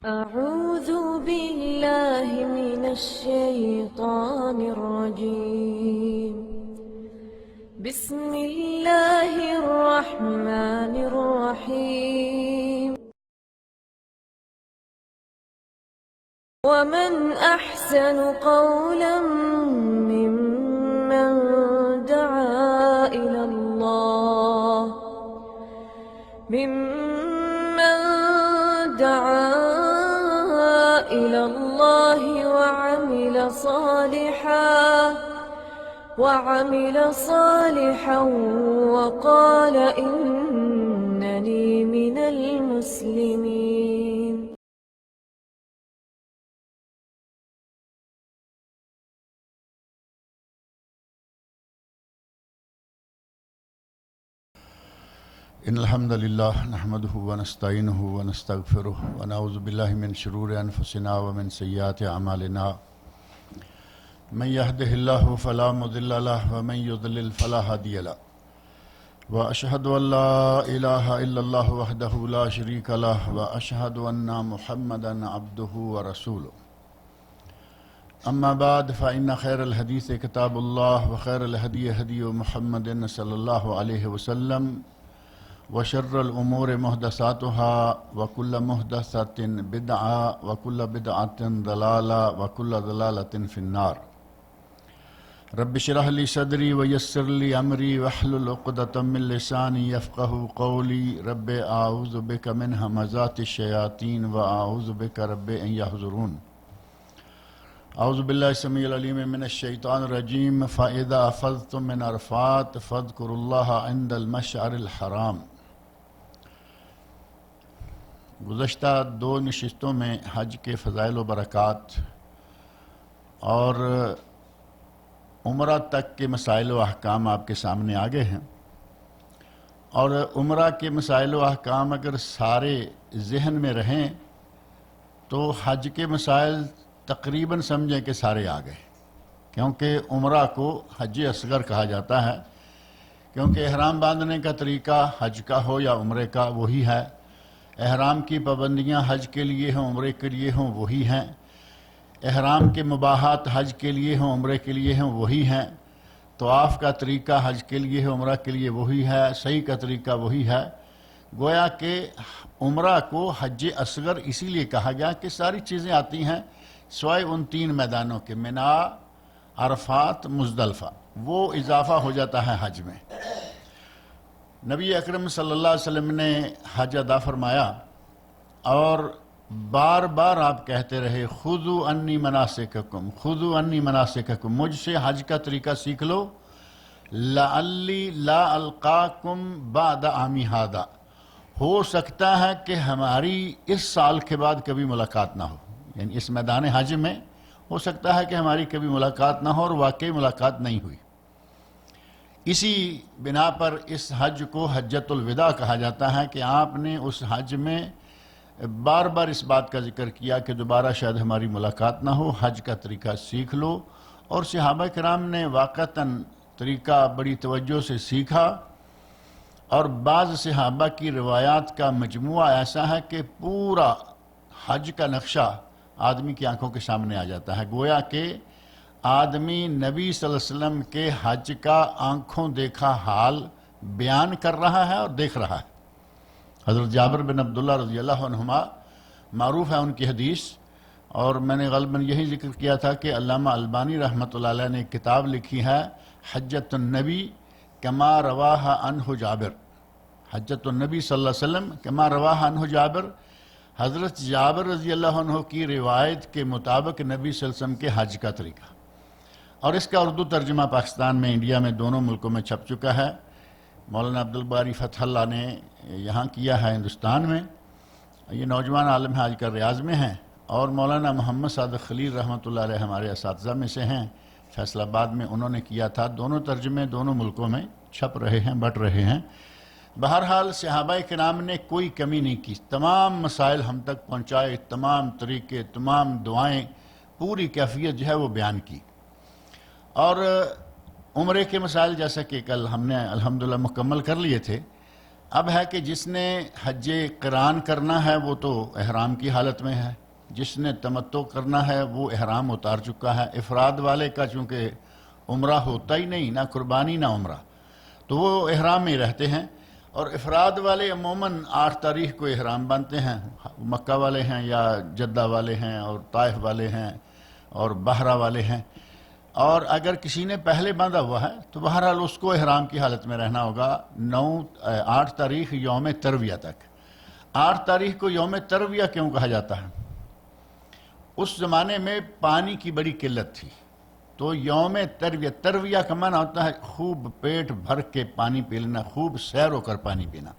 أعوذ بالله من الشيطان الرجيم. بسم الله الرحمن الرحيم. ومن أحسن قولا ممن دعا إلى الله وعمل صالحا وقال إنني من المسلمين. إن الحمد لله نحمده ونستعينه ونستغفره ونعوذ بالله من شرور أنفسنا ومن سيئات أعمالنا. من يهده الله فلا مضل له ومن يضلل فلا هادي له. وأشهد أن لا إله إلا الله وحده لا شريك له وأشهد أن محمدا عبده ورسوله. أما بعد فإن خير الحديث كتاب الله وخير الهدي هدي محمد صلى الله عليه وسلم وشر الأمور محدثاتها وكل محدثة بدعة وكل بدعة ضلالة وكل ضلالة في النار. رب اشرح لي صدري ويسر لي أمري واحلل عقدة من لساني يفقهوا قولي. رب أعوذ بك من همزات الشياطين وأعوذ بك رب أن يحضرون. اعوذ باللہ السمیع العلیم من الشیطان الرجیم. فإذا أفضتم من عرفات فاذكروا الله عند المشعر الحرام. گزشتہ 2 نشستوں میں حج کے فضائل و برکات اور عمرہ تک کے مسائل و احکام آپ کے سامنے آگے ہیں، اور عمرہ کے مسائل و احکام اگر سارے ذہن میں رہیں تو حج کے مسائل تقریباً سمجھیں کہ سارے آ گئے، کیونکہ عمرہ کو حج اصغر کہا جاتا ہے، کیونکہ احرام باندھنے کا طریقہ حج کا ہو یا عمرے کا وہی ہے، احرام کی پابندیاں حج کے لیے ہوں عمرے کے لیے ہوں وہی ہیں، احرام کے مباحات حج کے لیے ہوں عمرے کے لیے ہوں وہی ہیں، طواف کا طریقہ حج کے لیے ہوں عمرہ کے لیے وہی ہے، سعی کا طریقہ وہی ہے. گویا کہ عمرہ کو حج اصغر اسی لیے کہا گیا کہ ساری چیزیں آتی ہیں سوائے ان 3 میدانوں کے، منا، عرفات، مزدلفہ، وہ اضافہ ہو جاتا ہے حج میں. نبی اکرم صلی اللہ علیہ وسلم نے حج ادا فرمایا اور بار بار آپ کہتے رہے خذوا انی مناسککم، خذوا انی مناسککم، مجھ سے حج کا طریقہ سیکھ لو، لعلی لا القاکم بعد عامی ھذا، ہو سکتا ہے کہ ہماری اس سال کے بعد کبھی ملاقات نہ ہو، یعنی اس میدان حج میں ہو سکتا ہے کہ ہماری کبھی ملاقات نہ ہو، اور واقعی ملاقات نہیں ہوئی. اسی بنا پر اس حج کو حجۃ الوداع کہا جاتا ہے کہ آپ نے اس حج میں بار بار اس بات کا ذکر کیا کہ دوبارہ شاید ہماری ملاقات نہ ہو، حج کا طریقہ سیکھ لو. اور صحابہ کرام نے واقعتاً طریقہ بڑی توجہ سے سیکھا، اور بعض صحابہ کی روایات کا مجموعہ ایسا ہے کہ پورا حج کا نقشہ آدمی کی آنکھوں کے سامنے آ جاتا ہے. گویا کہ آدمی نبی صلی اللہ علیہ وسلم کے حج کا آنکھوں دیکھا حال بیان کر رہا ہے اور دیکھ رہا ہے. حضرت جابر بن عبداللہ رضی اللہ عنہما معروف ہے ان کی حدیث، اور میں نے غالباً یہی ذکر کیا تھا کہ علامہ البانی رحمۃ اللہ علیہ نے ایک کتاب لکھی ہے حجۃ النبی کما رواہ عنہ جابر، حجۃ النبی صلی اللہ علیہ وسلم کما رواہ عنہ جابر، حضرت جابر رضی اللہ عنہ کی روایت کے مطابق نبی صلی اللہ علیہ وسلم کے حج کا طریقہ. اور اس کا اردو ترجمہ پاکستان میں، انڈیا میں، دونوں ملکوں میں چھپ چکا ہے. مولانا عبدالباری فتح اللہ نے یہاں کیا ہے ہندوستان میں، یہ نوجوان عالم ہیں، آج کل ریاض میں ہیں، اور مولانا محمد صادق خلیل رحمۃ اللہ علیہ ہمارے اساتذہ میں سے ہیں، فیصل آباد میں انہوں نے کیا تھا. دونوں ترجمے دونوں ملکوں میں چھپ رہے ہیں، بٹ رہے ہیں. بہرحال صحابہ کرام نے کوئی کمی نہیں کی، تمام مسائل ہم تک پہنچائے، تمام طریقے، تمام دعائیں، پوری کیفیت جو ہے وہ بیان کی. اور عمرے کے مسائل جیسا کہ کل ہم نے الحمدللہ مکمل کر لیے تھے، اب ہے کہ جس نے حج قران کرنا ہے وہ تو احرام کی حالت میں ہے، جس نے تمتع کرنا ہے وہ احرام اتار چکا ہے۔ افراد والے کا چونکہ عمرہ ہوتا ہی نہیں، نہ قربانی نہ عمرہ، تو وہ احرام میں رہتے ہیں۔ اور افراد والے عموماً 8 تاریخ کو احرام باندھتے ہیں، مکہ والے ہیں یا جدہ والے ہیں اور طائف والے ہیں اور بحرہ والے ہیں۔ اور اگر کسی نے پہلے باندھا ہوا ہے تو بہرحال اس کو احرام کی حالت میں رہنا ہوگا 8 تاریخ یوم ترویہ تک۔ 8 تاریخ کو یوم ترویہ کیوں کہا جاتا ہے؟ اس زمانے میں پانی کی بڑی قلت تھی، تو یوم ترویہ کا معنی ہوتا ہے خوب پیٹ بھر کے پانی پی لینا، خوب سیر ہو کر پانی پینا۔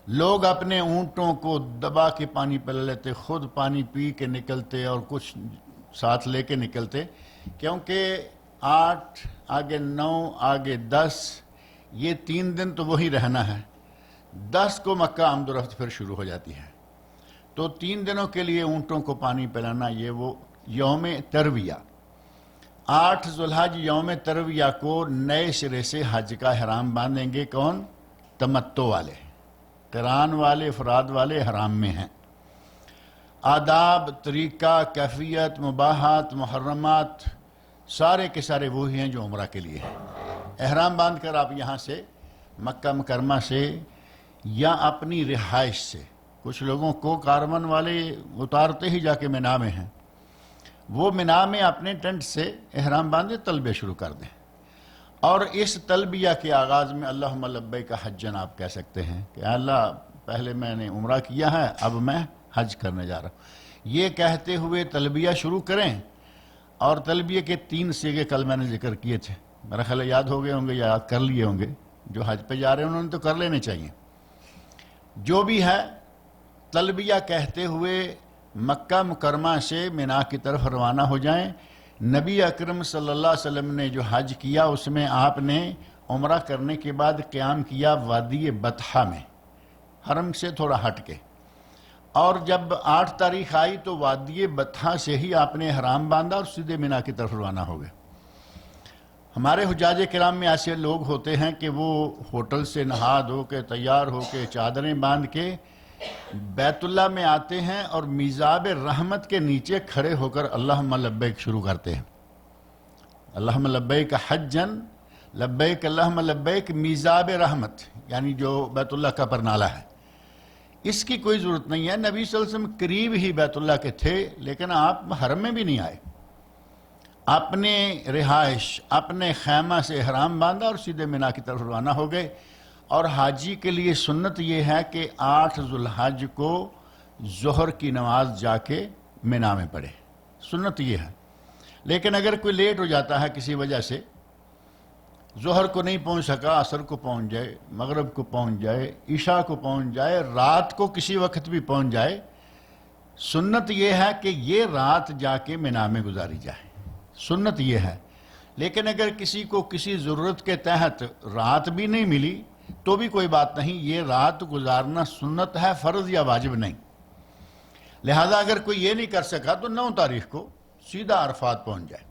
لوگ اپنے اونٹوں کو دبا کے پانی پلا لیتے، خود پانی پی کے نکلتے اور کچھ ساتھ لے کے نکلتے، کیونکہ 8 آگے 9 آگے 10 یہ 3 دن تو وہی رہنا ہے۔ 10 کو مکہ آمد و رفت پھر شروع ہو جاتی ہے، تو 3 دنوں کے لیے اونٹوں کو پانی پلانا یہ وہ یوم ترویہ۔ 8 ذوالحج یوم ترویہ کو نئے سرے سے حج کا احرام باندھیں گے۔ کون؟ تمتع والے، قران والے، افراد والے احرام میں ہیں۔ آداب، طریقہ، کیفیت، مباحات، محرمات سارے کے سارے وہی ہیں جو عمرہ کے لیے ہیں۔ احرام باندھ کر آپ یہاں سے مکہ مکرمہ سے یا اپنی رہائش سے، کچھ لوگوں کو کارون والے اتارتے ہی جا کے مینا میں ہیں، وہ مینا میں اپنے ٹینٹ سے احرام باندھے تلبیہ شروع کر دیں، اور اس تلبیہ کے آغاز میں اللہم لبیک حجن آپ کہہ سکتے ہیں کہ اللہ پہلے میں نے عمرہ کیا ہے، اب میں حج کرنے جا رہا ہوں، یہ کہتے ہوئے تلبیہ شروع کریں۔ اور تلبیہ کے 3 صیغے کل میں نے ذکر کیے تھے، میرا خیال ہے یاد ہو گئے ہوں گے یا یاد کر لیے ہوں گے، جو حج پہ جا رہے ہیں انہوں نے تو کر لینے چاہیے۔ جو بھی ہے تلبیہ کہتے ہوئے مکہ مکرمہ سے مینا کی طرف روانہ ہو جائیں۔ نبی اکرم صلی اللہ علیہ وسلم نے جو حج کیا اس میں آپ نے عمرہ کرنے کے بعد قیام کیا وادی بطحہ میں، حرم سے تھوڑا ہٹ کے، اور جب 8 تاریخ آئی تو وادی بطحہ سے ہی آپ نے احرام باندھا اور سیدھے مینا کی طرف روانہ ہو گئے۔ ہمارے حجاج کرام میں ایسے لوگ ہوتے ہیں کہ وہ ہوٹل سے نہا دھو کے تیار ہو کے چادریں باندھ کے بیت اللہ میں آتے ہیں اور میزاب رحمت کے نیچے کھڑے ہو کر اللہم لبیک شروع کرتے ہیں۔ اللہم لبیک حجن، لبیک اللہم لبیک میزاب رحمت، یعنی جو بیت اللہ کا پرنالہ ہے۔ اس کی کوئی ضرورت نہیں ہے، نبی صلی اللہ علیہ وسلم قریب ہی بیت اللہ کے تھے، لیکن آپ حرم میں بھی نہیں آئے، اپنے رہائش اپنے خیمہ سے احرام باندھا اور سیدھے مینا کی طرف روانہ ہو گئے۔ اور حاجی کے لیے سنت یہ ہے کہ 8 ذوالحج کو ظہر کی نماز جا کے مینا میں پڑھے، سنت یہ ہے۔ لیکن اگر کوئی لیٹ ہو جاتا ہے کسی وجہ سے، ظہر کو نہیں پہنچ سکا، عصر کو پہنچ جائے، مغرب کو پہنچ جائے، عشاء کو پہنچ جائے، رات کو کسی وقت بھی پہنچ جائے، سنت یہ ہے کہ یہ رات جا کے مینا میں گزاری جائے، سنت یہ ہے۔ لیکن اگر کسی کو کسی ضرورت کے تحت رات بھی نہیں ملی تو بھی کوئی بات نہیں، یہ رات گزارنا سنت ہے، فرض یا واجب نہیں۔ لہذا اگر کوئی یہ نہیں کر سکا تو 9 تاریخ کو سیدھا عرفات پہنچ جائے۔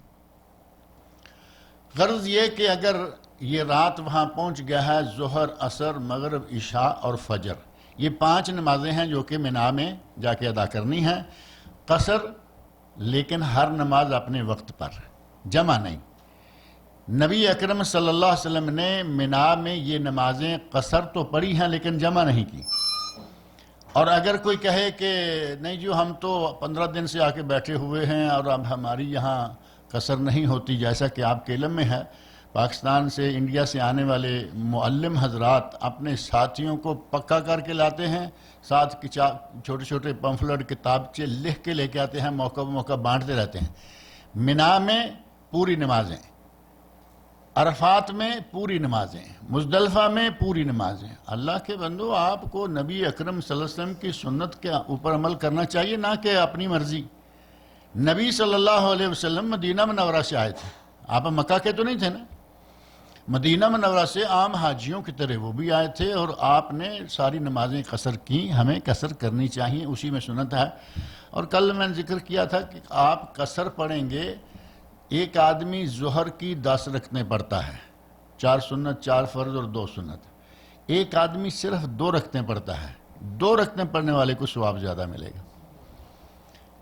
غرض یہ کہ اگر یہ رات وہاں پہنچ گیا ہے، ظہر، عصر، مغرب، عشاء اور فجر، یہ 5 نمازیں ہیں جو کہ مینا میں جا کے ادا کرنی ہیں، قصر، لیکن ہر نماز اپنے وقت پر، جمع نہیں۔ نبی اکرم صلی اللہ علیہ وسلم نے مینا میں یہ نمازیں قصر تو پڑھی ہیں لیکن جمع نہیں کی۔ اور اگر کوئی کہے کہ نہیں جو ہم تو 15 دن سے آ کے بیٹھے ہوئے ہیں اور اب ہماری یہاں قصر نہیں ہوتی، جیسا کہ آپ کے علم میں ہے، پاکستان سے انڈیا سے آنے والے معلم حضرات اپنے ساتھیوں کو پکا کر کے لاتے ہیں، ساتھ چھوٹے چھوٹے پمفلٹ کتابچے لکھ کے لے کے آتے ہیں، موقع بموقع بانٹتے رہتے ہیں۔ مینا میں پوری نمازیں، عرفات میں پوری نمازیں، مزدلفہ میں پوری نمازیں۔ اللہ کے بندو، آپ کو نبی اکرم صلی اللہ علیہ وسلم کی سنت کے اوپر عمل کرنا چاہیے، نہ کہ اپنی مرضی۔ نبی صلی اللہ علیہ وسلم مدینہ منورہ سے آئے تھے، آپ مکہ کے تو نہیں تھے نا، مدینہ منورہ سے عام حاجیوں کی طرح وہ بھی آئے تھے، اور آپ نے ساری نمازیں قصر کی، ہمیں قصر کرنی چاہیے، اسی میں سنت ہے۔ اور کل میں نے ذکر کیا تھا کہ آپ قصر پڑھیں گے، ایک آدمی ظہر کی 10 رکعتیں پڑھتا ہے، 4 سنت، 4 فرض اور 2 سنت، ایک آدمی صرف 2 رکعتیں پڑھتا ہے، 2 رکعتیں پڑھنے والے کو ثواب زیادہ ملے گا،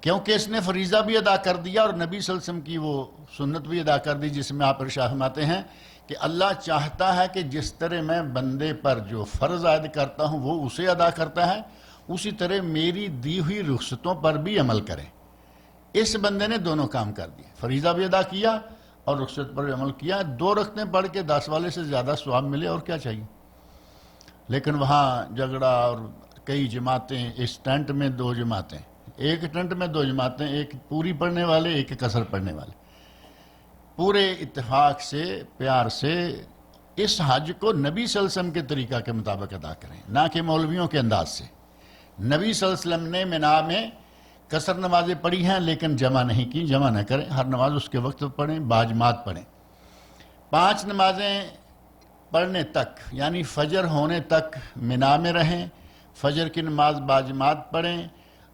کیونکہ اس نے فریضہ بھی ادا کر دیا اور نبی صلی اللہ علیہ وسلم کی وہ سنت بھی ادا کر دی، جس میں آپ ارشاد فرماتے ہیں کہ اللہ چاہتا ہے کہ جس طرح میں بندے پر جو فرض عائد کرتا ہوں وہ اسے ادا کرتا ہے، اسی طرح میری دی ہوئی رخصتوں پر بھی عمل کریں۔ اس بندے نے دونوں کام کر دیے، فریضہ بھی ادا کیا اور رخصت پر بھی عمل کیا۔ 2 رکعتیں پڑھ کے 10 والے سے زیادہ ثواب ملے اور کیا چاہیے؟ لیکن وہاں جھگڑا اور کئی جماعتیں، اس ٹینٹ میں 2 جماعتیں، ایک ٹینٹ میں 2 جماعتیں، ایک پوری پڑھنے والے، ایک قصر پڑھنے والے، پورے اتفاق سے، پیار سے اس حج کو نبی صلی اللہ علیہ وسلم کے طریقہ کے مطابق ادا کریں، نہ کہ مولویوں کے انداز سے۔ نبی صلی اللہ علیہ وسلم نے منا میں قصر نمازیں پڑھی ہیں لیکن جمع نہیں کی، جمع نہ کریں، ہر نماز اس کے وقت پڑھیں، باجماعت پڑھیں۔ 5 نمازیں پڑھنے تک یعنی فجر ہونے تک منا میں رہیں، فجر کی نماز باجماعت پڑھیں،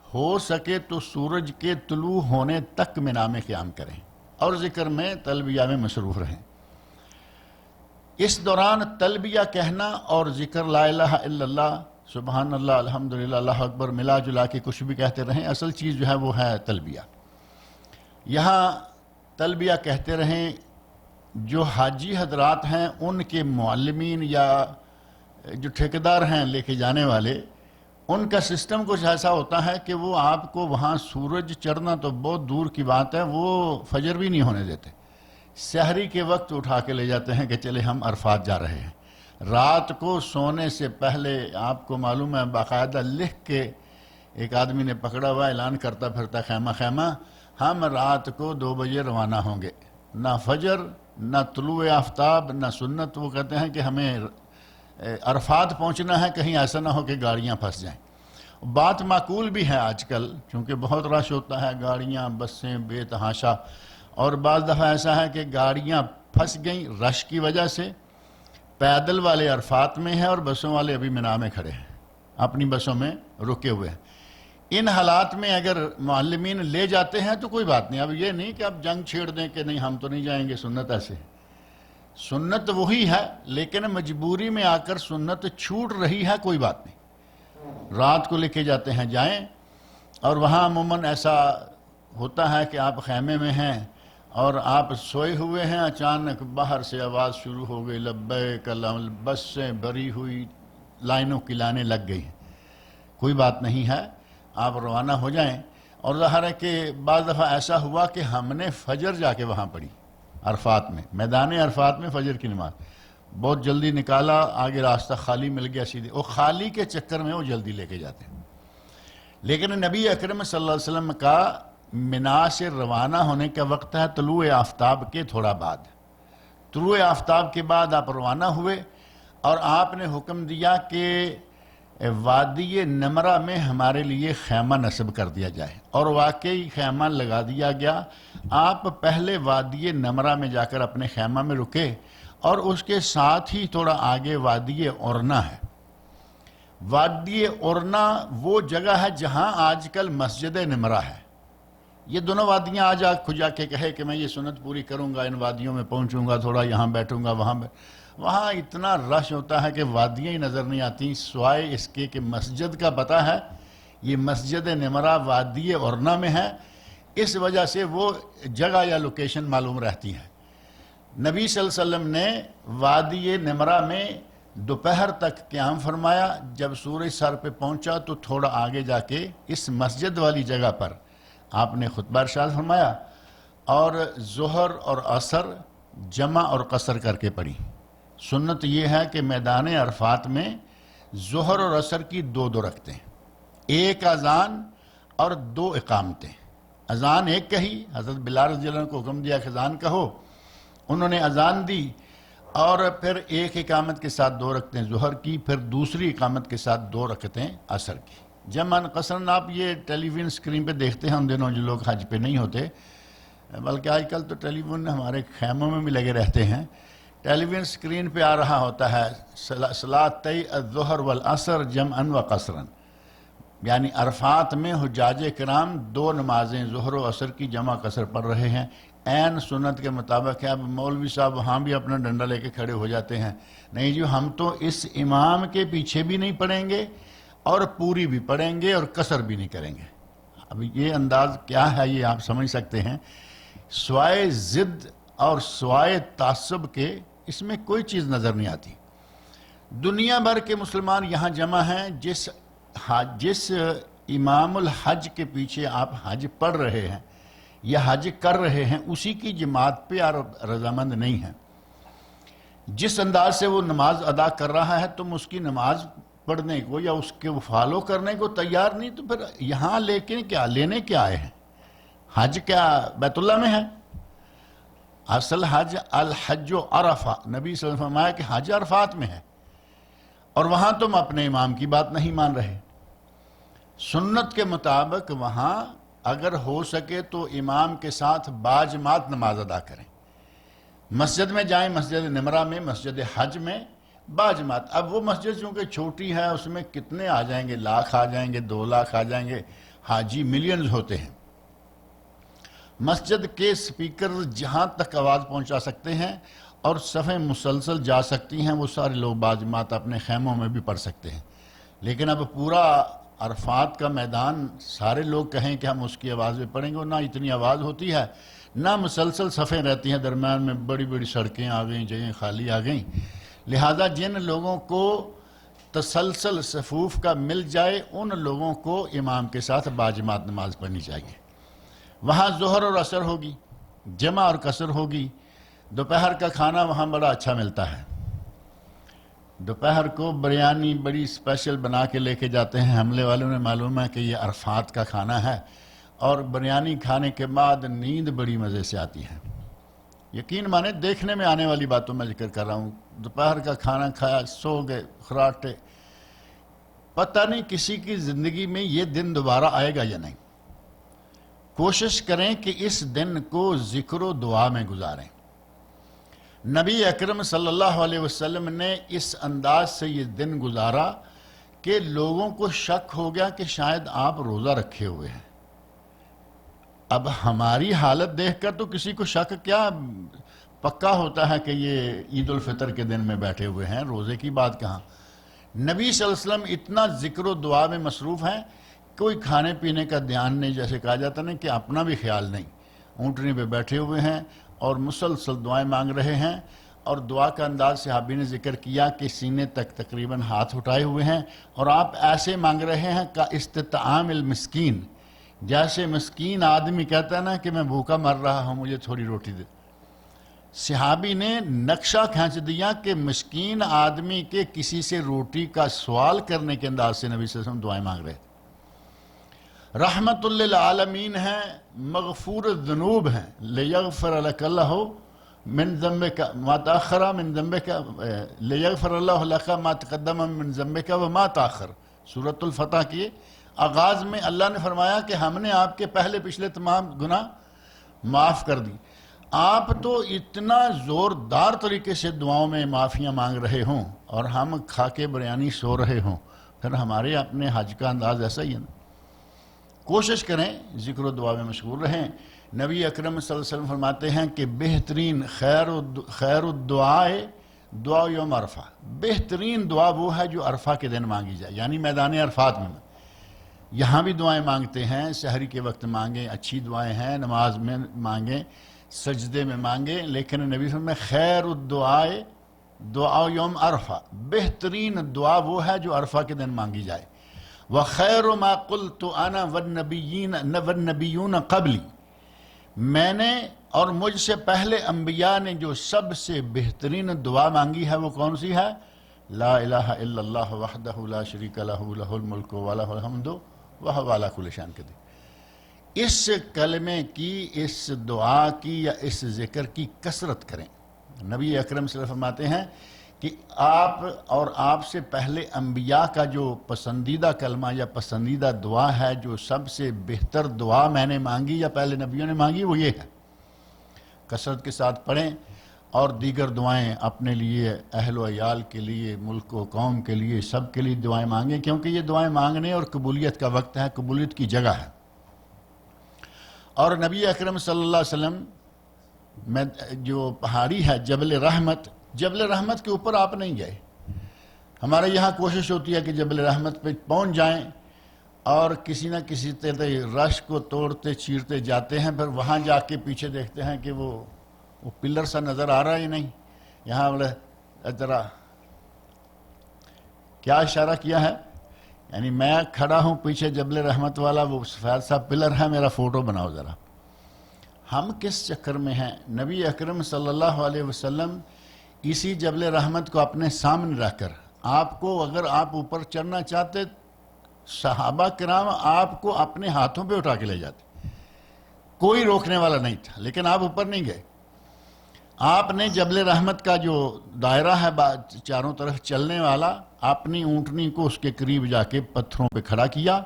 ہو سکے تو سورج کے طلوع ہونے تک منا میں قیام کریں اور ذکر میں تلبیہ میں مصروف رہیں۔ اس دوران تلبیہ کہنا اور ذکر لا الہ الا اللہ، سبحان اللہ، الحمدللہ، اللہ اکبر ملا جلا کے کچھ بھی کہتے رہیں، اصل چیز جو ہے وہ ہے تلبیہ۔ یہاں تلبیہ کہتے رہیں۔ جو حاجی حضرات ہیں ان کے معلمین یا جو ٹھیکیدار ہیں لے کے جانے والے، ان کا سسٹم کچھ ایسا ہوتا ہے کہ وہ آپ کو وہاں سورج چڑھنا تو بہت دور کی بات ہے، وہ فجر بھی نہیں ہونے دیتے، سحری کے وقت اٹھا کے لے جاتے ہیں کہ چلے ہم عرفات جا رہے ہیں۔ رات کو سونے سے پہلے آپ کو معلوم ہے باقاعدہ لکھ کے ایک آدمی نے پکڑا ہوا، اعلان کرتا پھرتا خیمہ خیمہ، ہم رات کو 2 بجے روانہ ہوں گے، نہ فجر نہ طلوع آفتاب نہ سنت۔ وہ کہتے ہیں کہ ہمیں عرفات پہنچنا ہے، کہیں ایسا نہ ہو کہ گاڑیاں پھنس جائیں۔ بات معقول بھی ہے آج کل، چونکہ بہت رش ہوتا ہے، گاڑیاں بسیں بے تحاشا، اور بعض دفعہ ایسا ہے کہ گاڑیاں پھنس گئیں رش کی وجہ سے، پیدل والے عرفات میں ہیں اور بسوں والے ابھی منا میں کھڑے ہیں، اپنی بسوں میں رکے ہوئے ہیں۔ ان حالات میں اگر معلمین لے جاتے ہیں تو کوئی بات نہیں، اب یہ نہیں کہ اب جنگ چھیڑ دیں کہ نہیں ہم تو نہیں جائیں گے، سنت ایسے ہے، سنت وہی ہے، لیکن مجبوری میں آ کر سنت چھوٹ رہی ہے، کوئی بات نہیں، رات کو لے کے جاتے ہیں جائیں۔ اور وہاں عموماً ایسا ہوتا ہے کہ آپ خیمے میں ہیں اور آپ سوئے ہوئے ہیں، اچانک باہر سے آواز شروع ہو گئی، لبیک اللہم، بس سے بھری ہوئی لائنوں کی لائنیں لگ گئی ہیں، کوئی بات نہیں ہے، آپ روانہ ہو جائیں۔ اور ظاہر ہے کہ بعض دفعہ ایسا ہوا کہ ہم نے فجر جا کے وہاں پڑھی، عرفات میں، میدان عرفات میں فجر کی نماز، بہت جلدی نکالا، آگے راستہ خالی مل گیا سیدھے، وہ خالی کے چکر میں وہ جلدی لے کے جاتے ہیں۔ لیکن نبی اکرم صلی اللہ علیہ وسلم کا منا سے روانہ ہونے کا وقت ہے طلوع آفتاب کے تھوڑا بعد، طلوع آفتاب کے بعد آپ روانہ ہوئے اور آپ نے حکم دیا کہ وادی نمرہ میں ہمارے لیے خیمہ نصب کر دیا جائے، اور واقعی خیمہ لگا دیا گیا۔ آپ پہلے وادی نمرہ میں جا کر اپنے خیمہ میں رکے، اور اس کے ساتھ ہی تھوڑا آگے وادی اورنا ہے۔ وادی اورنا وہ جگہ ہے جہاں آج کل مسجد نمرہ ہے۔ یہ دونوں وادیاں آج کھجا کے کہے کہ میں یہ سنت پوری کروں گا، ان وادیوں میں پہنچوں گا، تھوڑا یہاں بیٹھوں گا، وہاں اتنا رش ہوتا ہے کہ وادیاں ہی نظر نہیں آتی، سوائے اس کے کہ مسجد کا پتہ ہے یہ مسجد نمرہ وادی اورنا میں ہے، اس وجہ سے وہ جگہ یا لوکیشن معلوم رہتی ہے۔ نبی صلی اللہ علیہ وسلم نے وادی نمرہ میں دوپہر تک قیام فرمایا، جب سورج سر پہ پہنچا تو تھوڑا آگے جا کے اس مسجد والی جگہ پر آپ نے خطبہ ارشاد فرمایا، اور ظہر اور عصر جمع اور قصر کر کے پڑھی۔ سنت یہ ہے کہ میدان عرفات میں ظہر اور عصر کی 2 رکعتیں، 1 اذان اور 2 اقامتیں۔ اذان ایک کہی، حضرت بلال رضی اللہ عنہ کو حکم دیا کہ اذان کہو، انہوں نے اذان دی، اور پھر 1 اقامت کے ساتھ 2 رکعتیں ظہر کی، پھر دوسری اقامت کے ساتھ 2 رکعتیں عصر کی۔ جمعاً قصراً آپ یہ ٹیلی ویژن اسکرین پہ دیکھتے ہیں ان دنوں جو لوگ حج پہ نہیں ہوتے، بلکہ آج کل تو ٹیلی ویژن ہمارے خیموں میں بھی لگے رہتے ہیں، ٹیلی ویژن اسکرین پہ آ رہا ہوتا ہے صلاتي الظہر والعصر جمعاً و قصراً، یعنی عرفات میں حجاج کرام 2 نمازیں ظہر و عصر کی جمع قصر پڑھ رہے ہیں، عین سنت کے مطابق ہے۔ اب مولوی صاحب وہاں بھی اپنا ڈنڈا لے کے کھڑے ہو جاتے ہیں، نہیں جی ہم تو اس امام کے پیچھے بھی نہیں پڑھیں گے اور پوری بھی پڑھیں گے اور قصر بھی نہیں کریں گے۔ اب یہ انداز کیا ہے یہ آپ سمجھ سکتے ہیں، سوائے ضد اور سوائے تعصب کے اس میں کوئی چیز نظر نہیں آتی۔ دنیا بھر کے مسلمان یہاں جمع ہیں، جس امام الحج کے پیچھے آپ حج پڑھ رہے ہیں یا حج کر رہے ہیں اسی کی جماعت پہ آپ رضامند نہیں ہیں۔ جس انداز سے وہ نماز ادا کر رہا ہے تم اس کی نماز پڑھنے کو یا اس کے فالو کرنے کو تیار نہیں، تو پھر یہاں لینے کیا آئے ہیں؟ حج کیا بیت اللہ میں ہے؟ اصل حج الحج عرفہ، نبی صلی اللہ علیہ وسلم نے فرمایا کہ حج عرفات میں ہے، اور وہاں تم اپنے امام کی بات نہیں مان رہے۔ سنت کے مطابق وہاں اگر ہو سکے تو امام کے ساتھ باجماعت نماز ادا کریں، مسجد میں جائیں، مسجد نمرہ میں، مسجد حج میں باجماعت۔ اب وہ مسجد چونکہ چھوٹی ہے اس میں کتنے آ جائیں گے، لاکھ آ جائیں گے، 2 لاکھ آ جائیں گے، حاجی ملینز ہوتے ہیں۔ مسجد کے سپیکر جہاں تک آواز پہنچا سکتے ہیں اور صفیں مسلسل جا سکتی ہیں، وہ سارے لوگ باجماعت اپنے خیموں میں بھی پڑھ سکتے ہیں۔ لیکن اب پورا عرفات کا میدان سارے لوگ کہیں کہ ہم اس کی آواز میں پڑھیں گے، نہ اتنی آواز ہوتی ہے، نہ مسلسل صفیں رہتی ہیں، درمیان میں بڑی بڑی سڑکیں آ گئیں، جگہیں خالی آ گئیں۔ لہذا جن لوگوں کو تسلسل صفوف کا مل جائے ان لوگوں کو امام کے ساتھ باجماعت نماز پڑھنی چاہیے۔ وہاں ظہر اور عصر ہوگی، جمع اور قصر ہوگی۔ دوپہر کا کھانا وہاں بڑا اچھا ملتا ہے، دوپہر کو بریانی بڑی اسپیشل بنا کے لے کے جاتے ہیں، حملے والوں نے معلوم ہے کہ یہ عرفات کا کھانا ہے، اور بریانی کھانے کے بعد نیند بڑی مزے سے آتی ہے۔ یقین مانے دیکھنے میں آنے والی باتوں میں ذکر کر رہا ہوں، دوپہر کا کھانا کھایا، سو گئے خراٹے، پتہ نہیں کسی کی زندگی میں یہ دن دوبارہ آئے گا یا نہیں۔ کوشش کریں کہ اس دن کو ذکر و دعا میں گزاریں۔ نبی اکرم صلی اللہ علیہ وسلم نے اس انداز سے یہ دن گزارا کہ لوگوں کو شک ہو گیا کہ شاید آپ روزہ رکھے ہوئے ہیں۔ اب ہماری حالت دیکھ کر تو کسی کو شک کیا، پکا ہوتا ہے کہ یہ عید الفطر کے دن میں بیٹھے ہوئے ہیں، روزے کی بات کہاں۔ نبی صلی اللہ علیہ وسلم اتنا ذکر و دعا میں مصروف ہیں، کوئی کھانے پینے کا دھیان نہیں، جیسے کہا جاتا نہیں کہ اپنا بھی خیال نہیں، اونٹنی پہ بیٹھے ہوئے ہیں اور مسلسل دعائیں مانگ رہے ہیں۔ اور دعا کا انداز صحابی نے ذکر کیا کہ سینے تک تقریباً ہاتھ اٹھائے ہوئے ہیں، اور آپ ایسے مانگ رہے ہیں کا استطعام المسکین، جیسے مسکین آدمی کہتا ہے نا کہ میں بھوکا مر رہا ہوں مجھے تھوڑی روٹی دے۔ صحابی نے نقشہ کھینچ دیا کہ مسکین آدمی کے کسی سے روٹی کا سوال کرنے کے انداز سے نبی صلی اللہ علیہ وسلم دعائیں مانگ رہے ہیں۔ رحمت للعالمین ہیں، مغفور الذنوب ہیں، لیغفر لک اللہ من ذنبک ما تاخر من ذنبک، لیغفر اللہ لک ما تقدم من ذنبک وما تاخر۔ سورۃ الفتح کی آغاز میں اللہ نے فرمایا کہ ہم نے آپ کے پہلے پچھلے تمام گناہ معاف کر دی۔ آپ تو اتنا زوردار طریقے سے دعاؤں میں معافیاں مانگ رہے ہوں اور ہم کھا کے بریانی سو رہے ہوں، پھر ہمارے اپنے حج کا انداز ایسا ہی ہے نا۔ کوشش کریں ذکر و دعا میں مشغول رہیں۔ نبی اکرم صلی اللہ علیہ وسلم فرماتے ہیں کہ بہترین خیر الدعائے دعا یوم عرفہ، بہترین دعا وہ ہے جو عرفہ کے دن مانگی جائے، یعنی میدان عرفات میں۔ یہاں بھی دعائیں مانگتے ہیں، سحری کے وقت مانگیں، اچھی دعائیں ہیں، نماز میں مانگیں، سجدے میں مانگیں، لیکن نبی صلی اللہ علیہ وسلم میں خیر الدعائے دعا یوم عرفہ، بہترین دعا وہ ہے جو عرفہ کے دن مانگی جائے۔ وَخَيْرُ مَا قُلْتُ أَنَا وَالنَّبِيُّونَ قَبْلِي، میں نے اور مجھ سے پہلے انبیاء نے جو سب سے بہترین دعا مانگی ہے وہ کون سی ہے؟ لا الہ الا اللہ وحدہ لا شریک لہ لہ الملک ولہ الحمد وہو علی کل شیء قدیر۔ اس کلمے کی، اس دعا کی یا اس ذکر کی کثرت کریں۔ نبی اکرم صلی اللہ علیہ وسلم فرماتے ہیں کہ آپ اور آپ سے پہلے انبیاء کا جو پسندیدہ کلمہ یا پسندیدہ دعا ہے، جو سب سے بہتر دعا میں نے مانگی یا پہلے نبیوں نے مانگی، وہ یہ ہے۔ کثرت کے ساتھ پڑھیں، اور دیگر دعائیں اپنے لیے، اہل و عیال کے لیے، ملک و قوم کے لیے، سب کے لیے دعائیں مانگیں، کیونکہ یہ دعائیں مانگنے اور قبولیت کا وقت ہے، قبولیت کی جگہ ہے۔ اور نبی اکرم صلی اللہ علیہ وسلم میں جو پہاڑی ہے جبل رحمت کے اوپر آپ نہیں گئے. ہمارے یہاں کوشش ہوتی ہے کہ جبل رحمت پہ پہنچ جائیں اور کسی نہ کسی طرح رش کو توڑتے چیرتے جاتے ہیں، پھر وہاں جا کے پیچھے دیکھتے ہیں کہ وہ پلر سا نظر آ رہا ہے یا نہیں. یہاں بولے ذرا کیا اشارہ کیا ہے، یعنی میں کھڑا ہوں پیچھے جبل رحمت والا، وہ سفید سا پلر ہے، میرا فوٹو بناؤ ذرا. ہم کس چکر میں ہیں؟ نبی اکرم صلی اللہ علیہ وسلم اسی جبل رحمت کو اپنے سامنے رکھ کر آپ کو، اگر آپ اوپر چڑھنا چاہتے، صحابہ کرام آپ کو اپنے ہاتھوں پہ اٹھا کے لے جاتے، کوئی روکنے والا نہیں تھا، لیکن آپ اوپر نہیں گئے. آپ نے جبل رحمت کا جو دائرہ ہے چاروں طرف چلنے والا، اپنی اونٹنی کو اس کے قریب جا کے پتھروں پہ کھڑا کیا،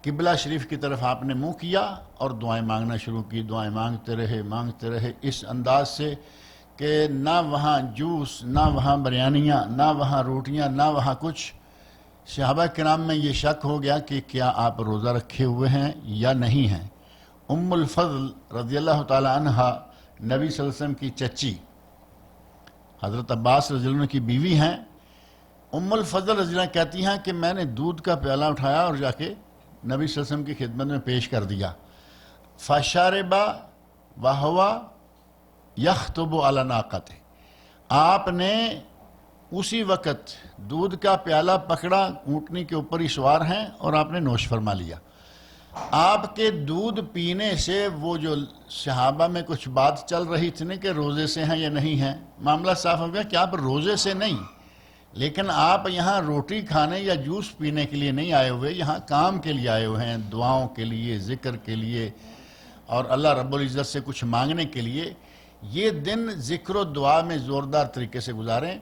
قبلہ شریف کی طرف آپ نے منہ کیا اور دعائیں مانگنا شروع کی. دعائیں مانگتے رہے اس انداز سے کہ نہ وہاں جوس، نہ وہاں بریانیاں، نہ وہاں روٹیاں، نہ وہاں کچھ. صحابہ کرام میں یہ شک ہو گیا کہ کیا آپ روزہ رکھے ہوئے ہیں یا نہیں ہیں. ام الفضل رضی اللہ تعالی عنہ نبی صلی اللہ علیہ وسلم کی چچی، حضرت عباس رضی اللہ عنہ کی بیوی ہیں. ام الفضل رضی اللہ عنہ کہتی ہیں کہ میں نے دودھ کا پیالہ اٹھایا اور جا کے نبی صلی اللہ علیہ وسلم کی خدمت میں پیش کر دیا. فشاربا وہوا یخطب علی ناقتہ، آپ نے اسی وقت دودھ کا پیالہ پکڑا، اونٹنی کے اوپر ہی سوار ہیں، اور آپ نے نوش فرما لیا. آپ کے دودھ پینے سے وہ جو صحابہ میں کچھ بات چل رہی تھی نا کہ روزے سے ہیں یا نہیں ہیں، معاملہ صاف ہو گیا کہ آپ روزے سے نہیں، لیکن آپ یہاں روٹی کھانے یا جوس پینے کے لیے نہیں آئے ہوئے، یہاں کام کے لیے آئے ہوئے ہیں، دعاؤں کے لیے، ذکر کے لیے، اور اللہ رب العزت سے کچھ مانگنے کے لیے. یہ دن ذکر و دعا میں زوردار طریقے سے گزاریں.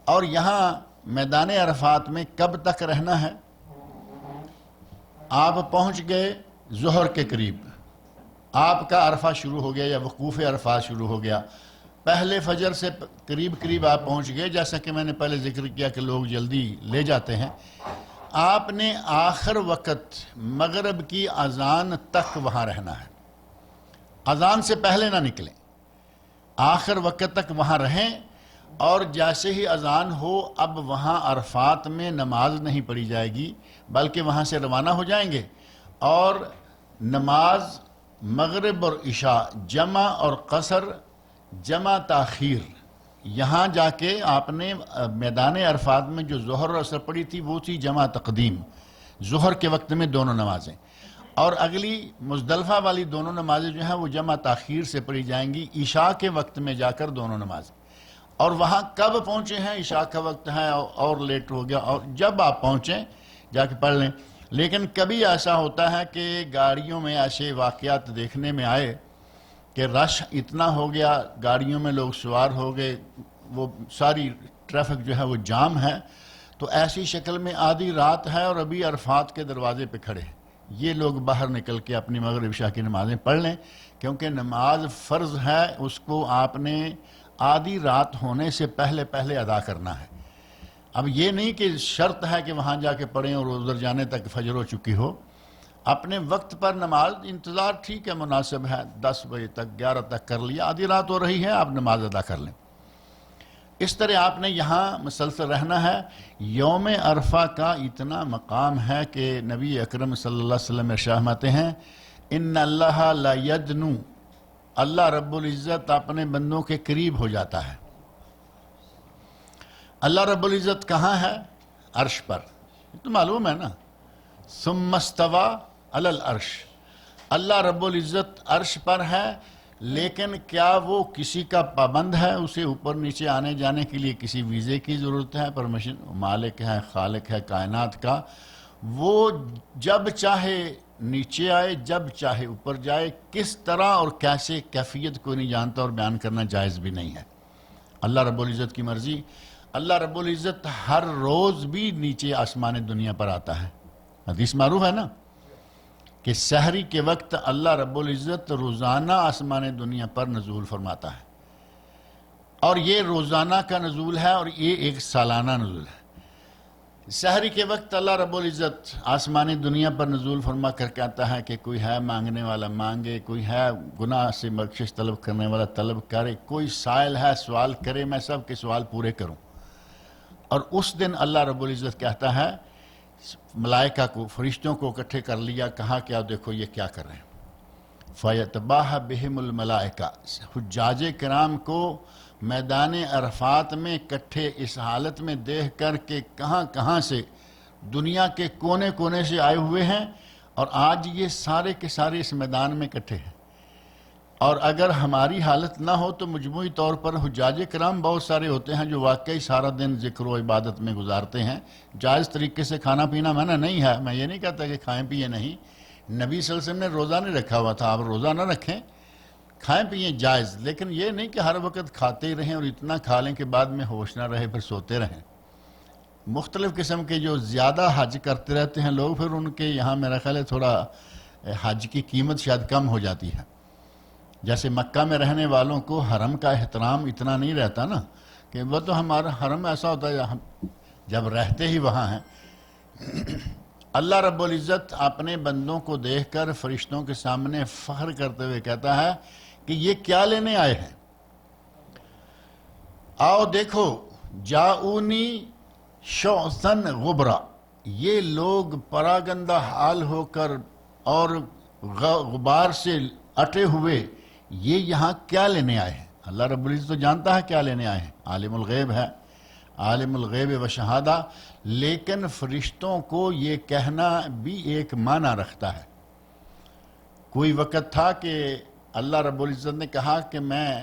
اور یہاں میدان عرفات میں کب تک رہنا ہے؟ آپ پہنچ گئے ظہر کے قریب، آپ کا عرفہ شروع ہو گیا یا وقوف عرفات شروع ہو گیا. پہلے فجر سے قریب آپ پہنچ گئے، جیسا کہ میں نے پہلے ذکر کیا کہ لوگ جلدی لے جاتے ہیں. آپ نے آخر وقت مغرب کی اذان تک وہاں رہنا ہے، اذان سے پہلے نہ نکلیں، آخر وقت تک وہاں رہیں. اور جیسے ہی اذان ہو، اب وہاں عرفات میں نماز نہیں پڑھی جائے گی، بلکہ وہاں سے روانہ ہو جائیں گے، اور نماز مغرب اور عشاء جمع اور قصر، جمع تاخیر، یہاں جا کے آپ نے میدان عرفات میں جو ظہر اور عصر پڑھی تھی وہ تھی جمع تقدیم، ظہر کے وقت میں دونوں نمازیں، اور اگلی مزدلفہ والی دونوں نمازیں جو ہیں وہ جمع تاخیر سے پڑھی جائیں گی، عشاء کے وقت میں جا کر دونوں نمازیں. اور وہاں کب پہنچے ہیں؟ عشاء کا وقت ہے اور لیٹ ہو گیا، اور جب آپ پہنچیں جا کے پڑھ لیں. لیکن کبھی ایسا ہوتا ہے کہ گاڑیوں میں ایسے واقعات دیکھنے میں آئے کہ رش اتنا ہو گیا، گاڑیوں میں لوگ سوار ہو گئے، وہ ساری ٹریفک جو ہے وہ جام ہے، تو ایسی شکل میں آدھی رات ہے اور ابھی عرفات کے دروازے پہ کھڑے ہیں. یہ لوگ باہر نکل کے اپنی مغرب عشاء کی نمازیں پڑھ لیں، کیونکہ نماز فرض ہے، اس کو آپ نے آدھی رات ہونے سے پہلے ادا کرنا ہے. اب یہ نہیں کہ شرط ہے کہ وہاں جا کے پڑھیں اور ادھر جانے تک فجر ہو چکی ہو. اپنے وقت پر نماز انتظار ٹھیک ہے، مناسب ہے، 10 بجے تک 11 تک کر لیا، آدھی رات ہو رہی ہے، آپ نماز ادا کر لیں. اس طرح آپ نے یہاں مسلسل رہنا ہے. یوم عرفہ کا اتنا مقام ہے کہ نبی اکرم صلی اللہ علیہ وسلم ارشاد فرماتے ہیں، ان اللہ لا یدنو، اللہ رب العزت اپنے بندوں کے قریب ہو جاتا ہے. اللہ رب العزت کہاں ہے؟ عرش پر، یہ تو معلوم ہے نا. ثم استوى علی العرش، اللہ رب العزت عرش پر ہے، لیکن کیا وہ کسی کا پابند ہے؟ اسے اوپر نیچے آنے جانے کے لیے کسی ویزے کی ضرورت ہے؟ پرمیشن؟ مالک ہے، خالق ہے کائنات کا، وہ جب چاہے نیچے آئے، جب چاہے اوپر جائے، کس طرح اور کیسے کیفیت کو نہیں جانتا اور بیان کرنا جائز بھی نہیں ہے. اللہ رب العزت کی مرضی. اللہ رب العزت ہر روز بھی نیچے آسمان دنیا پر آتا ہے. حدیث معروف ہے نا کہ سحری کے وقت اللہ رب العزت روزانہ آسمان دنیا پر نزول فرماتا ہے، اور یہ روزانہ کا نزول ہے اور یہ ایک سالانہ نزول ہے. سحری کے وقت اللہ رب العزت آسمانی دنیا پر نزول فرما کر کہتا ہے کہ کوئی ہے مانگنے والا مانگے، کوئی ہے گناہ سے بخشش طلب کرنے والا طلب کرے، کوئی سائل ہے سوال کرے، میں سب کے سوال پورے کروں۔ اور اس دن اللہ رب العزت کہتا ہے ملائکہ کو، فرشتوں کو اکٹھے کر لیا، کہا کہ آپ دیکھو یہ کیا کر رہے ہیں۔ فَيَتْبَاهَ بِهِمُ الْمَلَائِكَةُ، حجاج کرام کو میدان عرفات میں اکٹھے اس حالت میں دیکھ کر کے کہاں کہاں سے دنیا کے کونے کونے سے آئے ہوئے ہیں، اور آج یہ سارے کے سارے اس میدان میں اکٹھے ہیں۔ اور اگر ہماری حالت نہ ہو تو مجموعی طور پر حجاج کرام بہت سارے ہوتے ہیں جو واقعی سارا دن ذکر و عبادت میں گزارتے ہیں۔ جائز طریقے سے کھانا پینا منع نہیں ہے، میں یہ نہیں کہتا کہ کھائیں پیئے نہیں، نبی صلی اللہ علیہ وسلم نے روزہ نہیں رکھا ہوا تھا، آپ روزہ نہ رکھیں، کھائیں پیئیں جائز، لیکن یہ نہیں کہ ہر وقت کھاتے ہی رہیں اور اتنا کھا لیں کہ بعد میں ہوش نہ رہے پھر سوتے رہیں۔ مختلف قسم کے جو زیادہ حج کرتے رہتے ہیں لوگ، پھر ان کے یہاں میرا خیال ہے تھوڑا حج کی قیمت شاید کم ہو جاتی ہے۔ جیسے مکہ میں رہنے والوں کو حرم کا احترام اتنا نہیں رہتا نا، کہ وہ تو ہمارا حرم ایسا ہوتا ہے جب رہتے ہی وہاں ہیں۔ اللہ رب العزت اپنے بندوں کو دیکھ کر فرشتوں کے سامنے فخر کرتے ہوئے کہتا ہے کہ یہ کیا لینے آئے ہیں؟ آؤ دیکھو، جاؤنی شعثاً غبرا، یہ لوگ پراگندہ حال ہو کر اور غبار سے اٹے ہوئے یہ یہاں کیا لینے آئے ہیں؟ اللہ رب العزت تو جانتا ہے کیا لینے آئے ہیں، عالم الغیب ہے، عالم الغیب و شہادہ، لیکن فرشتوں کو یہ کہنا بھی ایک معنی رکھتا ہے۔ کوئی وقت تھا کہ اللہ رب العزت نے کہا کہ میں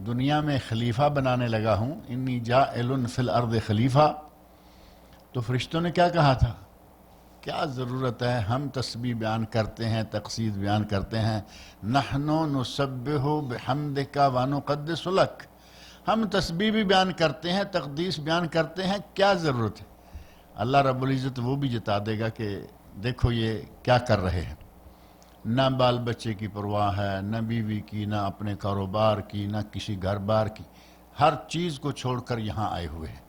دنیا میں خلیفہ بنانے لگا ہوں، انی جاعل فی الارض خلیفہ، تو فرشتوں نے کیا کہا تھا؟ کیا ضرورت ہے، ہم تسبیح بیان کرتے ہیں، تقصید بیان کرتے ہیں، نحن نسبح بحمدک ونقدس لک، ہم تسبیح بھی بیان کرتے ہیں، تقدیس بیان کرتے ہیں، کیا ضرورت ہے؟ اللہ رب العزت وہ بھی جتا دے گا کہ دیکھو یہ کیا کر رہے ہیں، نہ بال بچے کی پرواہ ہے، نہ بیوی کی، نہ اپنے کاروبار کی، نہ کسی گھر بار کی، ہر چیز کو چھوڑ کر یہاں آئے ہوئے ہیں۔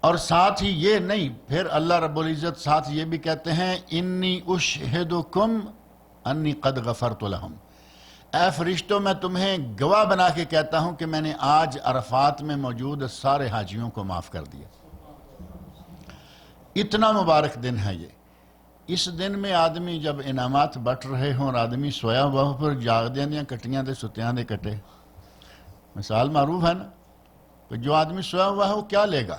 اور ساتھ ہی یہ نہیں، پھر اللہ رب العزت ساتھ یہ بھی کہتے ہیں انی اشہدکم انی قد غفرت لہم، اے فرشتوں میں تمہیں گواہ بنا کے کہتا ہوں کہ میں نے آج عرفات میں موجود سارے حاجیوں کو معاف کر دیا۔ اتنا مبارک دن ہے یہ۔ اس دن میں آدمی جب انعامات بٹ رہے ہوں اور آدمی سویا ہوا ہو، پھر جاگ دیاں کٹیاں دے ستیاں دے کٹے، مثال معروف ہے نا، کہ جو آدمی سویا ہوا ہے وہ کیا لے گا؟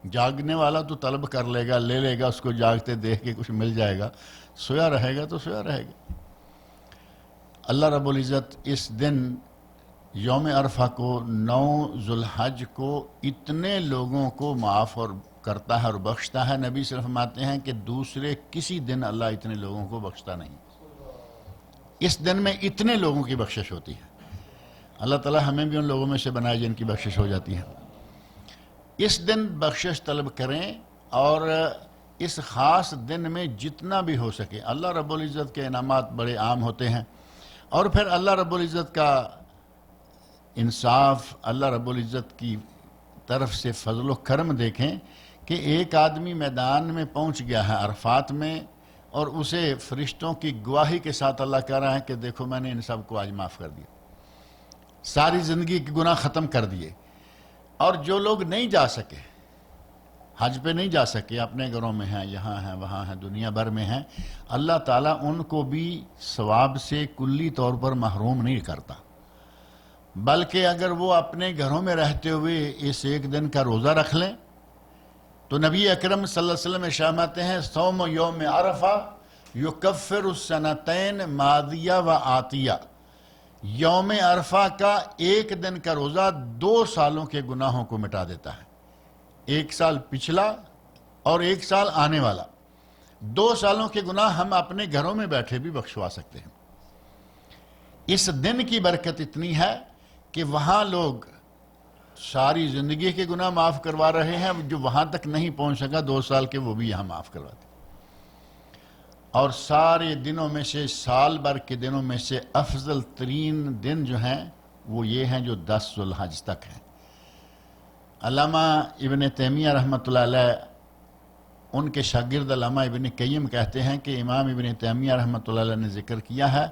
جاگنے والا تو طلب کر لے گا، لے لے گا، اس کو جاگتے دیکھ کے کچھ مل جائے گا، سویا رہے گا تو سویا رہے گا۔ اللہ رب العزت اس دن یوم عرفہ کو 9 ذوالحج کو اتنے لوگوں کو معاف اور کرتا ہے اور بخشتا ہے۔ نبی صلی اللہ علیہ وسلم فرماتے ہیں کہ دوسرے کسی دن اللہ اتنے لوگوں کو بخشتا نہیں، اس دن میں اتنے لوگوں کی بخشش ہوتی ہے۔ اللہ تعالی ہمیں بھی ان لوگوں میں سے بنائے جن کی بخشش ہو جاتی ہے۔ اس دن بخشش طلب کریں، اور اس خاص دن میں جتنا بھی ہو سکے، اللہ رب العزت کے انعامات بڑے عام ہوتے ہیں، اور پھر اللہ رب العزت کا انصاف، اللہ رب العزت کی طرف سے فضل و کرم دیکھیں کہ ایک آدمی میدان میں پہنچ گیا ہے عرفات میں، اور اسے فرشتوں کی گواہی کے ساتھ اللہ کہہ رہا ہے کہ دیکھو میں نے ان سب کو آج معاف کر دیا، ساری زندگی کے گناہ ختم کر دیے۔ اور جو لوگ نہیں جا سکے، حج پہ نہیں جا سکے، اپنے گھروں میں ہیں، یہاں ہیں، وہاں ہیں، دنیا بھر میں ہیں، اللہ تعالیٰ ان کو بھی ثواب سے کلی طور پر محروم نہیں کرتا، بلکہ اگر وہ اپنے گھروں میں رہتے ہوئے اس ایک دن کا روزہ رکھ لیں تو نبی اکرم صلی اللہ علیہ وسلم ارشاد ہیں صوم یوم عرفہ یکفر السنتین ماضیہ و آتیہ، یوم عرفہ کا ایک دن کا روزہ 2 سالوں کے گناہوں کو مٹا دیتا ہے، 1 سال پچھلا اور 1 سال آنے والا، 2 سالوں کے گناہ ہم اپنے گھروں میں بیٹھے بھی بخشوا سکتے ہیں۔ اس دن کی برکت اتنی ہے کہ وہاں لوگ ساری زندگی کے گناہ معاف کروا رہے ہیں، جو وہاں تک نہیں پہنچ سکا 2 سال کے، وہ بھی یہاں معاف کرواتے ہیں۔ اور سارے دنوں میں سے، سال بھر کے دنوں میں سے افضل ترین دن جو ہیں وہ یہ ہیں جو 10 ذوالحج تک ہیں۔ علامہ ابن تیمیہ رحمۃ اللہ علیہ ان کے شاگرد علامہ ابن قیم کہتے ہیں کہ امام ابن تیمیہ رحمۃ اللہ علیہ نے ذکر کیا ہے،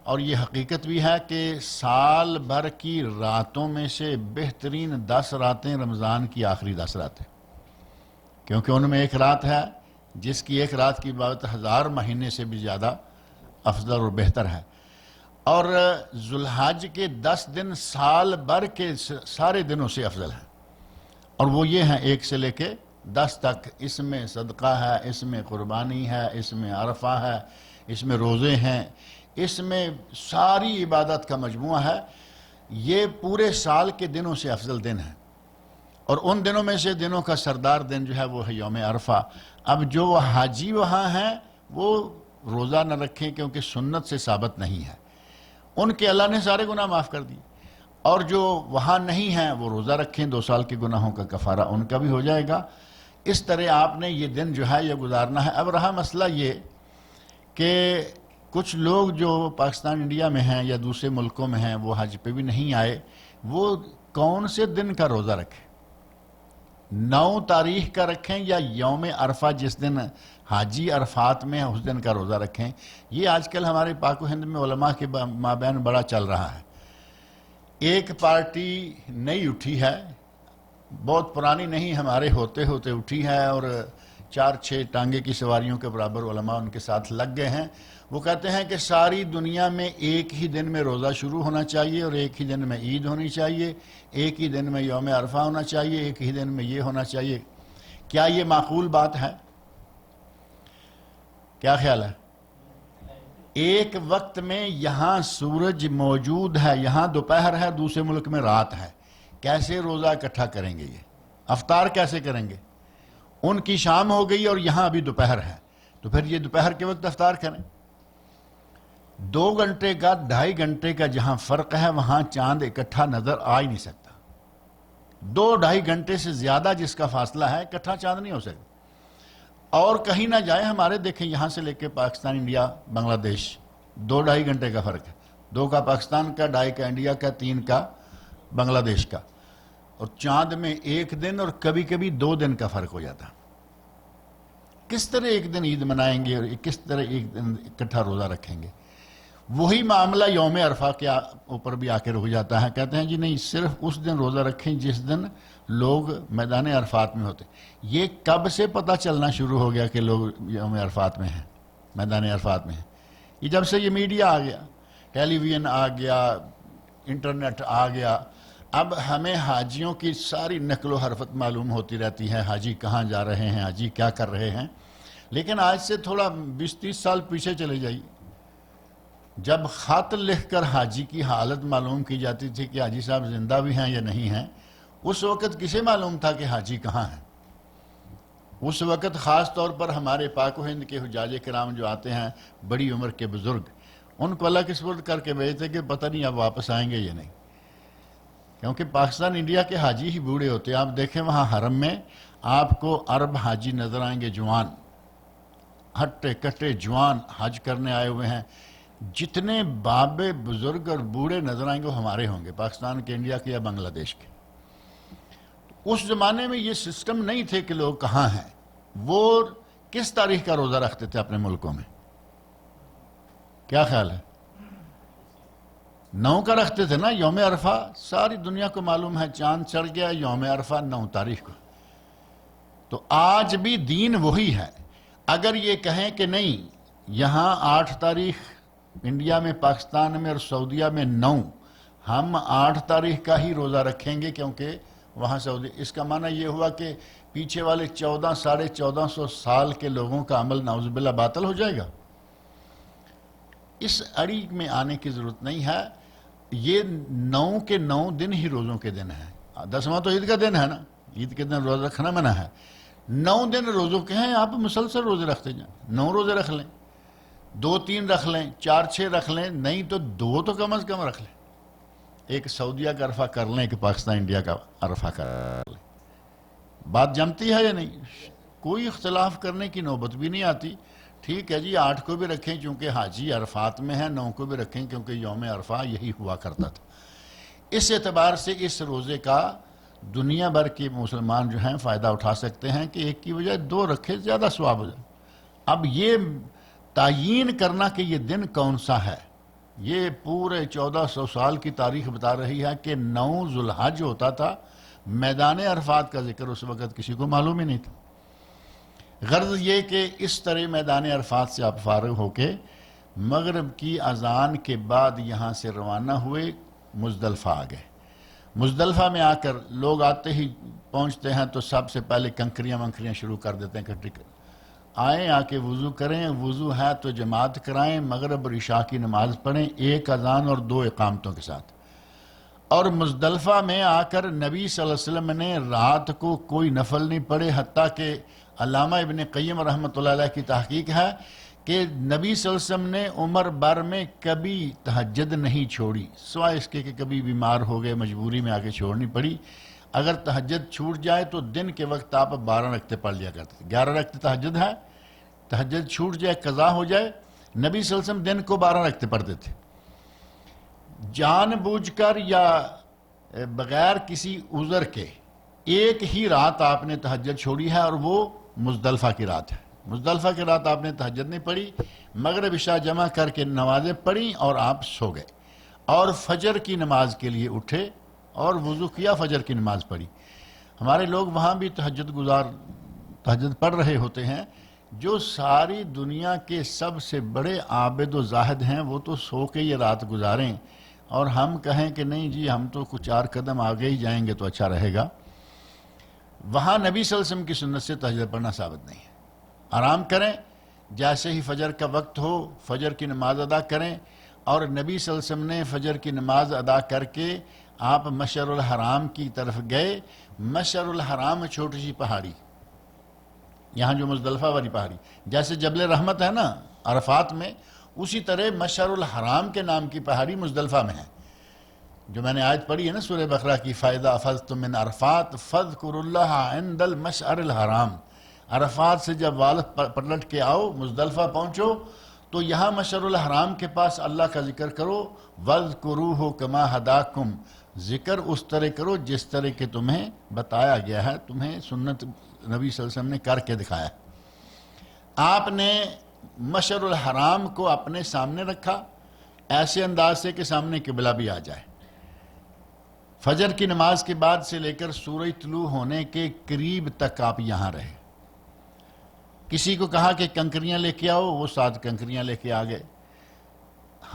اور یہ حقیقت بھی ہے کہ سال بھر کی راتوں میں سے بہترین 10 راتیں رمضان کی آخری 10 راتیں، کیونکہ ان میں ایک رات ہے جس کی ایک رات کی عبادت 1000 مہینے سے بھی زیادہ افضل اور بہتر ہے، اور ذوالحج کے 10 دن سال بھر کے سارے دنوں سے افضل ہیں، اور وہ یہ ہیں 1 سے لے کے 10 تک۔ اس میں صدقہ ہے، اس میں قربانی ہے، اس میں عرفہ ہے، اس میں روزے ہیں، اس میں ساری عبادت کا مجموعہ ہے۔ یہ پورے سال کے دنوں سے افضل دن ہے، اور ان دنوں میں سے دنوں کا سردار دن جو ہے وہ ہے یوم عرفہ۔ اب جو حاجی وہاں ہیں وہ روزہ نہ رکھیں کیونکہ سنت سے ثابت نہیں ہے، ان کے اللہ نے سارے گناہ معاف کر دیے، اور جو وہاں نہیں ہیں وہ روزہ رکھیں، 2 سال کے گناہوں کا کفارہ ان کا بھی ہو جائے گا۔ اس طرح آپ نے یہ دن جو ہے یہ گزارنا ہے۔ اب رہا مسئلہ یہ کہ کچھ لوگ جو پاکستان انڈیا میں ہیں یا دوسرے ملکوں میں ہیں وہ حج پہ بھی نہیں آئے، وہ کون سے دن کا روزہ رکھیں؟ 9 تاریخ کا رکھیں یا یوم عرفہ جس دن حاجی عرفات میں اس دن کا روزہ رکھیں؟ یہ آج کل ہمارے پاک و ہند میں علماء کے مابین بڑا چل رہا ہے۔ ایک پارٹی نئی اٹھی ہے، بہت پرانی نہیں، ہمارے ہوتے ہوتے اٹھی ہے، اور 4-6 ٹانگے کی سواریوں کے برابر علماء ان کے ساتھ لگ گئے ہیں۔ وہ کہتے ہیں کہ ساری دنیا میں ایک ہی دن میں روزہ شروع ہونا چاہیے، اور ایک ہی دن میں عید ہونی چاہیے، ایک ہی دن میں یوم عرفہ ہونا چاہیے، ایک ہی دن میں یہ ہونا چاہیے۔ کیا یہ معقول بات ہے؟ کیا خیال ہے؟ ایک وقت میں یہاں سورج موجود ہے، یہاں دوپہر ہے، دوسرے ملک میں رات ہے، کیسے روزہ اکٹھا کریں گے؟ یہ افطار کیسے کریں گے؟ ان کی شام ہو گئی اور یہاں ابھی دوپہر ہے، تو پھر یہ دوپہر کے وقت افطار کریں۔ 2 گھنٹے کا 2.5 گھنٹے کا جہاں فرق ہے وہاں چاند اکٹھا نظر آ ہی نہیں سکتا۔ 2-2.5 گھنٹے سے زیادہ جس کا فاصلہ ہے اکٹھا چاند نہیں ہو سکتا۔ اور کہیں نہ جائے، ہمارے دیکھیں یہاں سے لے کے پاکستان، انڈیا، بنگلہ دیش 2-2.5 گھنٹے کا فرق ہے، 2 کا پاکستان کا، 2.5 کا انڈیا کا، 3 کا بنگلہ دیش کا، اور چاند میں 1 دن اور کبھی کبھی 2 دن کا فرق ہو جاتا۔ کس طرح ایک دن عید منائیں گے اور کس طرح ایک دن اکٹھا روزہ رکھیں گے؟ وہی معاملہ یوم عرفہ کے اوپر بھی آ کے رک جاتا ہے۔ کہتے ہیں جی نہیں، صرف اس دن روزہ رکھیں جس دن لوگ میدان عرفات میں ہوتے۔ یہ کب سے پتہ چلنا شروع ہو گیا کہ لوگ یوم عرفات میں ہیں، میدان عرفات میں ہیں؟ یہ جب سے یہ میڈیا آ گیا، ٹیلی ویژن آ گیا، انٹرنیٹ آ گیا، اب ہمیں حاجیوں کی ساری نقل و حرکت معلوم ہوتی رہتی ہے، حاجی کہاں جا رہے ہیں، حاجی کیا کر رہے ہیں۔ لیکن آج سے تھوڑا 20-30 سال پیچھے چلے جائیے، جب خط لکھ کر حاجی کی حالت معلوم کی جاتی تھی کہ حاجی صاحب زندہ بھی ہیں یا نہیں ہیں، اس وقت کسے معلوم تھا کہ حاجی کہاں ہیں؟ اس وقت خاص طور پر ہمارے پاک و ہند کے حجاج کرام جو آتے ہیں، بڑی عمر کے بزرگ، ان کو اللہ کے سپرد کر کے بھیجتے کہ پتہ نہیں اب واپس آئیں گے یا نہیں، کیونکہ پاکستان انڈیا کے حاجی ہی بوڑھے ہوتے ہیں۔ آپ دیکھیں وہاں حرم میں آپ کو عرب حاجی نظر آئیں گے، جوان، ہٹے کٹے جوان حج کرنے آئے ہوئے ہیں۔ جتنے بابے بزرگ اور بوڑھے نظر آئیں گے وہ ہمارے ہوں گے، پاکستان کے، انڈیا کے یا بنگلہ دیش کے۔ اس زمانے میں یہ سسٹم نہیں تھے کہ لوگ کہاں ہیں۔ وہ کس تاریخ کا روزہ رکھتے تھے اپنے ملکوں میں؟ کیا خیال ہے؟ 9 کا رکھتے تھے نا، یوم عرفہ ساری دنیا کو معلوم ہے، چاند چڑھ گیا یوم عرفہ 9 تاریخ کو۔ تو آج بھی دین وہی ہے۔ اگر یہ کہیں کہ نہیں، یہاں 8 تاریخ انڈیا میں، پاکستان میں اور سعودیہ میں 9، ہم 8 تاریخ کا ہی روزہ رکھیں گے کیونکہ وہاں سعودی، اس کا معنی یہ ہوا کہ پیچھے والے 1400 سال کے لوگوں کا عمل نعوذ باللہ باطل ہو جائے گا۔ اس اڑی میں آنے کی ضرورت نہیں ہے۔ یہ 9 کے 9 دن ہی روزوں کے دن ہیں۔ 10واں تو عید کا دن ہے نا، عید کے دن روزہ رکھنا منع ہے۔ 9 دن روزوں کے ہیں، آپ مسلسل روزے رکھتے جائیں، 9 روزے رکھ لیں، 2-3 رکھ لیں، 4-6 رکھ لیں، نہیں تو 2 تو کم از کم رکھ لیں۔ ایک سعودیہ کا عرفہ کر لیں، ایک پاکستان انڈیا کا عرفہ کر لیں۔ بات جمتی ہے یا نہیں؟ کوئی اختلاف کرنے کی نوبت بھی نہیں آتی۔ ٹھیک ہے جی، 8 کو بھی رکھیں چونکہ حاجی عرفات میں ہیں، 9 کو بھی رکھیں کیونکہ یوم عرفہ یہی ہوا کرتا تھا۔ اس اعتبار سے اس روزے کا دنیا بھر کے مسلمان جو ہیں فائدہ اٹھا سکتے ہیں کہ ایک کی بجائے 2 رکھے، زیادہ ثواب ہو جائے۔ اب یہ تعیین کرنا کہ یہ دن کون سا ہے، یہ پورے 1400 سال کی تاریخ بتا رہی ہے کہ 9 ذو الحج ہوتا تھا۔ میدان عرفات کا ذکر اس وقت کسی کو معلوم ہی نہیں تھا۔ غرض یہ کہ اس طرح میدان عرفات سے آپ فارغ ہو کے مغرب کی اذان کے بعد یہاں سے روانہ ہوئے، مزدلفہ آ گئے۔ مزدلفہ میں آ کر لوگ آتے ہی پہنچتے ہیں تو سب سے پہلے کنکریاں شروع کر دیتے ہیں اکٹھی کر، آئیں آ کے وضو کریں، وضو ہے تو جماعت کرائیں، مغرب اور عشاء کی نماز پڑھیں 1 اذان اور 2 اقامتوں کے ساتھ۔ اور مزدلفہ میں آ کر نبی صلی اللہ علیہ وسلم نے رات کو کوئی نفل نہیں پڑھے، حتیٰ کہ علامہ ابن قیم رحمۃ اللہ علیہ کی تحقیق ہے کہ نبی صلی اللہ علیہ وسلم نے عمر بھر میں کبھی تہجد نہیں چھوڑی، سوائے اس کے کہ کبھی بیمار ہو گئے، مجبوری میں آگے چھوڑنی پڑی۔ اگر تہجد چھوٹ جائے تو دن کے وقت آپ 12 رکعتیں پڑھ لیا کرتے تھے۔ 11 رکعتیں تہجد ہے، تہجد چھوٹ جائے، قضا ہو جائے، نبی صلی اللہ علیہ وسلم دن کو 12 رکعتیں پڑھتے تھے۔ جان بوجھ کر یا بغیر کسی عذر کے ایک ہی رات آپ نے تہجد چھوڑی ہے، اور وہ مزدلفہ کی رات ہے۔ مزدلفہ کی رات آپ نے تہجد نہیں پڑھی، مغرب عشاء جمع کر کے نمازیں پڑھیں اور آپ سو گئے، اور فجر کی نماز کے لیے اٹھے اور وضو کیا، فجر کی نماز پڑھی۔ ہمارے لوگ وہاں بھی تہجد پڑھ رہے ہوتے ہیں۔ جو ساری دنیا کے سب سے بڑے عابد و زاہد ہیں وہ تو سو کے یہ رات گزاریں، اور ہم کہیں کہ نہیں جی ہم تو کچھ 4 قدم آگے ہی جائیں گے تو اچھا رہے گا۔ وہاں نبی صلی اللہ علیہ وسلم کی سنت سے تہجد پڑھنا ثابت نہیں ہے۔ آرام کریں، جیسے ہی فجر کا وقت ہو فجر کی نماز ادا کریں، اور نبی صلی اللہ علیہ وسلم نے فجر کی نماز ادا کر کے آپ مشعر الحرام کی طرف گئے۔ مشعر الحرام چھوٹی سی پہاڑی، یہاں جو مزدلفہ والی پہاڑی، جیسے جبل رحمت ہے نا عرفات میں، اسی طرح مشعر الحرام کے نام کی پہاڑی مزدلفہ میں ہے۔ جو میں نے آیت پڑھی ہے نا سورہ بقرہ کی، فَإِذَا أَفَضْتُم مِّنْ عَرَفَاتٍ فَاذْكُرُوا اللَّهَ عِندَ الْمَشْعَرِ الْحَرَامِ۔ عرفات سے جب والد پلٹ کے آؤ، مزدلفہ پہنچو، تو یہاں مشعر الحرام کے پاس اللہ کا ذکر کرو، وَاذْكُرُوهُ كَمَا هَدَاكُمْ، ذکر اس طرح کرو جس طرح کہ تمہیں بتایا گیا ہے، تمہیں سنت نبی صلی اللہ علیہ وسلم نے کر کے دکھایا۔ آپ نے مشعر الحرام کو اپنے سامنے رکھا، ایسے انداز سے کہ سامنے قبلہ بھی آ جائے۔ فجر کی نماز کے بعد سے لے کر سورج طلوع ہونے کے قریب تک آپ یہاں رہے۔ کسی کو کہا کہ کنکریاں لے کے آؤ، وہ 7 کنکریاں لے کے آ گئے۔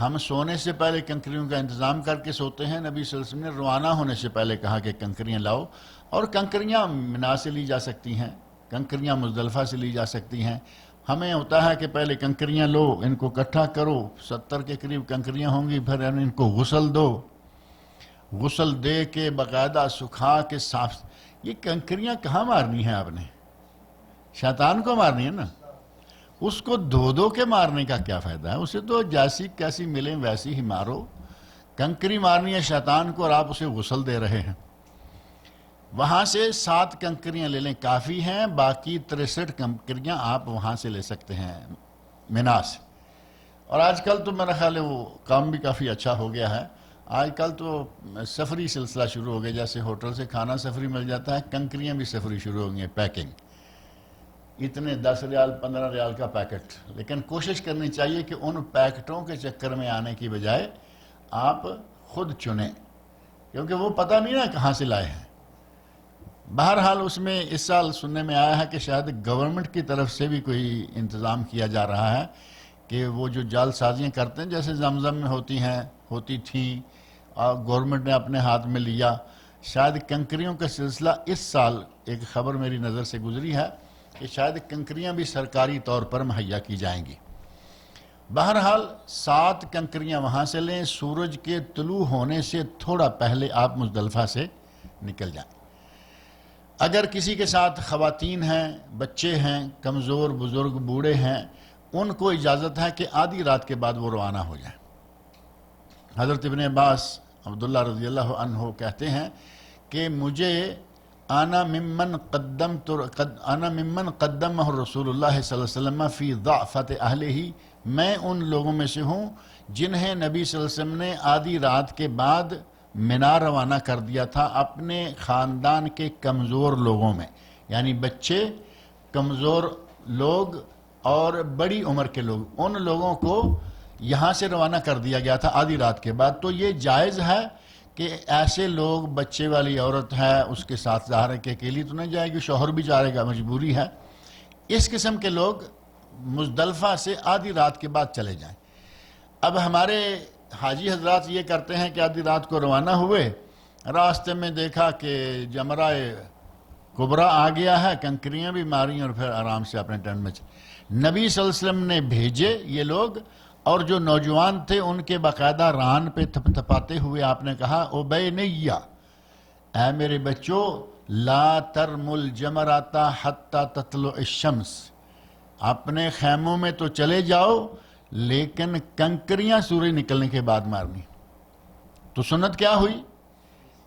ہم سونے سے پہلے کنکریوں کا انتظام کر کے سوتے ہیں، نبی صلی اللہ علیہ وسلم نے روانہ ہونے سے پہلے کہا کہ کنکریاں لاؤ، اور کنکریاں منا سے لی جا سکتی ہیں، کنکریاں مزدلفہ سے لی جا سکتی ہیں۔ ہمیں ہوتا ہے کہ پہلے کنکریاں لو، ان کو اکٹھا کرو، 70 کے قریب کنکریاں ہوں گی، پھر ان کو غسل دو، غسل دے کے باقاعدہ سکھا کے صاف۔ یہ کنکریاں کہاں مارنی ہیں آپ نے؟ شیطان کو مارنی ہے نا، اس کو دھو کے مارنے کا کیا فائدہ ہے؟ اسے تو جیسی کیسی ملیں ویسی ہی مارو۔ کنکری مارنی ہے شیطان کو اور آپ اسے غسل دے رہے ہیں۔ وہاں سے 7 کنکریاں لے لیں کافی ہیں، باقی 63 کنکریاں آپ وہاں سے لے سکتے ہیں منا سے۔ اور آج کل تو میرا خیال ہے وہ کام بھی کافی اچھا ہو گیا ہے۔ آج کل تو سفری سلسلہ شروع ہو گیا، جیسے ہوٹل سے کھانا سفری مل جاتا ہے، کنکریاں بھی سفری شروع ہو گئی ہیں، پیکنگ، اتنے 10 ریال 15 ریال کا پیکٹ۔ لیکن کوشش کرنی چاہیے کہ ان پیکٹوں کے چکر میں آنے کی بجائے آپ خود چنیں، کیونکہ وہ پتہ نہیں نا کہاں سے لائے ہیں۔ بہرحال اس میں اس سال سننے میں آیا ہے کہ شاید گورنمنٹ کی طرف سے بھی کوئی انتظام کیا جا رہا ہے کہ وہ جو جال سازیاں کرتے ہیں جیسے زمزم میں ہوتی تھیں، اور گورنمنٹ نے اپنے ہاتھ میں لیا، شاید کنکریوں کا سلسلہ اس سال ایک خبر میری نظر سے گزری ہے کہ شاید کنکریاں بھی سرکاری طور پر مہیا کی جائیں گی۔ بہرحال 7 کنکریاں وہاں سے لیں، سورج کے طلوع ہونے سے تھوڑا پہلے آپ مزدلفہ سے نکل جائیں۔ اگر کسی کے ساتھ خواتین ہیں، بچے ہیں، کمزور بزرگ بوڑھے ہیں، ان کو اجازت ہے کہ آدھی رات کے بعد وہ روانہ ہو جائیں۔ حضرت ابن عباس عبداللہ رضی اللہ عنہ کہتے ہیں کہ مجھے انا ممن قدمہ رسول اللہ صلی اللہ علیہ وسلم فی ضعفت اہلہ، میں ان لوگوں میں سے ہوں جنہیں نبی صلی اللہ علیہ وسلم نے آدھی رات کے بعد منا روانہ کر دیا تھا اپنے خاندان کے کمزور لوگوں میں، یعنی بچے، کمزور لوگ اور بڑی عمر کے لوگ، ان لوگوں کو یہاں سے روانہ کر دیا گیا تھا آدھی رات کے بعد۔ تو یہ جائز ہے کہ ایسے لوگ، بچے والی عورت ہے اس کے ساتھ ظاہر ہے کہ اکیلی تو نہیں جائے گی، شوہر بھی جائے گا، مجبوری ہے، اس قسم کے لوگ مزدلفہ سے آدھی رات کے بعد چلے جائیں۔ اب ہمارے حاجی حضرات یہ کرتے ہیں کہ آدھی رات کو روانہ ہوئے، راستے میں دیکھا کہ جمرہ کبریٰ آ گیا ہے، کنکریاں بھی ماری اور پھر آرام سے اپنے ٹینٹ میں نبی صلی اللہ علیہ وسلم نے بھیجے یہ لوگ، اور جو نوجوان تھے ان کے باقاعدہ ران پہ تھپ تھپاتے ہوئے آپ نے کہا اُبَیْنِیَّ، اے میرے بچوں، لا ترموا الجمرات حتی تطلع الشمس، اپنے خیموں میں تو چلے جاؤ لیکن کنکریاں سورج نکلنے کے بعد مارنی۔ تو سنت کیا ہوئی؟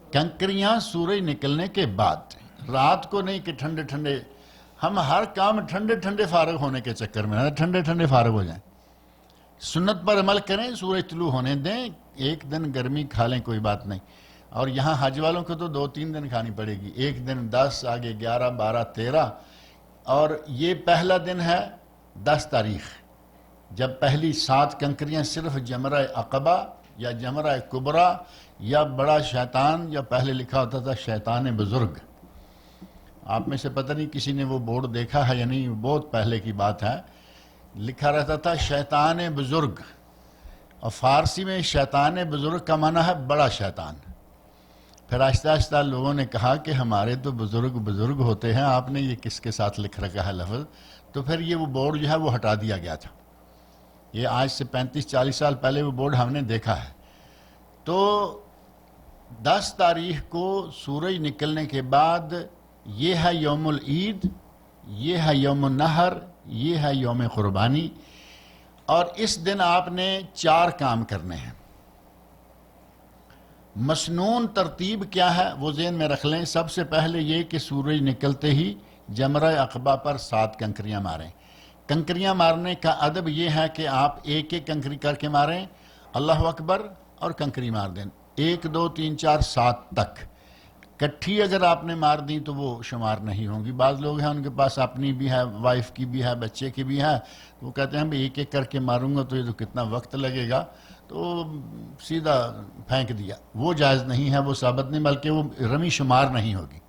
کنکریاں سورج نکلنے کے بعد، رات کو نہیں کہ ٹھنڈے ٹھنڈے، ہم ہر کام ٹھنڈے ٹھنڈے فارغ ہونے کے چکر میں ٹھنڈے ٹھنڈے فارغ ہو جائیں، سنت پر عمل کریں، سورج طلوع ہونے دیں، ایک دن گرمی کھا لیں کوئی بات نہیں۔ اور یہاں حج والوں کو تو 2-3 دن کھانی پڑے گی، ایک دن 10، آگے 11، 12، 13، اور یہ پہلا دن ہے 10 تاریخ، جب پہلی 7 کنکریاں صرف جمرہ عقبہ یا جمرہ کبریٰ یا بڑا شیطان، یا پہلے لکھا ہوتا تھا شیطان بزرگ، آپ میں سے پتہ نہیں کسی نے وہ بورڈ دیکھا ہے یا نہیں، بہت پہلے کی بات ہے، لکھا رہتا تھا شیطان بزرگ، اور فارسی میں شیطان بزرگ کا معنی ہے بڑا شیطان۔ پھر آہستہ آہستہ لوگوں نے کہا کہ ہمارے تو بزرگ ہوتے ہیں، آپ نے یہ کس کے ساتھ لکھ رکھا ہے لفظ؟ تو پھر یہ وہ بورڈ جو ہے وہ ہٹا دیا گیا تھا، یہ آج سے 35-40 سال پہلے وہ بورڈ ہم نے دیکھا ہے۔ تو 10 تاریخ کو سورج نکلنے کے بعد یہ ہے یوم العید، یہ ہے یوم النحر، یہ ہے یوم قربانی، اور اس دن آپ نے 4 کام کرنے ہیں۔ مسنون ترتیب کیا ہے وہ ذہن میں رکھ لیں۔ سب سے پہلے یہ کہ سورج نکلتے ہی جمرہ عقبہ پر 7 کنکریاں ماریں۔ کنکریاں مارنے کا ادب یہ ہے کہ آپ ایک ایک کنکری کر کے ماریں، اللہ اکبر، اور کنکری مار دیں 1 2 3 4 7 تک۔ کٹھی اگر آپ نے مار دیں تو وہ شمار نہیں ہوں گی۔ بعض لوگ ہیں ان کے پاس اپنی بھی ہے، وائف کی بھی ہے، بچے کی بھی ہے، وہ کہتے ہیں ایک ایک کر کے ماروں گا تو یہ تو کتنا وقت لگے گا، تو سیدھا پھینک دیا، وہ جائز نہیں ہے، وہ ثابت نہیں، بلکہ وہ رمی شمار نہیں ہوگی۔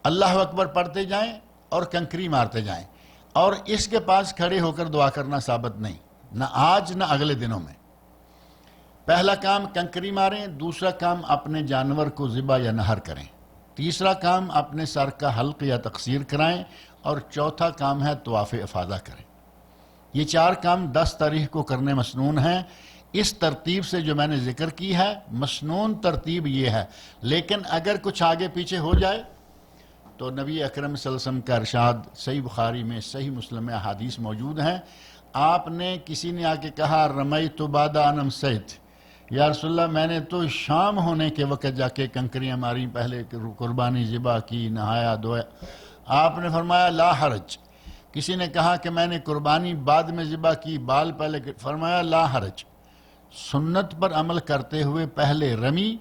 اللہ اکبر پڑھتے جائیں اور کنکری مارتے جائیں، اور اس کے پاس کھڑے ہو کر دعا کرنا ثابت نہیں، نہ آج نہ اگلے دنوں میں۔ پہلا کام کنکری ماریں، دوسرا کام اپنے جانور کو ذبح یا نہر کریں، تیسرا کام اپنے سر کا حلق یا تقصیر کرائیں، اور چوتھا کام ہے طواف افاضہ کریں۔ یہ 4 کام 10 تاریخ کو کرنے مسنون ہیں۔ اس ترتیب سے جو میں نے ذکر کی ہے، مسنون ترتیب یہ ہے، لیکن اگر کچھ آگے پیچھے ہو جائے تو نبی اکرم صلی اللہ علیہ وسلم کا ارشاد صحیح بخاری میں، صحیح مسلم میں احادیث موجود ہیں۔ آپ نے، کسی نے آ کے کہا رمیت بعد ان امسیت، یا رسول اللہ میں نے تو شام ہونے کے وقت جا کے کنکریاں ماری، پہلے قربانی ذبح کی، نہایا دھویا، آپ نے فرمایا لا حرج۔ کسی نے کہا کہ میں نے قربانی بعد میں ذبح کی، بال پہلے، فرمایا لا حرج، سنت پر عمل کرتے ہوئے پہلے رمی،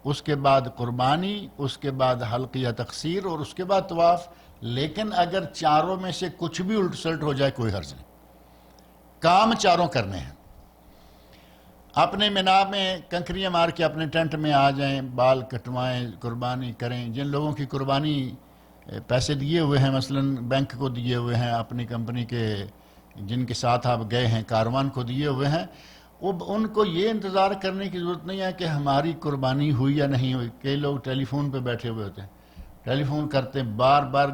اس کے بعد قربانی، اس کے بعد حلق یا تقصیر، اور اس کے بعد طواف۔ لیکن اگر چاروں میں سے کچھ بھی الٹ سلٹ ہو جائے کوئی حرج نہیں، کام چاروں کرنے ہیں۔ اپنے منا میں کنکریاں مار کے اپنے ٹینٹ میں آ جائیں، بال کٹوائیں، قربانی کریں۔ جن لوگوں کی قربانی پیسے دیے ہوئے ہیں، مثلا بینک کو دیے ہوئے ہیں، اپنی کمپنی کے جن کے ساتھ آپ گئے ہیں کاروان کو دیے ہوئے ہیں، ان کو یہ انتظار کرنے کی ضرورت نہیں ہے کہ ہماری قربانی ہوئی یا نہیں ہوئی۔ کئی لوگ ٹیلی فون پہ بیٹھے ہوئے ہوتے ہیں، ٹیلی فون کرتے ہیں بار بار،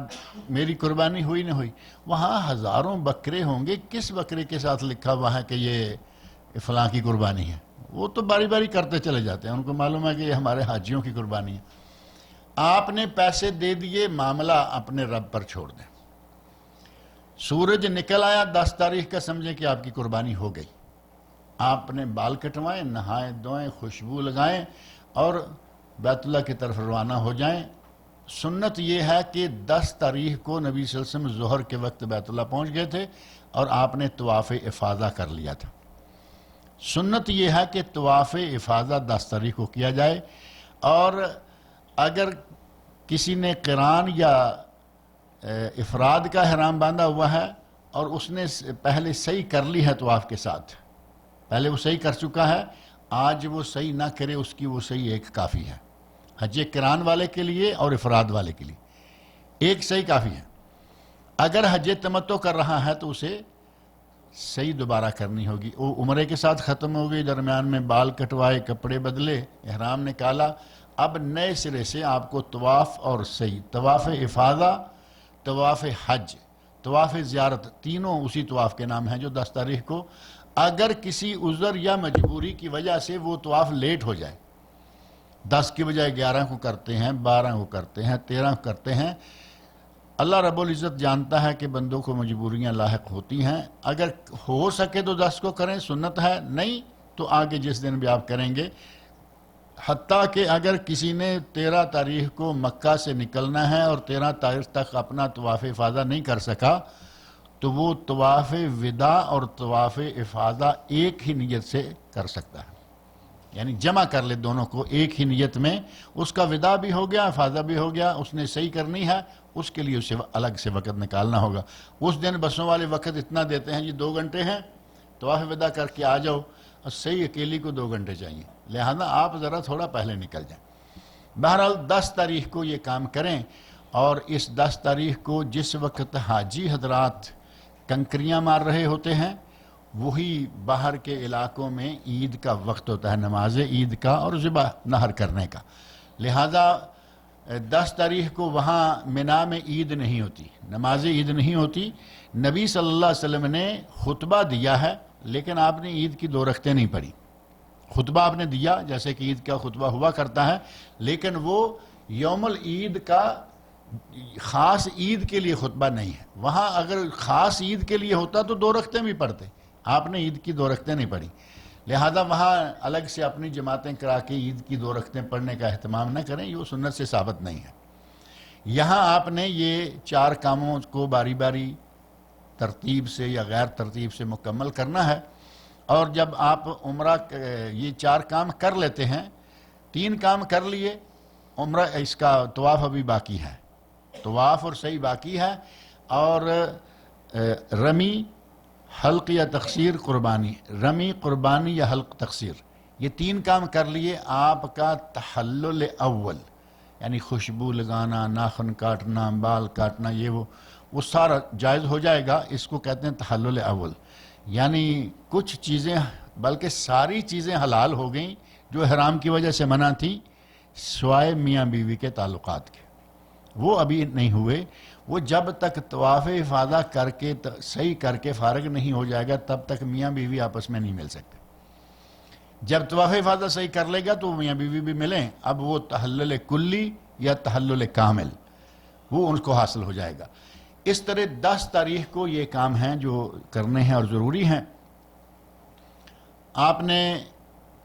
میری قربانی ہوئی نہ ہوئی۔ وہاں ہزاروں بکرے ہوں گے، کس بکرے کے ساتھ لکھا ہوا ہے کہ یہ فلاں کی قربانی ہے؟ وہ تو باری باری کرتے چلے جاتے ہیں، ان کو معلوم ہے کہ یہ ہمارے حاجیوں کی قربانی ہے۔ آپ نے پیسے دے دیے، معاملہ اپنے رب پر چھوڑ دیں۔ سورج نکل آیا 10 تاریخ کا، سمجھیں کہ آپ کی قربانی ہو گئی۔ آپ نے بال کٹوائیں، نہائیں دھوئیں، خوشبو لگائیں، اور بیت اللہ کی طرف روانہ ہو جائیں۔ سنت یہ ہے کہ 10 تاریخ کو نبی صلی اللہ علیہ وسلم ظہر کے وقت بیت اللہ پہنچ گئے تھے، اور آپ نے طواف افاضہ کر لیا تھا۔ سنت یہ ہے کہ طواف افاضہ 10 تاریخ کو کیا جائے، اور اگر کسی نے قران یا افراد کا احرام باندھا ہوا ہے اور اس نے پہلے صحیح کر لی ہے طواف کے ساتھ، پہلے وہ صحیح کر چکا ہے، آج وہ صحیح نہ کرے، اس کی وہ صحیح ایک کافی ہے، حج قران والے کے لیے اور افراد والے کے لیے ایک صحیح کافی ہے۔ اگر حج تمتع کر رہا ہے تو اسے صحیح دوبارہ کرنی ہوگی، وہ عمرے کے ساتھ ختم ہو گئی، درمیان میں بال کٹوائے، کپڑے بدلے، احرام نکالا، اب نئے سرے سے آپ کو طواف اور صحیح، طواف افاضہ، طواف حج، طواف زیارت، تینوں اسی طواف کے نام ہیں جو 10 تاریخ کو، اگر کسی عذر یا مجبوری کی وجہ سے وہ طواف لیٹ ہو جائے، 10 کی بجائے 11 کو کرتے ہیں، 12 کو کرتے ہیں، 13 کو کرتے ہیں، اللہ رب العزت جانتا ہے کہ بندوں کو مجبوریاں لاحق ہوتی ہیں، اگر ہو سکے تو 10 کو کریں، سنت ہے، نہیں تو آگے جس دن بھی آپ کریں گے، حتیٰ کہ اگر کسی نے 13 تاریخ کو مکہ سے نکلنا ہے اور 13 تاریخ تک اپنا طواف افاضہ نہیں کر سکا تو وہ طواف وداع اور طواف افاضہ ایک ہی نیت سے کر سکتا ہے، یعنی جمع کر لے دونوں کو ایک ہی نیت میں، اس کا وداع بھی ہو گیا، افاضہ بھی ہو گیا، اس نے صحیح کرنی ہے، اس کے لیے اسے الگ سے وقت نکالنا ہوگا۔ اس دن بسوں والے وقت اتنا دیتے ہیں جی 2 گھنٹے ہیں، طواف وداع کر کے آ جاؤ، اور صحیح اکیلی کو 2 گھنٹے چاہیے، لہذا آپ ذرا تھوڑا پہلے نکل جائیں۔ بہرحال 10 تاریخ کو یہ کام کریں، اور اس 10 تاریخ کو جس وقت حاجی حضرات کنکریاں مار رہے ہوتے ہیں، وہی باہر کے علاقوں میں عید کا وقت ہوتا ہے، نماز عید کا اور ذبح نحر کرنے کا، لہذا 10 تاریخ کو وہاں منا میں عید نہیں ہوتی، نماز عید نہیں ہوتی۔ نبی صلی اللہ علیہ وسلم نے خطبہ دیا ہے، لیکن آپ نے عید کی 2 رکعتیں نہیں پڑھی، خطبہ آپ نے دیا جیسے کہ عید کا خطبہ ہوا کرتا ہے، لیکن وہ یوم العید کا خاص عید کے لیے خطبہ نہیں ہے، وہاں اگر خاص عید کے لیے ہوتا تو 2 رکعتیں بھی پڑھتے، آپ نے عید کی 2 رکعتیں نہیں پڑھی، لہذا وہاں الگ سے اپنی جماعتیں کرا کے عید کی 2 رکعتیں پڑھنے کا اہتمام نہ کریں، یہ سنت سے ثابت نہیں ہے۔ یہاں آپ نے یہ 4 کاموں کو باری باری ترتیب سے یا غیر ترتیب سے مکمل کرنا ہے، اور جب آپ عمرہ یہ 4 کام کر لیتے ہیں، 3 کام کر لیے، عمرہ اس کا طواف ابھی باقی ہے، طواف اور صحیح باقی ہے، اور رمی، حلق یا تقصیر، قربانی، رمی، قربانی یا حلق، تقصیر، یہ 3 کام کر لیے، آپ کا تحلل اول یعنی خوشبو لگانا، ناخن کاٹنا، بال کاٹنا، یہ وہ سارا جائز ہو جائے گا، اس کو کہتے ہیں تحلل اول، یعنی کچھ چیزیں بلکہ ساری چیزیں حلال ہو گئیں جو احرام کی وجہ سے منع تھی، سوائے میاں بیوی کے تعلقات کے، وہ ابھی نہیں ہوئے، وہ جب تک طواف افاضہ کر کے صحیح کر کے فارغ نہیں ہو جائے گا تب تک میاں بیوی آپس میں نہیں مل سکتے، جب طواف افاضہ صحیح کر لے گا تو میاں بیوی بھی ملیں، اب وہ تحلل کلی یا تحلل کامل وہ ان کو حاصل ہو جائے گا۔ اس طرح 10 تاریخ کو یہ کام ہیں جو کرنے ہیں اور ضروری ہیں۔ آپ نے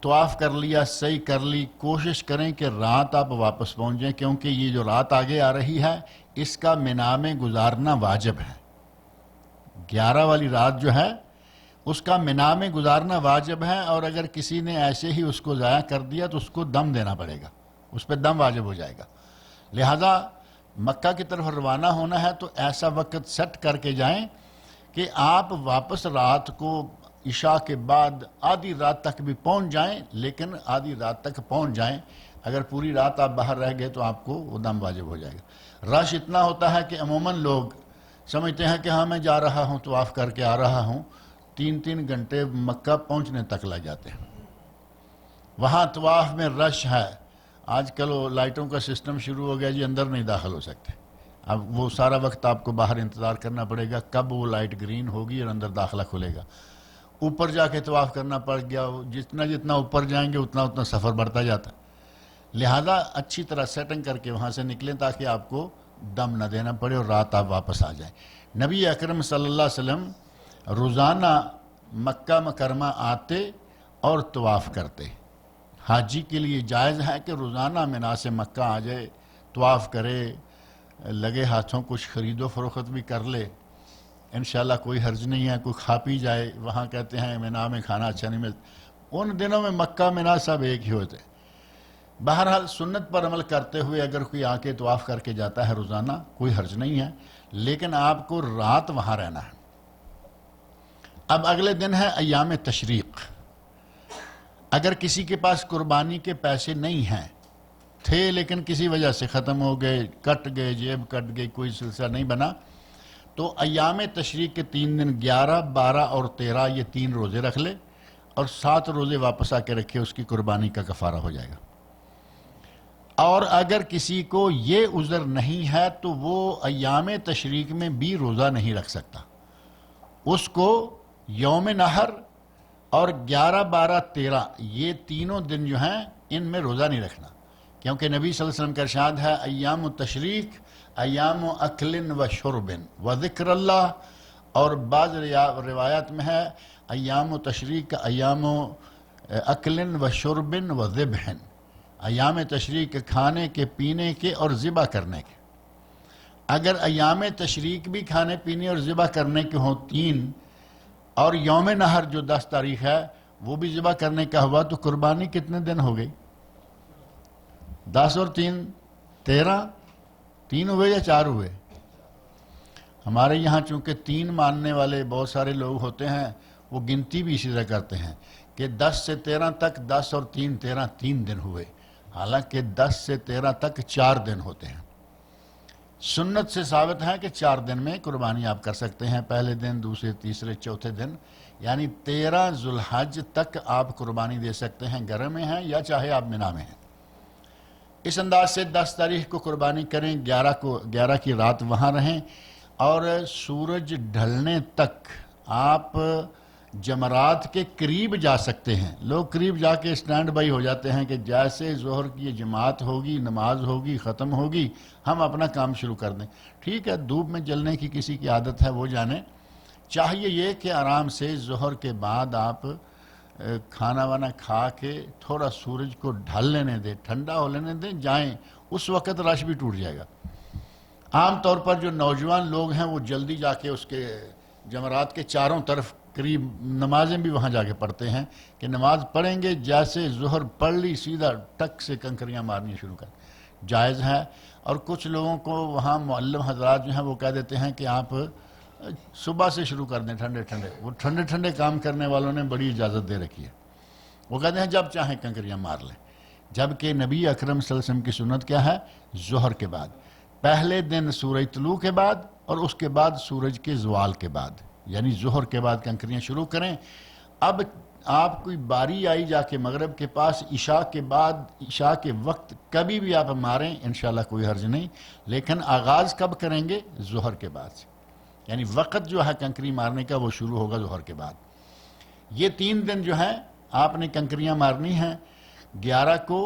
طواف کر لیا، صحیح کر لی، کوشش کریں کہ رات آپ واپس پہنچ جائیں، کیونکہ یہ جو رات آگے آ رہی ہے اس کا منا میں گزارنا واجب ہے، 11 والی رات جو ہے اس کا منا میں گزارنا واجب ہے، اور اگر کسی نے ایسے ہی اس کو ضائع کر دیا تو اس کو دم دینا پڑے گا، اس پہ دم واجب ہو جائے گا، لہذا مکہ کی طرف روانہ ہونا ہے تو ایسا وقت سیٹ کر کے جائیں کہ آپ واپس رات کو عشاء کے بعد آدھی رات تک بھی پہنچ جائیں، لیکن آدھی رات تک پہنچ جائیں، اگر پوری رات آپ باہر رہ گئے تو آپ کو وہ دم واجب ہو جائے گا۔ رش اتنا ہوتا ہے کہ عموماً لوگ سمجھتے ہیں کہ ہاں میں جا رہا ہوں طواف کر کے آ رہا ہوں، 3 گھنٹے مکہ پہنچنے تک لگ جاتے ہیں، وہاں طواف میں رش ہے، آج کل وہ لائٹوں کا سسٹم شروع ہو گیا جی، اندر نہیں داخل ہو سکتے، اب وہ سارا وقت آپ کو باہر انتظار کرنا پڑے گا کب وہ لائٹ گرین ہوگی اور اندر داخلہ کھلے گا، اوپر جا کے طواف کرنا پڑ گیا، جتنا اوپر جائیں گے اتنا سفر بڑھتا جاتا، لہذا اچھی طرح سیٹنگ کر کے وہاں سے نکلیں تاکہ آپ کو دم نہ دینا پڑے اور رات آپ واپس آ جائیں۔ نبی اکرم صلی اللہ علیہ وسلم روزانہ مکہ مکرمہ آتے اور طواف کرتے، حاجی کے لیے جائز ہے کہ روزانہ منا سے مکہ آ جائے، طواف کرے، لگے ہاتھوں کچھ خرید و فروخت بھی کر لے، انشاءاللہ کوئی حرج نہیں ہے، کوئی کھا پی جائے، وہاں کہتے ہیں مینا میں کھانا اچھا نہیں ملتا، ان دنوں میں مکہ مینا سب ایک ہی ہوتے۔ بہرحال سنت پر عمل کرتے ہوئے اگر کوئی آ کے طواف کر کے جاتا ہے روزانہ، کوئی حرج نہیں ہے، لیکن آپ کو رات وہاں رہنا ہے۔ اب اگلے دن ہے ایام تشریق۔ اگر کسی کے پاس قربانی کے پیسے نہیں ہیں، تھے لیکن کسی وجہ سے ختم ہو گئے، کٹ گئے، جیب کٹ گئی، کوئی سلسلہ نہیں بنا، تو ایام تشریق کے 3 دن 11، 12 اور 13 یہ 3 روزے رکھ لے، اور 7 روزے واپس آ کے رکھے، اس کی قربانی کا کفارہ ہو جائے گا۔ اور اگر کسی کو یہ عذر نہیں ہے تو وہ ایام تشریق میں بھی روزہ نہیں رکھ سکتا، اس کو یوم نحر اور 11، 12، 13 یہ تینوں دن جو ہیں ان میں روزہ نہیں رکھنا، کیونکہ نبی صلی اللہ علیہ وسلم کا ارشاد ہے ایام تشریق ایام اکل و شرب و ذکر اللہ، اور بعض روایات میں ہے ایام تشریق کا ایام اکل و شرب و ذبح، ایام تشریق کے کھانے کے، پینے کے اور ذبح کرنے کے۔ اگر ایام تشریق بھی کھانے پینے اور ذبح کرنے کے ہوں 3، اور یوم نحر جو 10 تاریخ ہے وہ بھی ذبح کرنے کا ہوا، تو قربانی کتنے دن ہو گئی؟ 10 اور 3 13، 3 ہوئے یا 4 ہوئے؟ ہمارے یہاں چونکہ 3 ماننے والے بہت سارے لوگ ہوتے ہیں، وہ گنتی بھی اسی طرح کرتے ہیں کہ 10 سے 13 تک 10 اور 3 13، 3 دن ہوئے، حالانکہ 10 سے 13 تک 4 دن ہوتے ہیں۔ سنت سے ثابت ہے کہ 4 دن میں قربانی آپ کر سکتے ہیں، پہلے دن، دوسرے، تیسرے، چوتھے دن، یعنی 13 ذو الحج تک آپ قربانی دے سکتے ہیں، گھر میں ہیں یا چاہے آپ مینا میں ہیں۔ اس انداز سے 10 تاریخ کو قربانی کریں، 11 کی رات وہاں رہیں، اور سورج ڈھلنے تک آپ جمرات کے قریب جا سکتے ہیں۔ لوگ قریب جا کے سٹینڈ بائی ہو جاتے ہیں کہ جیسے ظہر کی یہ جماعت ہوگی، نماز ہوگی، ختم ہوگی، ہم اپنا کام شروع کر دیں۔ ٹھیک ہے، دھوپ میں جلنے کی کسی کی عادت ہے، وہ جانے۔ چاہیے یہ کہ آرام سے ظہر کے بعد آپ کھانا وانا کھا کے تھوڑا سورج کو ڈھل لینے دیں، ٹھنڈا ہو لینے دیں، جائیں، اس وقت رش بھی ٹوٹ جائے گا۔ عام طور پر جو نوجوان لوگ ہیں وہ جلدی جا کے اس کے جمرات کے چاروں طرف قریب نمازیں بھی وہاں جا کے پڑھتے ہیں کہ نماز پڑھیں گے، جیسے ظہر پڑھ لی سیدھا ٹک سے کنکریاں مارنی شروع کر، جائز ہے۔ اور کچھ لوگوں کو وہاں معلم حضرات جو ہیں وہ کہہ دیتے ہیں کہ آپ صبح سے شروع کر دیں، ٹھنڈے ٹھنڈے، وہ ٹھنڈے ٹھنڈے کام کرنے والوں نے بڑی اجازت دے رکھی ہے، وہ کہتے ہیں جب چاہیں کنکریاں مار لیں، جبکہ نبی اکرم صلی اللہ علیہ وسلم کی سنت کیا ہے؟ ظہر کے بعد، پہلے دن سورج طلوع کے بعد، اور اس کے بعد سورج کے زوال کے بعد، یعنی ظہر کے بعد کنکریاں شروع کریں۔ اب آپ کوئی باری آئی جا کے مغرب کے پاس، عشاء کے بعد، عشاء کے وقت کبھی بھی آپ ماریں، انشاءاللہ کوئی حرج نہیں، لیکن آغاز کب کریں گے؟ ظہر کے بعد سے، یعنی وقت جو ہے کنکری مارنے کا وہ شروع ہوگا ظہر کے بعد۔ یہ 3 دن جو ہیں آپ نے کنکریاں مارنی ہیں۔ 11 کو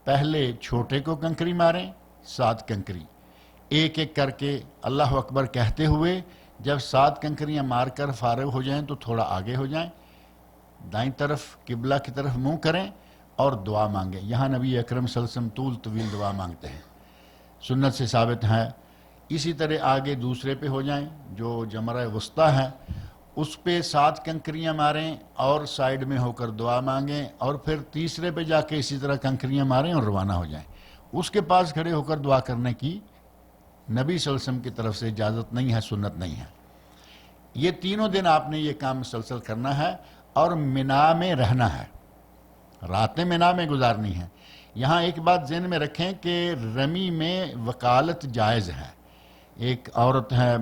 پہلے چھوٹے کو کنکری ماریں، 7 کنکری ایک ایک کر کے اللہ اکبر کہتے ہوئے، جب 7 کنکریاں مار کر فارغ ہو جائیں تو تھوڑا آگے ہو جائیں، دائیں طرف قبلہ کی طرف منہ کریں اور دعا مانگیں۔ یہاں نبی اکرم صلی اللہ علیہ وسلم طول طویل دعا مانگتے ہیں، سنت سے ثابت ہے۔ اسی طرح آگے دوسرے پہ ہو جائیں جو جمرہ وسطیٰ ہے، اس پہ 7 کنکریاں ماریں اور سائیڈ میں ہو کر دعا مانگیں، اور پھر تیسرے پہ جا کے اسی طرح کنکریاں ماریں اور روانہ ہو جائیں۔ اس کے پاس کھڑے ہو کر دعا کرنے کی نبی صلی اللہ علیہ وسلم کی طرف سے اجازت نہیں ہے، سنت نہیں ہے۔ یہ تینوں دن آپ نے یہ کام مسلسل کرنا ہے، اور مینا میں رہنا ہے، راتیں مینا میں گزارنی ہیں۔ یہاں ایک بات ذہن میں رکھیں کہ رمی میں وکالت جائز ہے۔ ایک عورت ہے،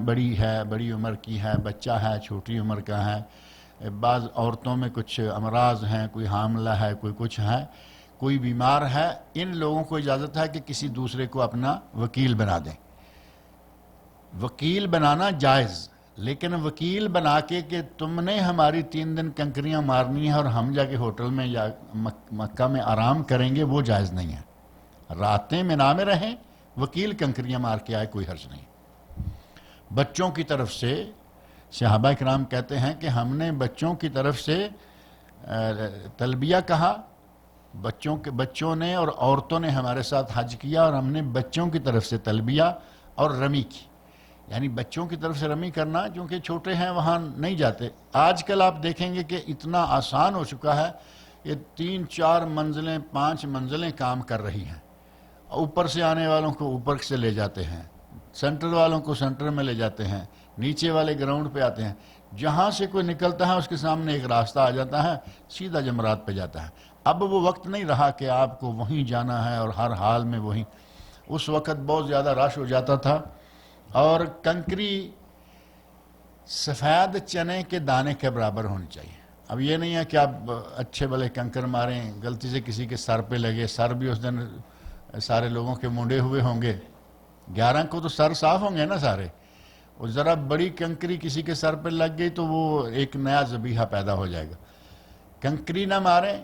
بڑی عمر کی ہے، بچہ ہے، چھوٹی عمر کا ہے، بعض عورتوں میں کچھ امراض ہیں، کوئی حاملہ ہے، کوئی کچھ ہے، کوئی بیمار ہے، ان لوگوں کو اجازت ہے کہ کسی دوسرے کو اپنا وکیل بنا دیں۔ وکیل بنانا جائز، لیکن وکیل بنا کے کہ تم نے ہماری 3 دن کنکریاں مارنی ہیں اور ہم جا کے ہوٹل میں یا مکہ میں آرام کریں گے، وہ جائز نہیں ہے۔ راتیں مینا میں رہیں، وکیل کنکریاں مار کے آئے، کوئی حرج نہیں۔ بچوں کی طرف سے صحابہ کرام کہتے ہیں کہ ہم نے بچوں کی طرف سے تلبیہ کہا، بچوں نے اور عورتوں نے ہمارے ساتھ حج کیا، اور ہم نے بچوں کی طرف سے تلبیہ اور رمی کی۔ یعنی بچوں کی طرف سے رمی کرنا، چونکہ چھوٹے ہیں وہاں نہیں جاتے. آج کل آپ دیکھیں گے کہ اتنا آسان ہو چکا ہے، یہ 3-4 منزلیں 5 منزلیں کام کر رہی ہیں. اوپر سے آنے والوں کو اوپر سے لے جاتے ہیں، سینٹر والوں کو سینٹر میں لے جاتے ہیں، نیچے والے گراؤنڈ پہ آتے ہیں. جہاں سے کوئی نکلتا ہے اس کے سامنے ایک راستہ آ جاتا ہے، سیدھا جمرات پہ جاتا ہے. اب وہ وقت نہیں رہا کہ آپ کو وہیں جانا ہے اور ہر حال میں وہیں. اس وقت بہت زیادہ رش ہو جاتا تھا، اور کنکری سفید چنے کے دانے کے برابر ہونی چاہیے. اب یہ نہیں ہے کہ آپ اچھے بھلے کنکر ماریں، غلطی سے کسی کے سر پہ لگے، سر بھی اس دن سارے لوگوں کے مونڈے ہوئے ہوں گے. 11 کو تو سر صاف ہوں گے نا سارے. اور ذرا بڑی کنکری کسی کے سر پہ لگ گئی تو وہ ایک نیا ذبیحہ پیدا ہو جائے گا. کنکری نہ ماریں،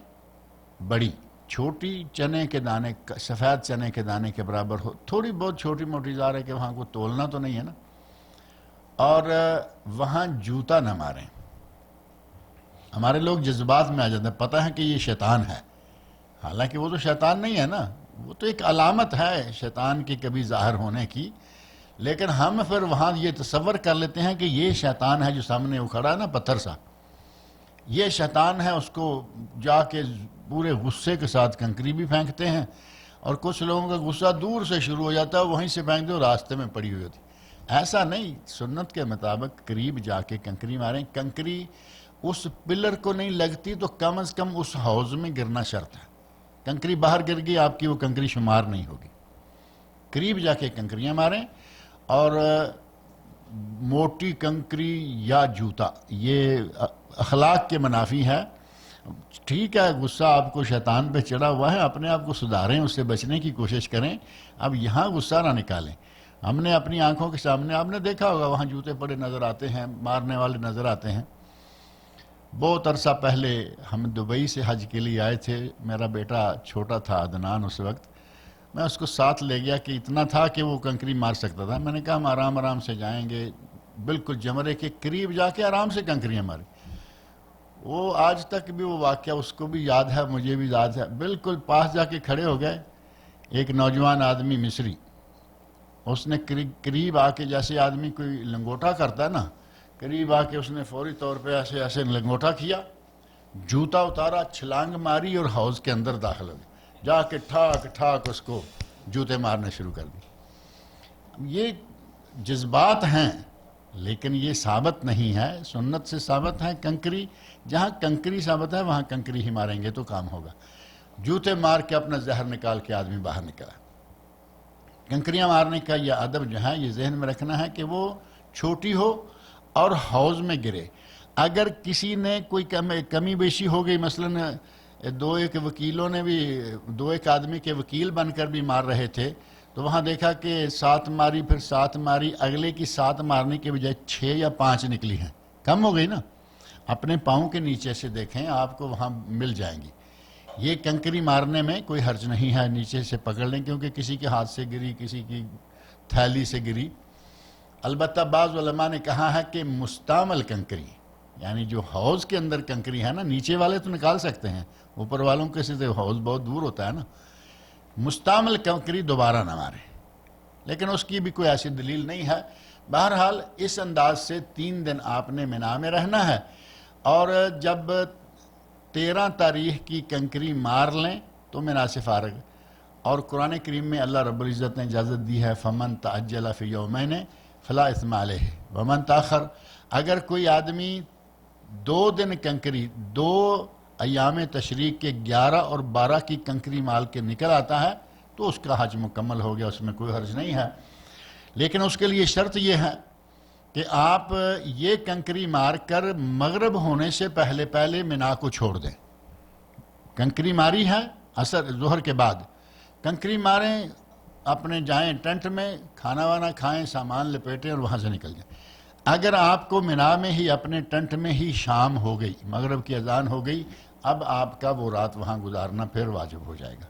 بڑی چھوٹی چنے کے دانے، سفید چنے کے دانے کے برابر ہو. تھوڑی بہت چھوٹی موٹی ظاہر ہے کہ وہاں کو تولنا تو نہیں ہے نا. اور وہاں جوتا نہ ماریں. ہمارے لوگ جذبات میں آ جاتے ہیں، پتہ ہے کہ یہ شیطان ہے، حالانکہ وہ تو شیطان نہیں ہے نا، وہ تو ایک علامت ہے شیطان کی کبھی ظاہر ہونے کی. لیکن ہم پھر وہاں یہ تصور کر لیتے ہیں کہ یہ شیطان ہے جو سامنے اکھڑا ہے نا پتھر سا، یہ شیطان ہے. اس کو جا کے پورے غصے کے ساتھ کنکری بھی پھینکتے ہیں، اور کچھ لوگوں کا غصہ دور سے شروع ہو جاتا ہے، وہیں سے پھینک دو، راستے میں پڑی ہوئی ہوتی. ایسا نہیں، سنت کے مطابق قریب جا کے کنکری ماریں. کنکری اس پلر کو نہیں لگتی تو کم از کم اس حوض میں گرنا شرط ہے. کنکری باہر گر گئی آپ کی وہ کنکری شمار نہیں ہوگی. قریب جا کے کنکریاں ماریں. اور موٹی کنکری یا جوتا یہ اخلاق کے منافی ہے. ٹھیک ہے، غصہ آپ کو شیطان پہ چڑھا ہوا ہے، اپنے آپ کو سدھاریں، اس سے بچنے کی کوشش کریں. اب یہاں غصہ نہ نکالیں. ہم نے اپنی آنکھوں کے سامنے، آپ نے دیکھا ہوگا وہاں جوتے پڑے نظر آتے ہیں، مارنے والے نظر آتے ہیں. بہت عرصہ پہلے ہم دبئی سے حج کے لیے آئے تھے. میرا بیٹا چھوٹا تھا عدنان اس وقت. میں اس کو ساتھ لے گیا کہ اتنا تھا کہ وہ کنکری مار سکتا تھا. میں نے کہا ہم آرام آرام سے جائیں گے، بالکل جمرے کے قریب جا کے آرام سے کنکریاں ماری. وہ آج تک بھی وہ واقعہ اس کو بھی یاد ہے، مجھے بھی یاد ہے. بالکل پاس جا کے کھڑے ہو گئے. ایک نوجوان آدمی مصری، اس نے قریب آ کے، جیسے آدمی کوئی لنگوٹا کرتا ہے نا، قریب آ کے اس نے فوری طور پہ ایسے ایسے لنگوٹا کیا، جوتا اتارا، چھلانگ ماری اور حوض کے اندر داخل ہو گیا. جا کے ٹھاک ٹھاک اس کو جوتے مارنے شروع کر دی. یہ جذبات ہیں لیکن یہ ثابت نہیں ہے، سنت سے ثابت ہے. کنکری، جہاں کنکری ثابت ہے وہاں کنکری ہی ماریں گے تو کام ہوگا. جوتے مار کے اپنا زہر نکال کے آدمی باہر نکلا. کنکریاں مارنے کا یہ ادب جو ہے، یہ ذہن میں رکھنا ہے کہ وہ چھوٹی ہو اور حوض میں گرے. اگر کسی نے کوئی کمی بیشی ہو گئی، مثلاً دو ایک آدمی کے وکیل بن کر بھی مار رہے تھے، تو وہاں دیکھا کہ 7 ماری، پھر 7 ماری، اگلے کی 7 مارنے کے بجائے 6 یا 5 نکلی ہیں، کم ہو گئی نا. اپنے پاؤں کے نیچے سے دیکھیں، آپ کو وہاں مل جائیں گی. یہ کنکری مارنے میں کوئی حرج نہیں ہے، نیچے سے پکڑ لیں، کیونکہ کسی کے ہاتھ سے گری، کسی کی تھیلی سے گری. البتہ بعض علماء نے کہا ہے کہ مستعمل کنکری، یعنی جو حوض کے اندر کنکری ہے نا، نیچے والے تو نکال سکتے ہیں، اوپر والوں کے سے حوض بہت دور ہوتا ہے نا. مستعمل کنکری دوبارہ نہ ماریں، لیکن اس کی بھی کوئی ایسی دلیل نہیں ہے. بہرحال اس انداز سے 3 دن آپ نے مینا میں رہنا ہے، اور جب 13 تاریخ کی کنکری مار لیں تو مینا سے فارغ. اور قرآن کریم میں اللہ رب العزت نے اجازت دی ہے، فمن تعجل فی یومین فلا اثم علیہ ومن تاخر. اگر کوئی آدمی 2 دن کنکری، 2 ایام تشریق کے 11 اور 12 کی کنکری مال کے نکل آتا ہے تو اس کا حج مکمل ہو گیا، اس میں کوئی حرج نہیں ہے. لیکن اس کے لیے شرط یہ ہے کہ آپ یہ کنکری مار کر مغرب ہونے سے پہلے مینا کو چھوڑ دیں. کنکری ماری ہے عصر ظہر کے بعد، کنکری ماریں، اپنے جائیں ٹینٹ میں، کھانا وانا کھائیں، سامان لپیٹیں اور وہاں سے نکل جائیں. اگر آپ کو مینا میں ہی، اپنے ٹینٹ میں ہی شام ہو گئی، مغرب کی اذان ہو گئی، اب آپ کا وہ رات وہاں گزارنا پھر واجب ہو جائے گا.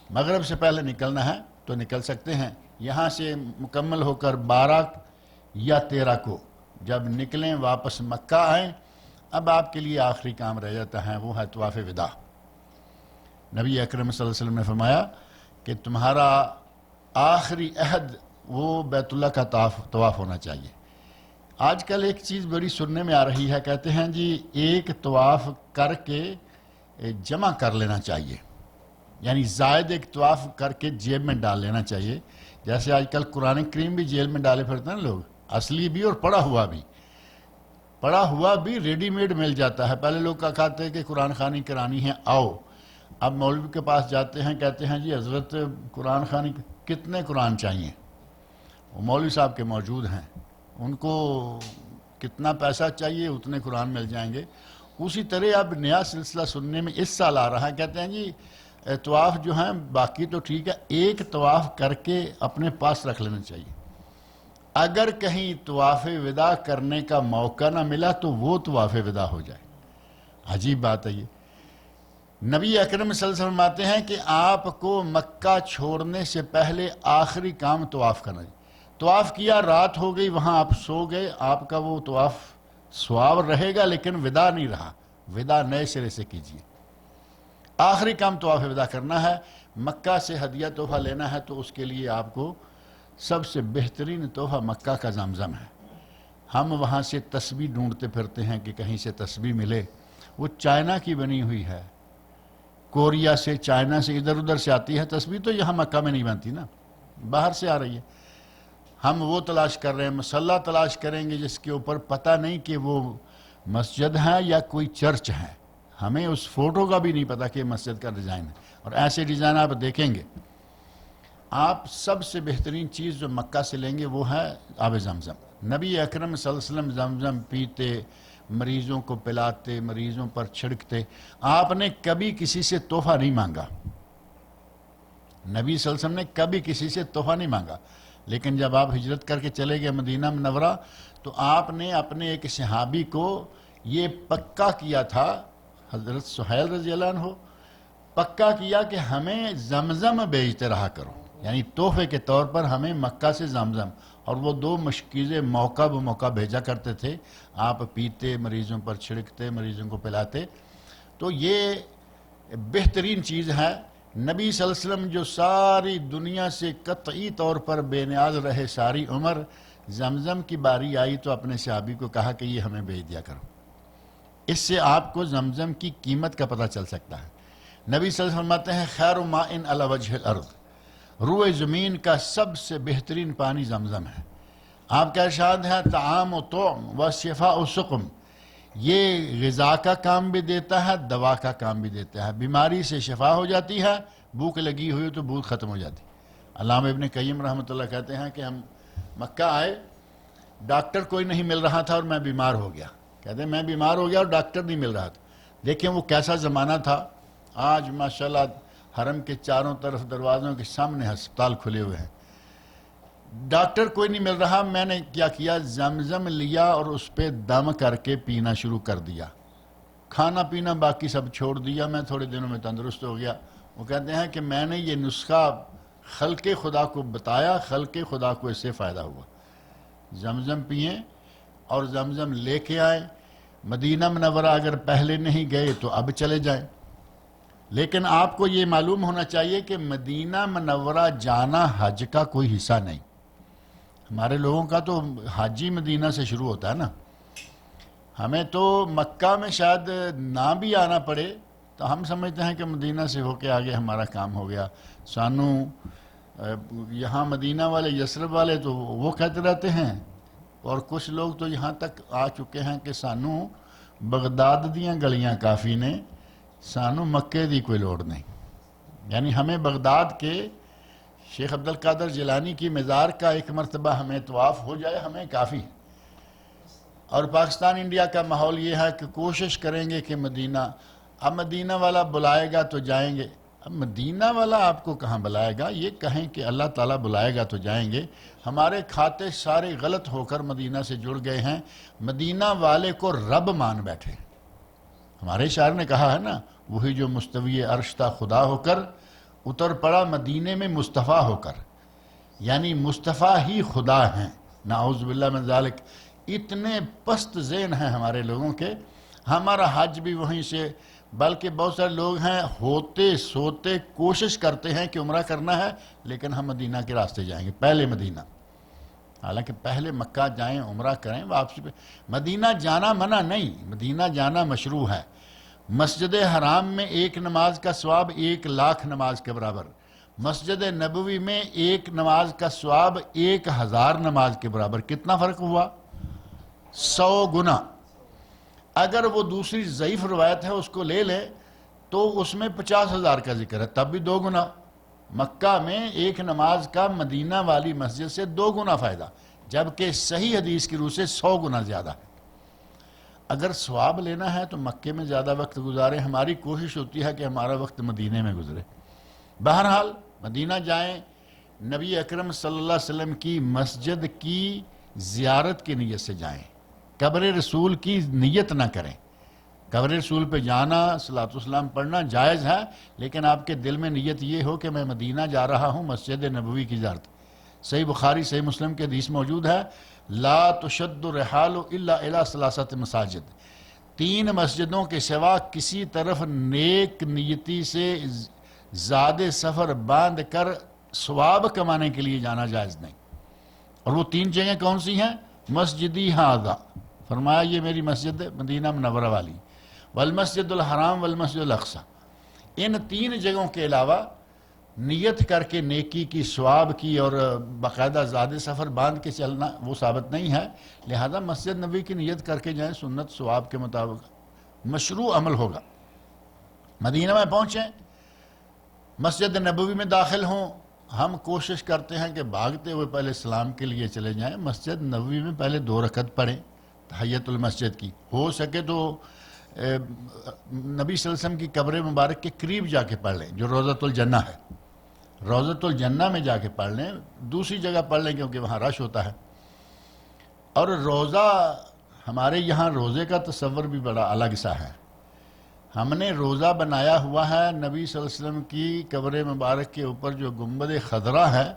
مغرب سے پہلے نکلنا ہے تو نکل سکتے ہیں. یہاں سے مکمل ہو کر 12 یا 13 کو جب نکلیں، واپس مکہ آئیں، اب آپ کے لیے آخری کام رہ جاتا ہے، وہ ہے طواف وداع. نبی اکرم صلی اللہ علیہ وسلم نے فرمایا کہ تمہارا آخری عہد وہ بیت اللہ کا طواف ہونا چاہیے۔ آج کل ایک چیز بڑی سننے میں آ رہی ہے، کہتے ہیں جی ایک طواف کر کے جمع کر لینا چاہیے، یعنی زائد ایک طواف کر کے جیب میں ڈال لینا چاہیے۔ جیسے آج کل قرآن کریم بھی جیل میں ڈالے پھرتے ہیں لوگ، اصلی بھی اور پڑھا ہوا بھی ریڈی میڈ مل جاتا ہے۔ پہلے لوگ کہا کہتے ہیں کہ قرآن خوانی کرانی ہے، آؤ۔ اب مولوی کے پاس جاتے ہیں، کہتے ہیں جی حضرت قرآن خوانی کتنے قرآن چاہیے؟ وہ مولوی صاحب کے موجود ہیں، ان کو کتنا پیسہ چاہیے اتنے قرآن مل جائیں گے۔ اسی طرح اب نیا سلسلہ سننے میں اس سال آ رہا ہے، کہتے ہیں جی طواف جو ہیں باقی تو ٹھیک ہے، ایک طواف کر کے اپنے پاس رکھ لینا چاہیے۔ اگر کہیں طواف وداع کرنے کا موقع نہ ملا تو وہ طواف وداع ہو جائے۔ عجیب بات ہے یہ۔ نبی اکرم صلی اللہ علیہ وسلم فرماتے ہیں کہ آپ کو مکہ چھوڑنے سے پہلے آخری کام طواف کرنا ہے۔ طواف کیا، رات ہو گئی، وہاں آپ سو گئے، آپ کا وہ طواف ثواب رہے گا لیکن وداع نہیں رہا، وداع نئے سرے سے کیجیے۔ آخری کام طواف وداع کرنا ہے۔ مکہ سے ہدیہ تحفہ لینا ہے تو اس کے لیے آپ کو سب سے بہترین تحفہ مکہ کا زمزم ہے۔ ہم وہاں سے تسبیح ڈھونڈتے پھرتے ہیں کہ کہیں سے تسبیح ملے، وہ چائنا کی بنی ہوئی ہے، کوریا سے، چائنا سے، ادھر ادھر سے آتی ہے تسبیح، تو یہاں مکہ میں نہیں بنتی نا، باہر سے آ رہی ہے۔ ہم وہ تلاش کر رہے ہیں، مسلح تلاش کریں گے جس کے اوپر پتہ نہیں کہ وہ مسجد ہے یا کوئی چرچ ہے، ہمیں اس فوٹو کا بھی نہیں پتہ کہ مسجد کا ڈیزائن ہے، اور ایسے ڈیزائن آپ دیکھیں گے۔ آپ سب سے بہترین چیز جو مکہ سے لیں گے وہ ہے آب زمزم۔ نبی اکرم صلی اللہ علیہ وسلم زمزم پیتے، مریضوں کو پلاتے، مریضوں پر چھڑکتے۔ آپ نے کبھی کسی سے تحفہ نہیں مانگا، نبی صلی اللہ علیہ وسلم نے کبھی کسی سے تحفہ نہیں مانگا، لیکن جب آپ ہجرت کر کے چلے گئے مدینہ منورہ تو آپ نے اپنے ایک صحابی کو یہ پکا کیا تھا، حضرت سہیل رضی اللہ عنہ، پکا کیا کہ ہمیں زمزم بھیجتے رہا کرو، یعنی تحفے کے طور پر ہمیں مکہ سے زمزم، اور وہ 2 مشکیزیں موقع بموقع بھیجا کرتے تھے، آپ پیتے، مریضوں پر چھڑکتے، مریضوں کو پلاتے۔ تو یہ بہترین چیز ہے۔ نبی صلی اللہ علیہ وسلم جو ساری دنیا سے قطعی طور پر بے نیاز رہے ساری عمر، زمزم کی باری آئی تو اپنے صحابی کو کہا کہ یہ ہمیں بھیج دیا کرو۔ اس سے آپ کو زمزم کی قیمت کا پتہ چل سکتا ہے۔ نبی صلی اللہ علیہ وسلم فرماتے ہیں خیر ماء علی وجہ الارض، روئے زمین کا سب سے بہترین پانی زمزم ہے۔ آپ کا ارشاد ہے طعام و طعم و شفاء و سقم، یہ غذا کا کام بھی دیتا ہے، دوا کا کام بھی دیتا ہے، بیماری سے شفا ہو جاتی ہے، بھوک لگی ہوئی تو بھوک ختم ہو جاتی ہے۔ علامہ ابن قیم رحمۃ اللہ کہتے ہیں کہ ہم مکہ آئے، ڈاکٹر کوئی نہیں مل رہا تھا اور میں بیمار ہو گیا، کہتے ہیں میں بیمار ہو گیا اور ڈاکٹر نہیں مل رہا تھا۔ دیکھیں وہ کیسا زمانہ تھا۔ آج ماشاءاللہ حرم کے چاروں طرف دروازوں کے سامنے ہسپتال کھلے ہوئے ہیں، ڈاکٹر کوئی نہیں مل رہا، میں نے کیا کیا، زمزم لیا اور اس پہ دم کر کے پینا شروع کر دیا، کھانا پینا باقی سب چھوڑ دیا، میں تھوڑے دنوں میں تندرست ہو گیا۔ وہ کہتے ہیں کہ میں نے یہ نسخہ خلق خدا کو بتایا، خلق خدا کو اس سے فائدہ ہوا۔ زمزم پئیں اور زمزم لے کے آئیں۔ مدینہ منورہ اگر پہلے نہیں گئے تو اب چلے جائیں، لیکن آپ کو یہ معلوم ہونا چاہیے کہ مدینہ منورہ جانا حج کا کوئی حصہ نہیں۔ ہمارے لوگوں کا تو حج ہی مدینہ سے شروع ہوتا ہے نا، ہمیں تو مکہ میں شاید نہ بھی آنا پڑے تو ہم سمجھتے ہیں کہ مدینہ سے ہو کے آگے ہمارا کام ہو گیا۔ سانو یہاں مدینہ والے، یثرب والے تو وہ کہتے رہتے ہیں، اور کچھ لوگ تو یہاں تک آ چکے ہیں کہ سانو بغداد دیاں گلیاں کافی نے، سانو مکے دی کوئی لوڑ نہیں۔ یعنی ہمیں بغداد کے شیخ عبدالقادر جیلانی کی مزار کا ایک مرتبہ ہمیں طواف ہو جائے ہمیں کافی۔ اور پاکستان انڈیا کا ماحول یہ ہے کہ کوشش کریں گے کہ مدینہ، اب مدینہ والا بلائے گا تو جائیں گے، اب مدینہ والا آپ کو کہاں بلائے گا، یہ کہیں کہ اللہ تعالیٰ بلائے گا تو جائیں گے۔ ہمارے کھاتے سارے غلط ہو کر مدینہ سے جڑ گئے ہیں، مدینہ والے کو رب مان بیٹھے۔ ہمارے شاعر نے کہا ہے نا، وہی جو مستوی عرش تھا خدا ہو کر، اتر پڑا مدینے میں مصطفیٰ ہو کر، یعنی مصطفیٰ ہی خدا ہیں، نعوذ باللہ من ذالک۔ اتنے پست ذہن ہیں ہمارے لوگوں کے، ہمارا حج بھی وہیں سے، بلکہ بہت سارے لوگ ہیں ہوتے سوتے کوشش کرتے ہیں کہ عمرہ کرنا ہے لیکن ہم مدینہ کے راستے جائیں گے، پہلے مدینہ۔ حالانکہ پہلے مکہ جائیں، عمرہ کریں، واپسی پہ مدینہ جانا منع نہیں، مدینہ جانا مشروع ہے۔ مسجد حرام میں ایک نماز کا ثواب 1,00,000 نماز کے برابر، مسجد نبوی میں ایک نماز کا ثواب 1,000 نماز کے برابر۔ کتنا فرق ہوا؟ 100 گنا۔ اگر وہ دوسری ضعیف روایت ہے اس کو لے لیں تو اس میں 50,000 کا ذکر ہے، تب بھی 2 گنا۔ مکہ میں ایک نماز کا مدینہ والی مسجد سے 2 گنا فائدہ، جبکہ صحیح حدیث کی روح سے 100 گنا زیادہ ہے۔ اگر ثواب لینا ہے تو مکے میں زیادہ وقت گزاریں، ہماری کوشش ہوتی ہے کہ ہمارا وقت مدینے میں گزرے۔ بہرحال مدینہ جائیں، نبی اکرم صلی اللہ علیہ وسلم کی مسجد کی زیارت کی نیت سے جائیں، قبر رسول کی نیت نہ کریں۔ قبر رسول پہ جانا، صلاۃ والسلام پڑھنا جائز ہے، لیکن آپ کے دل میں نیت یہ ہو کہ میں مدینہ جا رہا ہوں مسجد نبوی کی زیارت۔ صحیح بخاری صحیح مسلم کے حدیث موجود ہے، لا تشد الرحال الا الی 3 مساجد، 3 مسجدوں کے سوا کسی طرف نیک نیتی سے زیادہ سفر باندھ کر ثواب کمانے کے لیے جانا جائز نہیں۔ اور وہ 3 جگہیں کون سی ہیں؟ مسجدی ھذا، فرمایا یہ میری مسجد مدینہ منورہ والی، والمسجد الحرام والمسجد الاقصی۔ ان 3 جگہوں کے علاوہ نیت کر کے نیکی کی، ثواب کی اور باقاعدہ زیادہ سفر باندھ کے چلنا وہ ثابت نہیں ہے، لہذا مسجد نبی کی نیت کر کے جائیں، سنت ثواب کے مطابق مشروع عمل ہوگا۔ مدینہ میں پہنچیں، مسجد نبوی میں داخل ہوں، ہم کوشش کرتے ہیں کہ بھاگتے ہوئے پہلے سلام کے لیے چلے جائیں، مسجد نبوی میں پہلے 2 رکعت پڑھیں تحیت المسجد کی، ہو سکے تو نبی صلی اللہ علیہ وسلم کی قبر مبارک کے قریب جا کے پڑھ لیں، جو روضۃ الجنہ ہے، روضۃ الجنہ میں جا کے پڑھ لیں، دوسری جگہ پڑھ لیں کیونکہ وہاں رش ہوتا ہے۔ اور روضہ، ہمارے یہاں روزے کا تصور بھی بڑا الگ سا ہے، ہم نے روزہ بنایا ہوا ہے نبی صلی اللہ علیہ وسلم کی قبر مبارک کے اوپر جو گنبد خضرا ہے،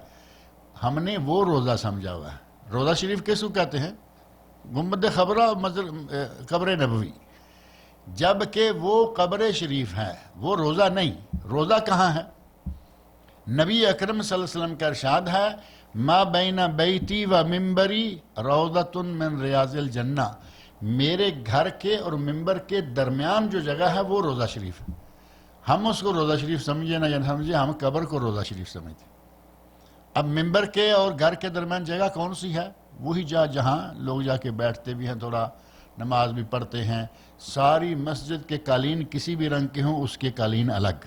ہم نے وہ روزہ سمجھا ہوا ہے۔ روزہ شریف کس کو کہتے ہیں؟ گنبد خضرا، قبر نبوی، جبکہ وہ قبر شریف ہے، وہ روزہ نہیں۔ روزہ کہاں ہے؟ نبی اکرم صلی اللہ علیہ وسلم کا ارشاد ہے، ما بین بیتی و ممبری روضۃ من ریاض الجنہ، میرے گھر کے اور ممبر کے درمیان جو جگہ ہے وہ روضہ شریف ہے۔ ہم اس کو روضہ شریف سمجھے نہ یا سمجھے، ہم قبر کو روضہ شریف سمجھتے۔ اب ممبر کے اور گھر کے درمیان جگہ کون سی ہے؟ وہی جہاں لوگ جا کے بیٹھتے بھی ہیں، تھوڑا نماز بھی پڑھتے ہیں۔ ساری مسجد کے قالین کسی بھی رنگ کے ہوں، اس کے قالین الگ،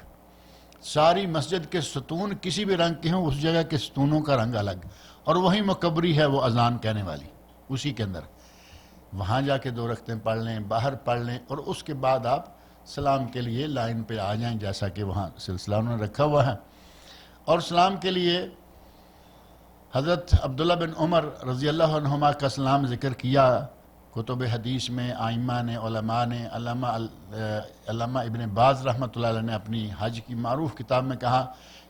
ساری مسجد کے ستون کسی بھی رنگ کے ہوں، اس جگہ کے ستونوں کا رنگ الگ، اور وہی مکبری ہے وہ اذان کہنے والی، اسی کے اندر وہاں جا کے 2 رکعتیں پڑھ لیں، باہر پڑھ لیں، اور اس کے بعد آپ سلام کے لیے لائن پہ آ جائیں، جیسا کہ وہاں سلسلہ انہوں نے رکھا ہوا ہے۔ اور سلام کے لیے حضرت عبداللہ بن عمر رضی اللہ عنہما کا سلام ذکر کیا کتب حدیث میں، آئمہ نے، علماء نے، علامہ ابن باز رحمۃ اللہ علیہ نے اپنی حج کی معروف کتاب میں کہا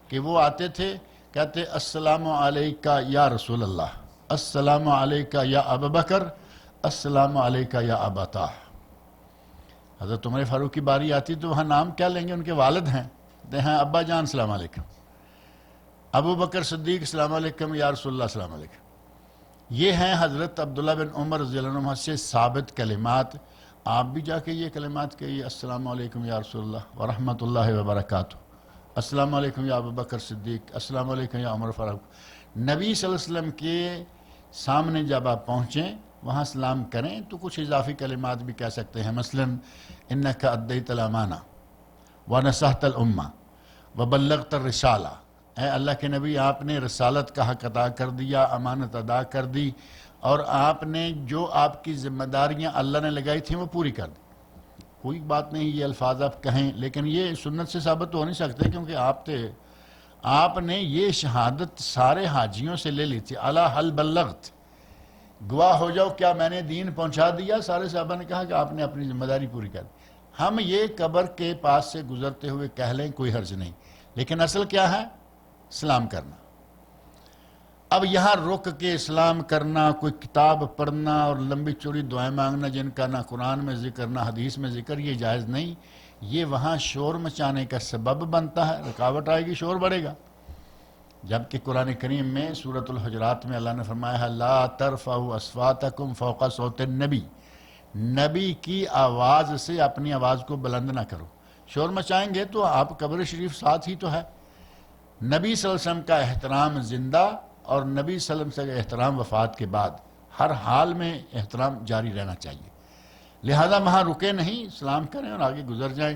کہ وہ آتے تھے، کہتے السلام علیکہ یا رسول اللہ، السلام علیکہ یا ابا بکر، السلام علیکہ یا ابا طاہ۔ حضرت عمر فاروق کی باری آتی تو وہاں نام کیا لیں گے؟ ان کے والد ہیں، کہتے ہیں ابا جان السلام علیکم، ابو بکر صدیق السلام علیکم، یا رسول اللہ السلام علیکم۔ یہ ہیں حضرت عبداللہ بن عمر رضی اللہ عنہ سے ثابت کلمات۔ آپ بھی جا کے یہ کلمات کہیے، السلام علیکم یا رسول اللہ ورحمۃ اللہ وبرکاتہ، السلام علیکم یا ابو بکر صدیق، السلام علیکم یا عمر فاروق۔ نبی صلی اللہ علیہ وسلم کے سامنے جب آپ پہنچیں، وہاں سلام کریں تو کچھ اضافی کلمات بھی کہہ سکتے ہیں، مثلا انک ادیت الامانہ ونصحت الامہ وبلغت الرسالہ، اے اللہ کے نبی آپ نے رسالت کا حق ادا کر دیا، امانت ادا کر دی، اور آپ نے جو آپ کی ذمہ داریاں اللہ نے لگائی تھیں وہ پوری کر دی۔ کوئی بات نہیں یہ الفاظ آپ کہیں، لیکن یہ سنت سے ثابت تو ہو نہیں سکتے، کیونکہ آپ نے یہ شہادت سارے حاجیوں سے لے لی تھی، الا حل بلغت، گواہ ہو جاؤ کیا میں نے دین پہنچا دیا؟ سارے صحابہ نے کہا کہ آپ نے اپنی ذمہ داری پوری کر دی۔ ہم یہ قبر کے پاس سے گزرتے ہوئے کہہ لیں، کوئی حرج نہیں، لیکن اصل کیا ہے؟ سلام کرنا۔ اب یہاں رک کے اسلام کرنا، کوئی کتاب پڑھنا اور لمبی چوڑی دعائیں مانگنا جن کا نہ قرآن میں ذکر نہ حدیث میں ذکر، یہ جائز نہیں۔ یہ وہاں شور مچانے کا سبب بنتا ہے، رکاوٹ آئے گی، شور بڑھے گا۔ جبکہ قرآن کریم میں سورۃ الحجرات میں اللہ نے فرمایا ہے لا ترفعوا اصواتکم فوق صوت النبی، نبی کی آواز سے اپنی آواز کو بلند نہ کرو، شور مچائیں گے تو آپ قبر شریف ساتھ ہی تو ہے۔ نبی صلی اللہ علیہ وسلم کا احترام زندہ اور نبی صلی اللہ علیہ وسلم کا احترام وفات کے بعد ہر حال میں احترام جاری رہنا چاہیے، لہذا وہاں رکے نہیں، سلام کریں اور آگے گزر جائیں۔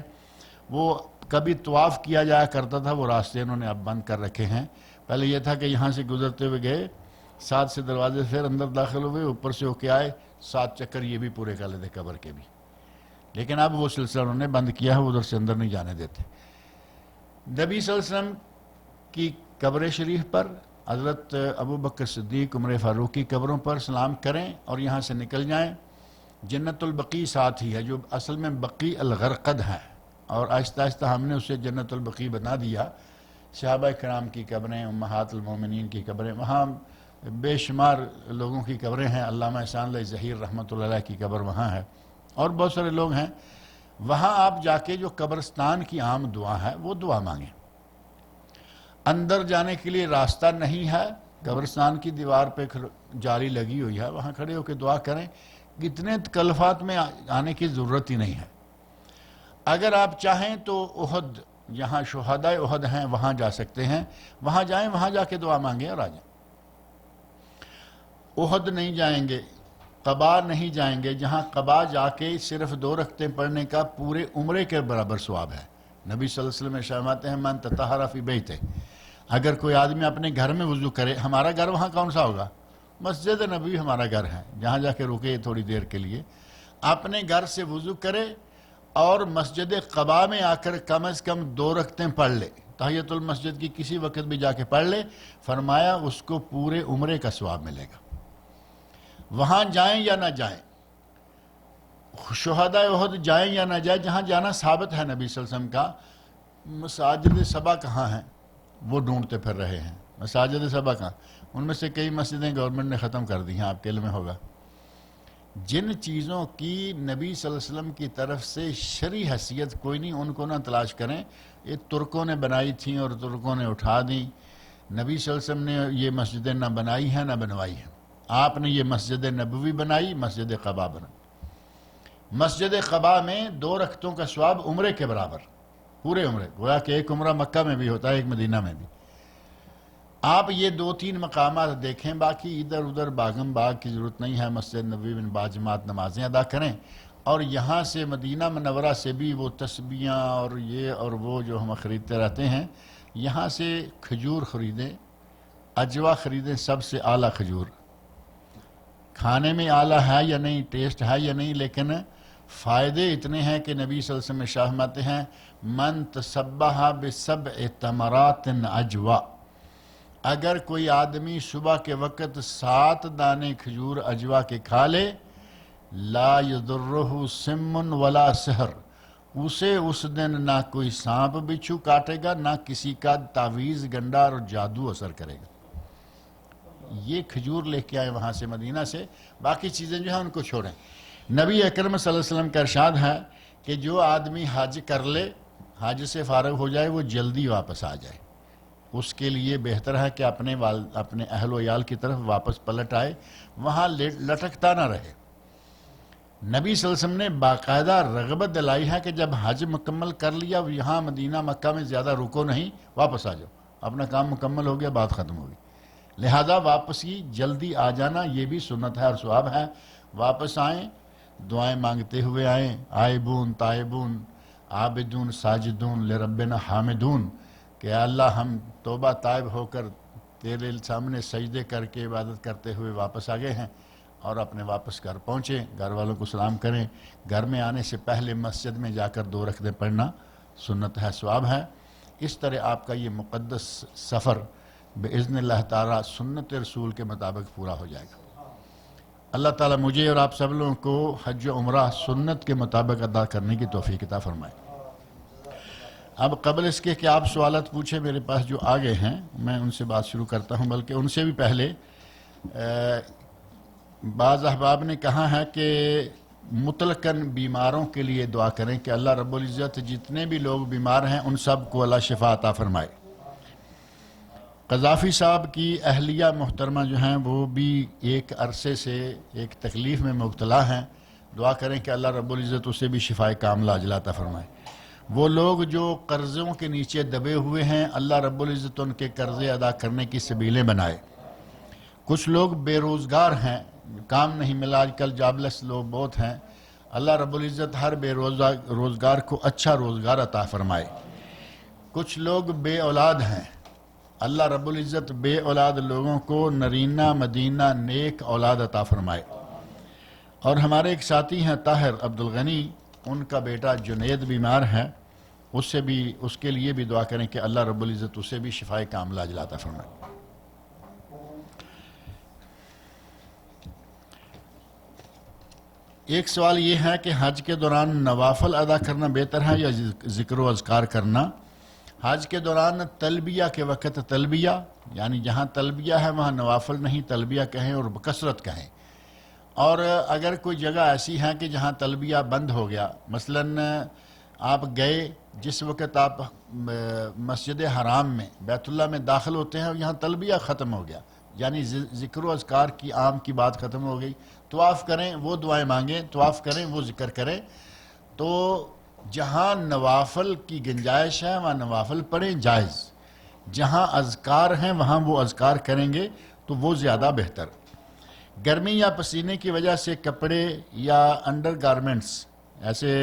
وہ کبھی طواف کیا جایا کرتا تھا، وہ راستے انہوں نے اب بند کر رکھے ہیں، پہلے یہ تھا کہ یہاں سے گزرتے ہوئے گئے 7 سے دروازے پھر اندر داخل ہوئے، اوپر سے ہو کے آئے 7 چکر یہ بھی پورے کر لیتے قبر کے بھی، لیکن اب وہ سلسلہ انہوں نے بند کیا ہے، ادھر سے اندر نہیں جانے دیتے۔ نبی صلی اللہ علیہ وسلم کی قبر شریف پر، حضرت ابو بکر صدیق، عمر فاروق کی قبروں پر سلام کریں اور یہاں سے نکل جائیں۔ جنت البقیع ساتھ ہی ہے، جو اصل میں بقیع الغرقد ہے، اور آہستہ آہستہ ہم نے اسے جنت البقیع بنا دیا۔ صحابہ کرام کی قبریں، امہات المومنین کی قبریں، وہاں بے شمار لوگوں کی قبریں ہیں، علامہ احسان اللہ ظہیر رحمۃ اللہ علیہ کی قبر وہاں ہے، اور بہت سارے لوگ ہیں وہاں۔ آپ جا کے جو قبرستان کی عام دعا ہے وہ دعا مانگیں۔ اندر جانے کے لیے راستہ نہیں ہے، قبرستان کی دیوار پہ جالی لگی ہوئی ہے، وہاں کھڑے ہو کے دعا کریں، اتنے تکلفات میں آنے کی ضرورت ہی نہیں ہے۔ اگر آپ چاہیں تو احد، جہاں شہداء احد ہیں وہاں جا سکتے ہیں، وہاں جائیں، وہاں جا کے دعا مانگیں اور آ جائیں۔ احد نہیں جائیں گے، قبا نہیں جائیں گے، جہاں قبا جا کے صرف 2 رکعتیں پڑھنے کا پورے عمرے کے برابر ثواب ہے۔ نبی صلی اللہ علیہ وسلم ارشاد فرماتے ہیں من تطہر فی بیتہ، اگر کوئی آدمی اپنے گھر میں وضو کرے، ہمارا گھر وہاں کون سا ہوگا؟ مسجد نبوی ہمارا گھر ہے، جہاں جا کے رکے تھوڑی دیر کے لیے، اپنے گھر سے وضو کرے اور مسجد قباء میں آ کر کم از کم 2 رکعتیں پڑھ لے، تحیۃ المسجد کی کسی وقت بھی جا کے پڑھ لے، فرمایا اس کو پورے عمرے کا ثواب ملے گا۔ وہاں جائیں یا نہ جائیں، شہداء احد جائیں یا نہ جائیں، جہاں جانا ثابت ہے نبی صلی اللہ علیہ وسلم کا۔ مساجد سبع کہاں ہیں؟ وہ ڈھونڈتے پھر رہے ہیں، مساجد سبع کہاں؟ ان میں سے کئی مسجدیں گورنمنٹ نے ختم کر دی ہیں، آپ کے علم میں ہوگا۔ جن چیزوں کی نبی صلی اللہ علیہ وسلم کی طرف سے شرعی حیثیت کوئی نہیں، ان کو نہ تلاش کریں، یہ ترکوں نے بنائی تھیں اور ترکوں نے اٹھا دیں۔ نبی صلی اللہ علیہ وسلم نے یہ مسجدیں نہ بنائی ہیں نہ بنوائی ہیں، آپ نے یہ مسجد نبوی بنائی، مسجد قباء بنائی۔ مسجد قباء میں 2 رکعتوں کا ثواب عمرے کے برابر، پورے عمرے، گویا کہ ایک عمرہ مکہ میں بھی ہوتا ہے، ایک مدینہ میں بھی۔ آپ یہ 2-3 مقامات دیکھیں، باقی ادھر ادھر باغم باغ کی ضرورت نہیں ہے، مسجد نبوی میں باجماعت نمازیں ادا کریں، اور یہاں سے مدینہ منورہ سے بھی وہ تسبیحاں اور یہ اور وہ جو ہم خریدتے رہتے ہیں، یہاں سے کھجور خریدیں، اجوا خریدیں، سب سے اعلیٰ کھجور، کھانے میں اعلیٰ ہے یا نہیں، ٹیسٹ ہے یا نہیں، لیکن فائدے اتنے ہیں کہ نبی صلی اللہ علیہ وسلم ارشاد فرماتے ہیں من تصبح بسبع تمرات اجوا، اگر کوئی آدمی صبح کے وقت 7 دانے کھجور اجوا کے کھا لے، لا یضرہ سم ولا سحر، اسے اس دن نہ کوئی سانپ بچھو کاٹے گا، نہ کسی کا تعویذ گنڈا اور جادو اثر کرے گا۔ یہ کھجور لے کے آئے وہاں سے، مدینہ سے، باقی چیزیں جو ہیں ان کو چھوڑیں۔ نبی اکرم صلی اللہ علیہ وسلم کا ارشاد ہے کہ جو آدمی حج کر لے، حج سے فارغ ہو جائے، وہ جلدی واپس آ جائے، اس کے لیے بہتر ہے کہ اپنے اہل و عیال کی طرف واپس پلٹ آئے، وہاں لٹکتا نہ رہے۔ نبی صلی اللہ علیہ وسلم نے باقاعدہ رغبت دلائی ہے کہ جب حج مکمل کر لیا، یہاں مدینہ مکہ میں زیادہ رکو نہیں، واپس آ جاؤ، اپنا کام مکمل ہو گیا، بات ختم ہوگی۔ لہذا واپسی جلدی آ جانا یہ بھی سنت ہے اور ثواب ہے۔ واپس آئیں، دعائیں مانگتے ہوئے آئیں، آئبون تائبون عابدون ساجدون لربنا حامدون، کہ اللہ ہم توبہ طائب ہو کر تیرے سامنے سجدے کر کے عبادت کرتے ہوئے واپس آ گئے ہیں، اور اپنے واپس گھر پہنچیں، گھر والوں کو سلام کریں۔ گھر میں آنے سے پہلے مسجد میں جا کر 2 رکعتیں پڑھنا سنت ہے، ثواب ہے۔ اس طرح آپ کا یہ مقدس سفر باذن اللہ تعالیٰ سنت رسول کے مطابق پورا ہو جائے گا۔ اللہ تعالیٰ مجھے اور آپ سب لوگوں کو حج و عمرہ سنت کے مطابق ادا کرنے کی توفیق عطا فرمائے۔ اب قبل اس کے کہ آپ سوالات پوچھیں، میرے پاس جو آگے ہیں میں ان سے بات شروع کرتا ہوں، بلکہ ان سے بھی پہلے بعض احباب نے کہا ہے کہ مطلقاً بیماروں کے لیے دعا کریں کہ اللہ رب العزت جتنے بھی لوگ بیمار ہیں ان سب کو اللہ شفا عطا فرمائے۔ قذافی صاحب کی اہلیہ محترمہ جو ہیں وہ بھی ایک عرصے سے ایک تکلیف میں مبتلا ہیں. دعا کریں کہ اللہ رب العزت اسے بھی شفائے کاملہ عاجلہ عطا فرمائے. وہ لوگ جو قرضوں کے نیچے دبے ہوئے ہیں اللہ رب العزت ان کے قرضے ادا کرنے کی سبیلیں بنائے. کچھ لوگ بے روزگار ہیں، کام نہیں ملا، آج کل جابلیس لوگ بہت ہیں. اللہ رب العزت ہر بے روزگار کو اچھا روزگار عطا فرمائے. کچھ لوگ بے اولاد ہیں، اللہ رب العزت بے اولاد لوگوں کو نرینہ مدینہ نیک اولاد عطا فرمائے. اور ہمارے ایک ساتھی ہیں طاہر عبدالغنی، ان کا بیٹا جنید بیمار ہے، اس کے لیے بھی دعا کریں کہ اللہ رب العزت اسے بھی شفائے کاملہ عاجلہ عطا فرمائے. ایک سوال یہ ہے کہ حج کے دوران نوافل ادا کرنا بہتر ہے یا ذکر و اذکار کرنا؟ حج کے دوران تلبیہ کے وقت تلبیہ، یعنی جہاں تلبیہ ہے وہاں نوافل نہیں، تلبیہ کہیں اور بکثرت کہیں. اور اگر کوئی جگہ ایسی ہے کہ جہاں تلبیہ بند ہو گیا، مثلاً آپ گئے جس وقت آپ مسجد حرام میں بیت اللہ میں داخل ہوتے ہیں اور یہاں تلبیہ ختم ہو گیا، یعنی ذکر و اذکار کی عام کی بات ختم ہو گئی، طواف کریں وہ دعائیں مانگیں، طواف کریں وہ ذکر کریں. تو جہاں نوافل کی گنجائش ہے وہاں نوافل پڑھیں جائز، جہاں اذکار ہیں وہاں وہ اذکار کریں گے تو وہ زیادہ بہتر. گرمی یا پسینے کی وجہ سے کپڑے یا انڈر گارمنٹس، ایسے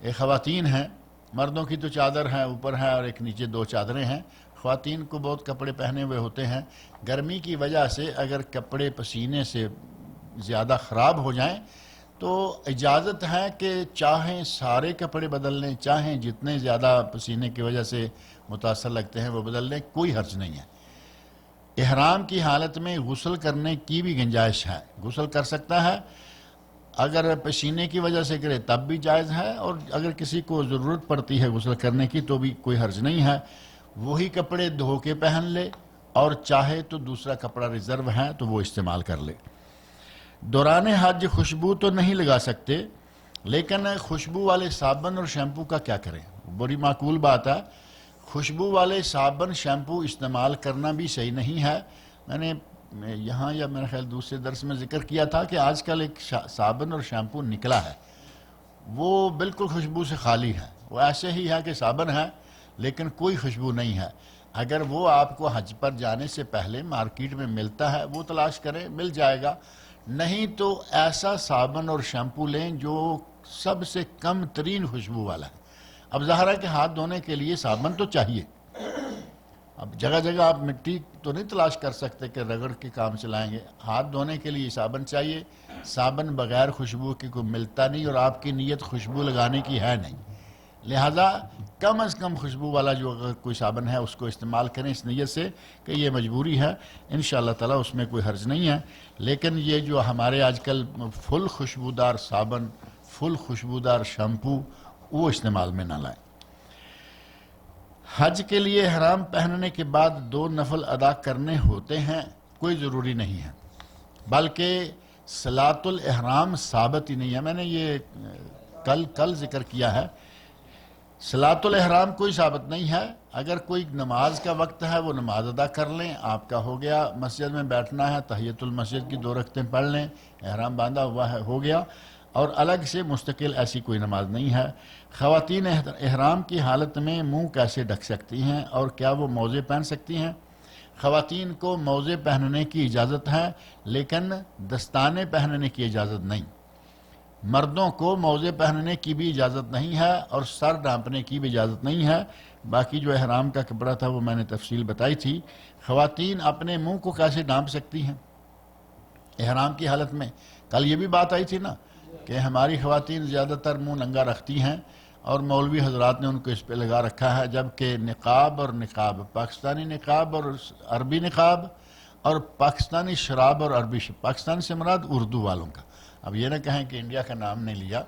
ایک خواتین ہیں، مردوں کی تو چادر ہے اوپر ہے اور ایک نیچے دو چادریں ہیں، خواتین کو بہت کپڑے پہنے ہوئے ہوتے ہیں. گرمی کی وجہ سے اگر کپڑے پسینے سے زیادہ خراب ہو جائیں تو اجازت ہے کہ چاہیں سارے کپڑے بدل لیں، چاہیں جتنے زیادہ پسینے کی وجہ سے متاثر لگتے ہیں وہ بدل لیں، کوئی حرج نہیں ہے. احرام کی حالت میں غسل کرنے کی بھی گنجائش ہے، غسل کر سکتا ہے، اگر پسینے کی وجہ سے کرے تب بھی جائز ہے، اور اگر کسی کو ضرورت پڑتی ہے غسل کرنے کی تو بھی کوئی حرج نہیں ہے. وہی کپڑے دھو کے پہن لے اور چاہے تو دوسرا کپڑا ریزرو ہے تو وہ استعمال کر لے. دوران حج خوشبو تو نہیں لگا سکتے، لیکن خوشبو والے صابن اور شیمپو کا کیا کریں؟ بڑی معقول بات ہے. خوشبو والے صابن شیمپو استعمال کرنا بھی صحیح نہیں ہے. میں نے یہاں یا میرا خیال دوسرے درس میں ذکر کیا تھا کہ آج کل ایک صابن اور شیمپو نکلا ہے، وہ بالکل خوشبو سے خالی ہے، وہ ایسے ہی ہے کہ صابن ہے لیکن کوئی خوشبو نہیں ہے. اگر وہ آپ کو حج پر جانے سے پہلے مارکیٹ میں ملتا ہے وہ تلاش کریں، مل جائے گا. نہیں تو ایسا صابن اور شیمپو لیں جو سب سے کم ترین خوشبو والا ہے. اب ظاہر ہے کہ ہاتھ دھونے کے لیے صابن تو چاہیے، اب جگہ جگہ آپ مٹی تو نہیں تلاش کر سکتے کہ رگڑ کے کام چلائیں گے. ہاتھ دھونے کے لیے صابن چاہیے. صابن بغیر خوشبو کی کوئی ملتا نہیں اور آپ کی نیت خوشبو لگانے کی ہے نہیں، لہذا کم از کم خوشبو والا جو اگر کوئی صابن ہے اس کو استعمال کریں اس نیت سے کہ یہ مجبوری ہے. انشاءاللہ تعالی اس میں کوئی حرج نہیں ہے. لیکن یہ جو ہمارے آج کل فل خوشبودار صابن، فل خوشبودار شیمپو، وہ استعمال میں نہ لائیں. حج کے لیے احرام پہننے کے بعد 2 نفل ادا کرنے ہوتے ہیں؟ کوئی ضروری نہیں ہے، بلکہ صلاۃ الاحرام ثابت ہی نہیں ہے. میں نے یہ کل ذکر کیا ہے. صلاۃ الاحرام کوئی ثابت نہیں ہے. اگر کوئی نماز کا وقت ہے وہ نماز ادا کر لیں، آپ کا ہو گیا. مسجد میں بیٹھنا ہے، تحیۃ المسجد کی 2 رکعتیں پڑھ لیں، احرام باندھا ہوا ہے، ہو گیا. اور الگ سے مستقل ایسی کوئی نماز نہیں ہے. خواتین احرام کی حالت میں منہ کیسے ڈھک سکتی ہیں اور کیا وہ موزے پہن سکتی ہیں؟ خواتین کو موزے پہننے کی اجازت ہے لیکن دستانے پہننے کی اجازت نہیں. مردوں کو موزے پہننے کی بھی اجازت نہیں ہے اور سر ڈھانپنے کی بھی اجازت نہیں ہے. باقی جو احرام کا کپڑا تھا وہ میں نے تفصیل بتائی تھی. خواتین اپنے منہ کو کیسے ڈھانپ سکتی ہیں احرام کی حالت میں؟ کل یہ بھی بات آئی تھی نا کہ ہماری خواتین زیادہ تر منہ ننگا رکھتی ہیں اور مولوی حضرات نے ان کو اس پہ لگا رکھا ہے، جبکہ نقاب اور نقاب، پاکستانی نقاب اور عربی نقاب، اور پاکستانی شراب اور عربی پاکستان سے مراد اردو والوں کا. اب یہ نہ کہیں کہ انڈیا کا نام نہیں لیا،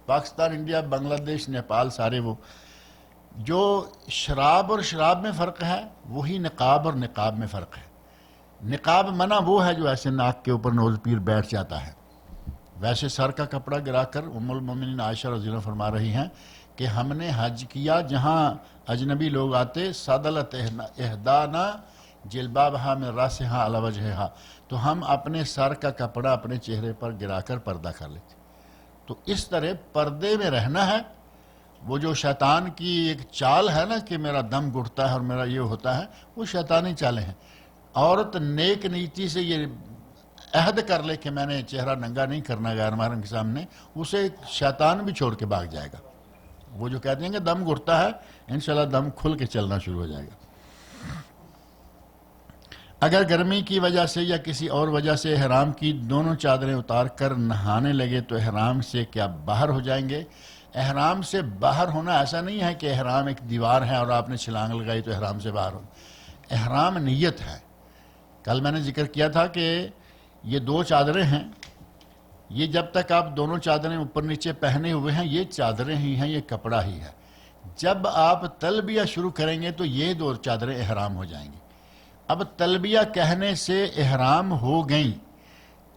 پاکستان، انڈیا، بنگلہ دیش، نیپال، سارے وہ جو شراب اور شراب میں فرق ہے وہی نقاب اور نقاب میں فرق ہے. نقاب منع وہ ہے جو ایسے ناک کے اوپر نوز پیر بیٹھ جاتا ہے. ویسے سر کا کپڑا گرا کر ام المومنین عائشہ رضی اللہ عنہا فرما رہی ہیں کہ ہم نے حج کیا جہاں اجنبی لوگ آتے، صدلت احدانا جلبابہا من راسہا علی وجہہا، تو ہم اپنے سر کا کپڑا اپنے چہرے پر گرا کر پردہ کر لیتے. تو اس طرح پردے میں رہنا ہے. وہ جو شیطان کی ایک چال ہے نا کہ میرا دم گھٹتا ہے اور میرا یہ ہوتا ہے، وہ شیطانی چالیں ہیں. عورت نیک نیتی سے یہ عہد کر لے کہ میں نے چہرہ ننگا نہیں کرنا غیر محرم کے سامنے، اسے شیطان بھی چھوڑ کے بھاگ جائے گا. وہ جو کہتے ہیں کہ دم گھٹتا ہے، انشاءاللہ دم کھل کے چلنا شروع ہو جائے گا. اگر گرمی کی وجہ سے یا کسی اور وجہ سے احرام کی دونوں چادریں اتار کر نہانے لگے تو احرام سے کیا باہر ہو جائیں گے؟ احرام سے باہر ہونا ایسا نہیں ہے کہ احرام ایک دیوار ہے اور آپ نے چھلانگ لگائی تو احرام سے باہر ہو. احرام نیت ہے. کل میں نے ذکر کیا تھا کہ یہ دو چادریں ہیں، یہ جب تک آپ دونوں چادریں اوپر نیچے پہنے ہوئے ہیں یہ چادریں ہی ہیں، یہ کپڑا ہی ہے. جب آپ تلبیہ شروع کریں گے تو یہ دو چادریں احرام ہو جائیں گی. اب تلبیہ کہنے سے احرام ہو گئیں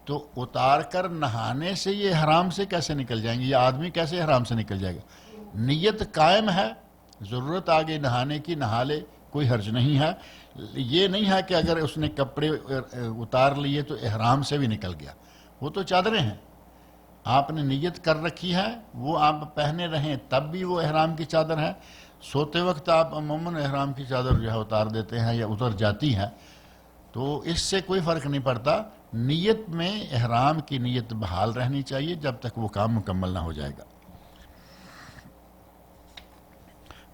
تو اتار کر نہانے سے یہ احرام سے کیسے نکل جائیں گی؟ یہ آدمی کیسے احرام سے نکل جائے گا؟ نیت قائم ہے، ضرورت آگے نہانے کی نہا لے، کوئی حرج نہیں ہے. یہ نہیں ہے کہ اگر اس نے کپڑے اتار لیے تو احرام سے بھی نکل گیا. وہ تو چادریں ہیں، آپ نے نیت کر رکھی ہے، وہ آپ پہنے رہیں تب بھی وہ احرام کی چادر ہے. سوتے وقت آپ عموماً احرام کی چادر جو ہے اتار دیتے ہیں یا اتر جاتی ہے، تو اس سے کوئی فرق نہیں پڑتا. نیت میں احرام کی نیت بحال رہنی چاہیے جب تک وہ کام مکمل نہ ہو جائے گا.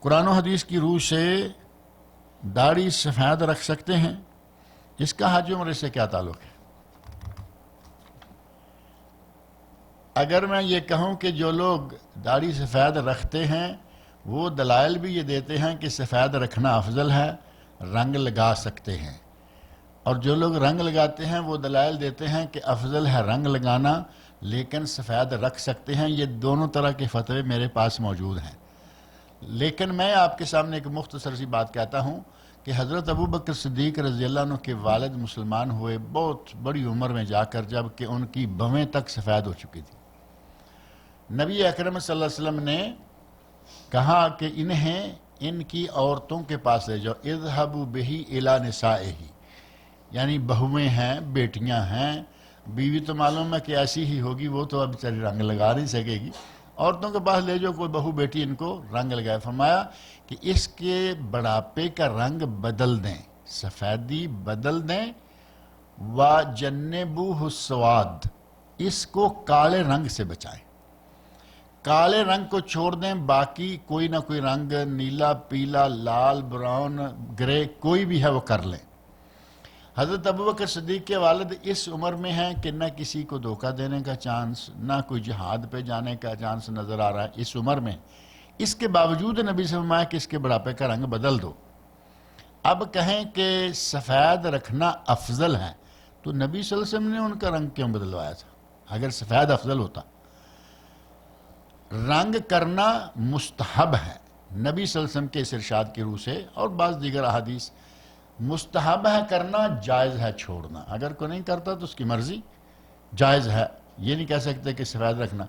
قرآن و حدیث کی روح سے داڑھی سفید رکھ سکتے ہیں؟ اس کا حج عمرے سے کیا تعلق ہے؟ اگر میں یہ کہوں کہ جو لوگ داڑھی سفید رکھتے ہیں وہ دلائل بھی یہ دیتے ہیں کہ سفید رکھنا افضل ہے، رنگ لگا سکتے ہیں، اور جو لوگ رنگ لگاتے ہیں وہ دلائل دیتے ہیں کہ افضل ہے رنگ لگانا لیکن سفید رکھ سکتے ہیں. یہ دونوں طرح کے فتوے میرے پاس موجود ہیں. لیکن میں آپ کے سامنے ایک مختصر سی بات کہتا ہوں کہ حضرت ابوبکر صدیق رضی اللہ عنہ کے والد مسلمان ہوئے بہت بڑی عمر میں جا کر، جب کہ ان کی بھویں تک سفید ہو چکی تھی. نبی اکرم صلی اللہ علیہ وسلم نے کہا کہ انہیں ان کی عورتوں کے پاس لے جاؤ، اذهبوا به الى نسائه، یعنی بہویں ہیں، بیٹیاں ہیں. بیوی تو معلوم ہے کہ ایسی ہی ہوگی، وہ تو اب بیچاری رنگ لگا نہیں سکے گی. عورتوں کے پاس لے جاؤ، کوئی بہو بیٹی ان کو رنگ لگائے. فرمایا کہ اس کے بڑھاپے کا رنگ بدل دیں، سفیدی بدل دیں. وَجَنِّبُوهُ السَّوَادَ، اس کو کالے رنگ سے بچائیں، کالے رنگ کو چھوڑ دیں. باقی کوئی نہ کوئی رنگ، نیلا، پیلا، لال، براؤن، گرے، کوئی بھی ہے وہ کر لیں. حضرت ابوبکر صدیق کے والد اس عمر میں ہیں کہ نہ کسی کو دھوکہ دینے کا چانس، نہ کوئی جہاد پہ جانے کا چانس نظر آ رہا ہے اس عمر میں. اس کے باوجود نبی سے فرمایا کہ اس کے بڑھاپے کا رنگ بدل دو. اب کہیں کہ سفید رکھنا افضل ہے تو نبی صلی اللہ علیہ وسلم نے ان کا رنگ کیوں بدلوایا تھا اگر سفید افضل ہوتا؟ رنگ کرنا مستحب ہے نبی صلی اللہ علیہ وسلم کے اس ارشاد کی روح سے، اور بعض دیگر احادیث. مستحب ہے کرنا، جائز ہے چھوڑنا. اگر کوئی نہیں کرتا تو اس کی مرضی، جائز ہے. یہ نہیں کہہ سکتے کہ سفید رکھنا.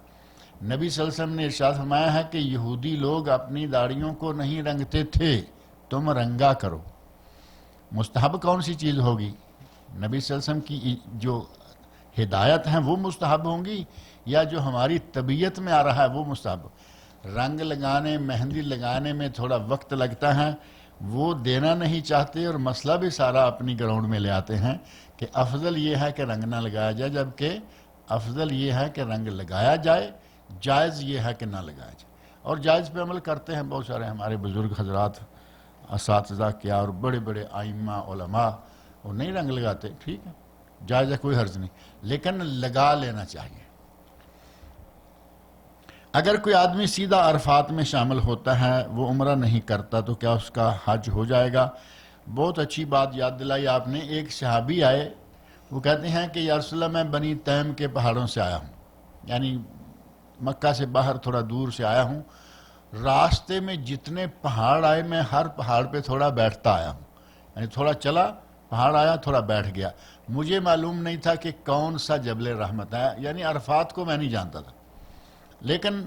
نبی صلی اللہ علیہ وسلم نے ارشاد فرمایا ہے کہ یہودی لوگ اپنی داڑھیوں کو نہیں رنگتے تھے، تم رنگا کرو. مستحب کون سی چیز ہوگی؟ نبی صلی اللہ علیہ وسلم کی جو ہدایت ہیں وہ مستحب ہوں گی، یا جو ہماری طبیعت میں آ رہا ہے وہ مستحب؟ رنگ لگانے، مہندی لگانے میں تھوڑا وقت لگتا ہے، وہ دینا نہیں چاہتے اور مسئلہ بھی سارا اپنی گراؤنڈ میں لے آتے ہیں کہ افضل یہ ہے کہ رنگ نہ لگایا جائے، جبکہ افضل یہ ہے کہ رنگ لگایا جائے، جائز یہ ہے کہ نہ لگایا جائے. اور جائز پہ عمل کرتے ہیں بہت سارے ہمارے بزرگ حضرات، اساتذہ کیا، اور بڑے بڑے ائمہ علماء، وہ نہیں رنگ لگاتے، ٹھیک ہے، جائز ہے، کوئی حرج نہیں، لیکن لگا لینا چاہیے. اگر کوئی آدمی سیدھا عرفات میں شامل ہوتا ہے، وہ عمرہ نہیں کرتا، تو کیا اس کا حج ہو جائے گا؟ بہت اچھی بات یاد دلائی آپ نے. ایک صحابی آئے، وہ کہتے ہیں کہ یا رسول اللہ میں بنی تیم کے پہاڑوں سے آیا ہوں، یعنی مکہ سے باہر تھوڑا دور سے آیا ہوں. راستے میں جتنے پہاڑ آئے میں ہر پہاڑ پہ تھوڑا بیٹھتا آیا ہوں، یعنی تھوڑا چلا، پہاڑ آیا، تھوڑا بیٹھ گیا. مجھے معلوم نہیں تھا کہ کون سا جبل رحمت ہے، یعنی عرفات کو میں نہیں جانتا تھا، لیکن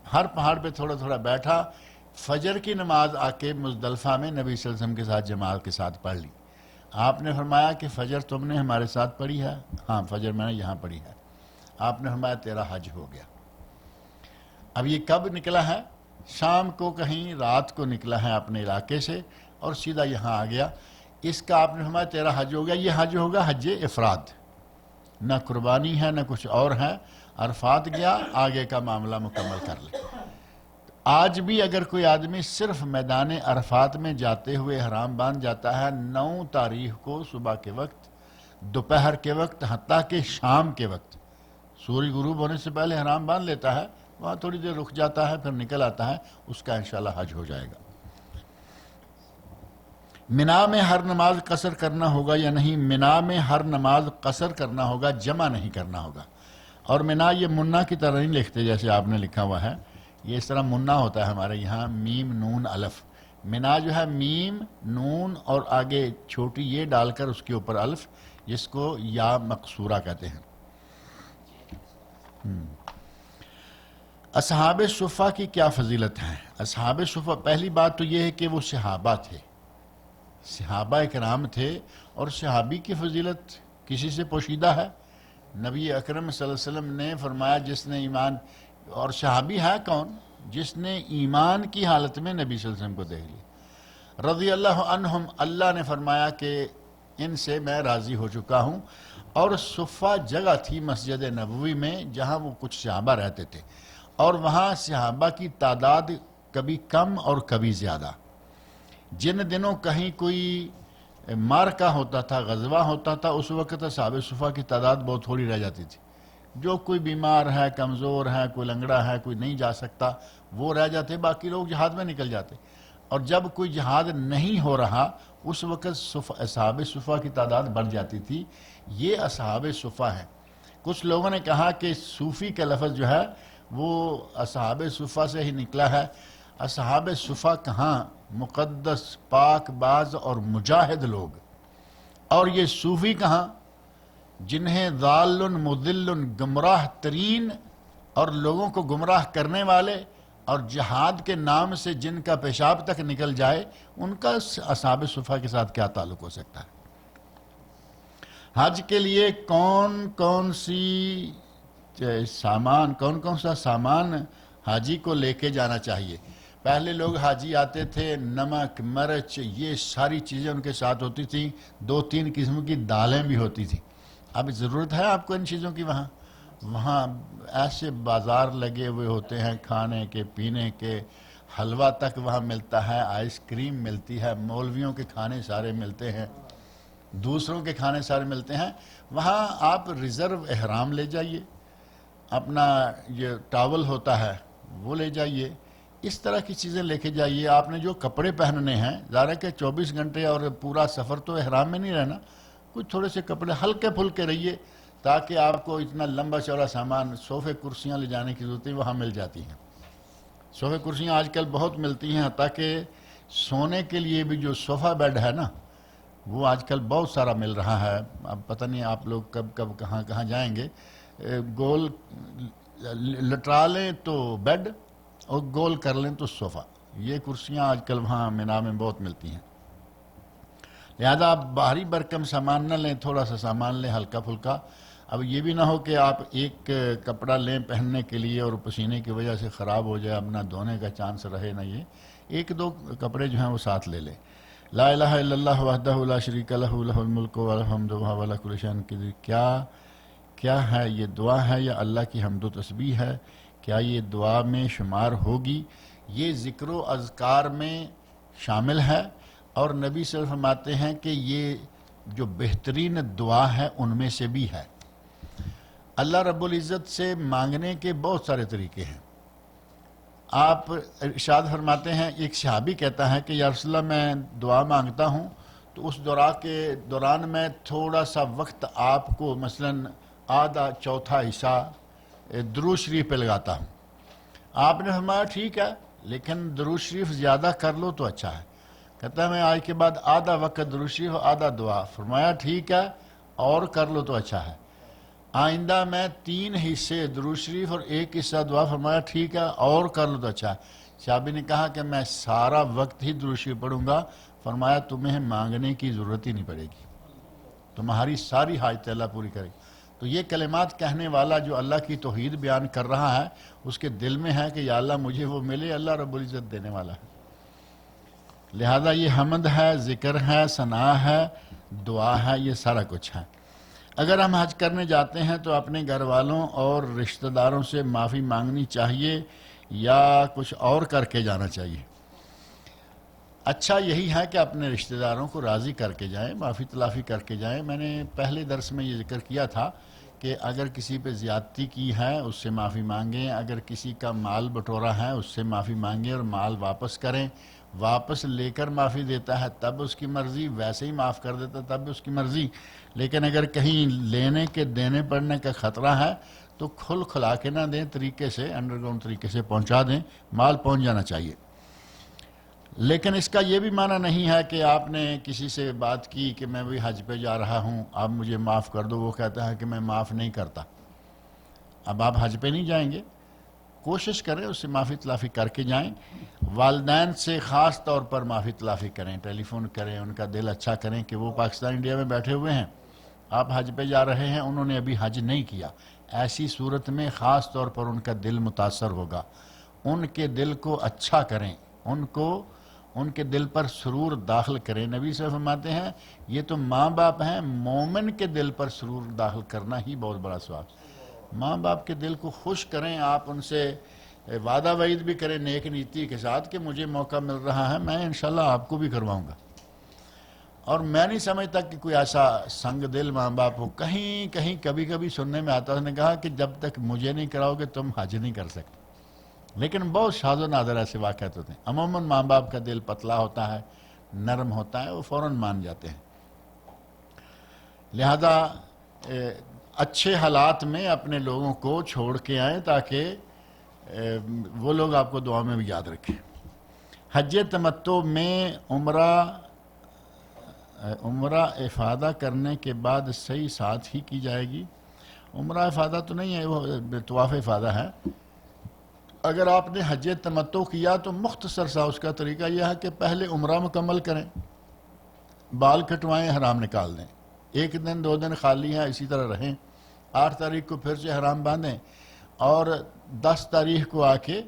ہر پہاڑ پہ تھوڑا تھوڑا بیٹھا. فجر کی نماز آ کے مزدلفہ میں نبی صلی اللہ علیہ وسلم کے ساتھ جماعت کے ساتھ پڑھ لی. آپ نے فرمایا کہ فجر تم نے ہمارے ساتھ پڑھی ہے؟ ہاں فجر میں نے یہاں پڑھی ہے۔ آپ نے فرمایا تیرا حج ہو گیا۔ اب یہ کب نکلا ہے؟ شام کو کہیں رات کو نکلا ہے اپنے علاقے سے اور سیدھا یہاں آ گیا۔ اس کا آپ نے فرمایا تیرا حج ہو گیا۔ یہ حج ہوگا حج افراد، نہ قربانی ہے نہ کچھ اور ہے۔ عرفات گیا، آگے کا معاملہ مکمل کر لے۔ آج بھی اگر کوئی آدمی صرف میدان عرفات میں جاتے ہوئے احرام باندھ جاتا ہے 9 تاریخ کو صبح کے وقت، دوپہر کے وقت، حتیٰ کہ شام کے وقت، سورج غروب ہونے سے پہلے احرام باندھ لیتا ہے، وہاں تھوڑی دیر رک جاتا ہے پھر نکل آتا ہے، اس کا انشاءاللہ حج ہو جائے گا۔ منا میں ہر نماز قصر کرنا ہوگا یا نہیں؟ منا میں ہر نماز قصر کرنا ہوگا، جمع نہیں کرنا ہوگا۔ اور منا یہ منا کی طرح نہیں لکھتے جیسے آپ نے لکھا ہوا ہے، یہ اس طرح منا ہوتا ہے ہمارے یہاں، میم نون الف۔ منا جو ہے میم نون اور آگے چھوٹی یہ ڈال کر اس کے اوپر الف، جس کو یا مقصورہ کہتے ہیں۔ اصحاب صفہ کی کیا فضیلت ہے؟ اصحاب صفہ، پہلی بات تو یہ ہے کہ وہ صحابہ تھے، صحابہ اکرام تھے، اور صحابی کی فضیلت کسی سے پوشیدہ ہے؟ نبی اکرم صلی اللہ علیہ وسلم نے فرمایا جس نے ایمان، اور صحابی ہے کون؟ جس نے ایمان کی حالت میں نبی صلی اللہ علیہ وسلم کو دیکھ لیا۔ رضی اللہ عنہم، اللہ نے فرمایا کہ ان سے میں راضی ہو چکا ہوں۔ اور صفہ جگہ تھی مسجد نبوی میں جہاں وہ کچھ صحابہ رہتے تھے، اور وہاں صحابہ کی تعداد کبھی کم اور کبھی زیادہ۔ جن دنوں کہیں کوئی مارکہ ہوتا تھا، غزوہ ہوتا تھا، اس وقت اصحاب صفہ کی تعداد بہت تھوڑی رہ جاتی تھی۔ جو کوئی بیمار ہے، کمزور ہے، کوئی لنگڑا ہے، کوئی نہیں جا سکتا، وہ رہ جاتے، باقی لوگ جہاد میں نکل جاتے۔ اور جب کوئی جہاد نہیں ہو رہا اس وقت اصحاب صفہ کی تعداد بڑھ جاتی تھی۔ یہ اصحاب صفہ ہیں۔ کچھ لوگوں نے کہا کہ صوفی کا لفظ جو ہے وہ اصحاب صفہ سے ہی نکلا ہے۔ اصحاب صفہ کہاں؟ مقدس، پاک باز اور مجاہد لوگ۔ اور یہ صوفی کہاں؟ جنہیں ضال مضل، گمراہ ترین اور لوگوں کو گمراہ کرنے والے اور جہاد کے نام سے جن کا پیشاب تک نکل جائے، ان کا اصحاب صفہ کے ساتھ کیا تعلق ہو سکتا ہے؟ حج کے لیے کون کون سا سامان حاجی کو لے کے جانا چاہیے؟ پہلے لوگ حاجی آتے تھے، نمک، مرچ، یہ ساری چیزیں ان کے ساتھ ہوتی تھیں، 2-3 قسم کی دالیں بھی ہوتی تھیں۔ اب ضرورت ہے آپ کو ان چیزوں کی؟ وہاں ایسے بازار لگے ہوئے ہوتے ہیں، کھانے کے، پینے کے، حلوہ تک وہاں ملتا ہے، آئس کریم ملتی ہے، مولویوں کے کھانے سارے ملتے ہیں، دوسروں کے کھانے سارے ملتے ہیں۔ وہاں آپ ریزرو احرام لے جائیے، اپنا یہ ٹاول ہوتا ہے وہ لے جائیے، اس طرح کی چیزیں لے کے جائیے۔ آپ نے جو کپڑے پہننے ہیں، ظاہر ہے کہ 24 گھنٹے اور پورا سفر تو احرام میں نہیں رہنا، کچھ تھوڑے سے کپڑے ہلکے پھلکے رہیے تاکہ آپ کو اتنا لمبا چوڑا سامان، صوفے کرسیاں لے جانے کی ضرورت ہے، وہاں مل جاتی ہیں۔ صوفے کرسیاں آج کل بہت ملتی ہیں، حتیٰ کہ سونے کے لیے بھی جو صوفہ بیڈ ہے نا، وہ آج کل بہت سارا مل رہا ہے۔ اب پتہ نہیں آپ لوگ کب کہاں جائیں گے، گول لٹرا لیں تو بیڈ اور گول کر لیں تو صوفہ، یہ کرسیاں آج کل وہاں مینا میں بہت ملتی ہیں۔ لہذا آپ باہری برکم سامان نہ لیں، تھوڑا سا سامان لیں ہلکا پھلکا۔ اب یہ بھی نہ ہو کہ آپ ایک کپڑا لیں پہننے کے لیے اور پسینے کی وجہ سے خراب ہو جائے، اب نہ دھونے کا چانس رہے نہ یہ، 1-2 کپڑے جو ہیں وہ ساتھ لے لیں۔ لا الہ الا اللہ وحدہ لا شریک لہ لہ الملک والحمد وہو علی کل شیء قدیر، کیا ہے یہ دعا ہے یا اللہ کی حمد و تسبیح ہے؟ کیا یہ دعا میں شمار ہوگی؟ یہ ذکر و اذکار میں شامل ہے، اور نبی صلی اللہ علیہ وسلم فرماتے ہیں کہ یہ جو بہترین دعا ہے ان میں سے بھی ہے۔ اللہ رب العزت سے مانگنے کے بہت سارے طریقے ہیں۔ آپ ارشاد فرماتے ہیں، ایک صحابی کہتا ہے کہ یا رسول اللہ میں دعا مانگتا ہوں تو اس دوران میں تھوڑا سا وقت آپ کو مثلاً آدھا چوتھا حصہ درود شریف پہ لگاتا ہوں۔ آپ نے فرمایا ٹھیک ہے، لیکن درود شریف زیادہ کر لو تو اچھا ہے۔ کہتا ہے میں آج کے بعد آدھا وقت درود شریف آدھا دعا۔ فرمایا ٹھیک ہے، اور کر لو تو اچھا ہے۔ آئندہ میں 3 حصے درود شریف اور 1 حصہ دعا۔ فرمایا ٹھیک ہے، اور کر لو تو اچھا ہے۔ صحابی نے کہا کہ میں سارا وقت ہی درود شریف پڑھوں گا. فرمایا تمہیں مانگنے کی ضرورت ہی نہیں پڑے گی, تمہاری ساری حاجت اللہ پوری کرے گی. تو یہ کلمات کہنے والا جو اللہ کی توحید بیان کر رہا ہے, اس کے دل میں ہے کہ یا اللہ مجھے وہ ملے, اللہ رب العزت دینے والا ہے. لہذا یہ حمد ہے, ذکر ہے, ثنا ہے, دعا ہے, یہ سارا کچھ ہے. اگر ہم حج کرنے جاتے ہیں تو اپنے گھر والوں اور رشتہ داروں سے معافی مانگنی چاہیے یا کچھ اور کر کے جانا چاہیے؟ اچھا یہی ہے کہ اپنے رشتہ داروں کو راضی کر کے جائیں, معافی تلافی کر کے جائیں. میں نے پہلے درس میں یہ ذکر کیا تھا کہ اگر کسی پہ زیادتی کی ہے اس سے معافی مانگیں, اگر کسی کا مال بٹورا ہے اس سے معافی مانگیں اور مال واپس کریں. واپس لے کر معافی دیتا ہے تب اس کی مرضی, ویسے ہی معاف کر دیتا تب اس کی مرضی. لیکن اگر کہیں لینے کے دینے پڑنے کا خطرہ ہے تو کھل کھلا کے نہ دیں, طریقے سے انڈر گراؤنڈ طریقے سے پہنچا دیں, مال پہنچ جانا چاہیے. لیکن اس کا یہ بھی معنی نہیں ہے کہ آپ نے کسی سے بات کی کہ میں بھی حج پہ جا رہا ہوں, آپ مجھے معاف کر دو, وہ کہتا ہے کہ میں معاف نہیں کرتا. اب آپ حج پہ نہیں جائیں گے, کوشش کریں اس سے معافی تلافی کر کے جائیں. والدین سے خاص طور پر معافی تلافی کریں, ٹیلی فون کریں, ان کا دل اچھا کریں کہ وہ پاکستان انڈیا میں بیٹھے ہوئے ہیں, آپ حج پہ جا رہے ہیں, انہوں نے ابھی حج نہیں کیا. ایسی صورت میں خاص طور پر ان کا دل متاثر ہوگا. ان کے دل کو اچھا کریں, ان کے دل پر سرور داخل کریں. نبی صلی اللہ علیہ وسلم فرماتے ہیں یہ تو ماں باپ ہیں, مومن کے دل پر سرور داخل کرنا ہی بہت بڑا ثواب. ماں باپ کے دل کو خوش کریں, آپ ان سے وعدہ وعید بھی کریں نیک نیتی کے ساتھ کہ مجھے موقع مل رہا ہے, میں انشاءاللہ آپ کو بھی کرواؤں گا. اور میں نہیں سمجھتا کہ کوئی ایسا سنگ دل ماں باپ ہو. کہیں کبھی سننے میں آتا, اس نے کہا کہ جب تک مجھے نہیں کراؤ گے تم حج نہیں کر سکتے. لیکن بہت شاذ و نادر ایسے واقعات ہوتے ہیں. عموماً ماں باپ کا دل پتلا ہوتا ہے, نرم ہوتا ہے, وہ فوراً مان جاتے ہیں. لہذا اچھے حالات میں اپنے لوگوں کو چھوڑ کے آئیں تاکہ وہ لوگ آپ کو دعا میں بھی یاد رکھیں. حج تمتع میں عمرہ افادہ کرنے کے بعد صحیح ساتھ ہی کی جائے گی. عمرہ افادہ تو نہیں ہے, وہ طواف افادہ ہے. اگر آپ نے حج تمتع کیا تو مختصر سا اس کا طریقہ یہ ہے کہ پہلے عمرہ مکمل کریں, بال کٹوائیں, حرام نکال دیں, 1 دن 2 دن خالی ہیں اسی طرح رہیں, 8 تاریخ کو پھر سے حرام باندھیں, اور 10 تاریخ کو آ کے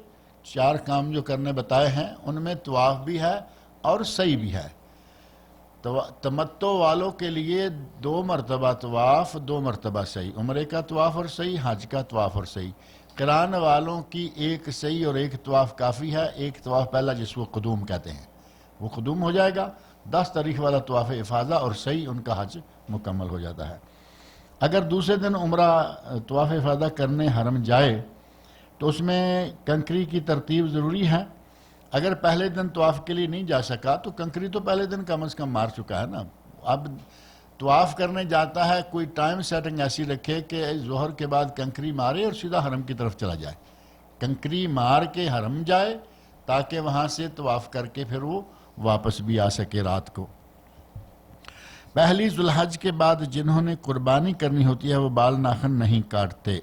4 کام جو کرنے بتائے ہیں ان میں طواف بھی ہے اور سعی بھی ہے. تمتع والوں کے لیے 2 مرتبہ طواف, 2 مرتبہ سعی, عمرے کا طواف اور سعی, حج کا طواف اور سعی. قران والوں کی 1 سعی اور 1 طواف کافی ہے. 1 طواف پہلا جس کو قدوم کہتے ہیں وہ قدوم ہو جائے گا, 10 تاریخ والا طواف افاضہ اور سعی, ان کا حج مکمل ہو جاتا ہے. اگر دوسرے دن عمرہ طواف افاضہ کرنے حرم جائے تو اس میں کنکری کی ترتیب ضروری ہے. اگر پہلے دن طواف کے لیے نہیں جا سکا تو کنکری تو پہلے دن کم از کم مار چکا ہے نا. اب طواف کرنے جاتا ہے, کوئی ٹائم سیٹنگ ایسی رکھے کہ ظہر کے بعد کنکری مارے اور سیدھا حرم کی طرف چلا جائے. کنکری مار کے حرم جائے تاکہ وہاں سے طواف کر کے پھر وہ واپس بھی آ سکے رات کو. پہلی ذو الحج کے بعد جنہوں نے قربانی کرنی ہوتی ہے وہ بال ناخن نہیں کاٹتے.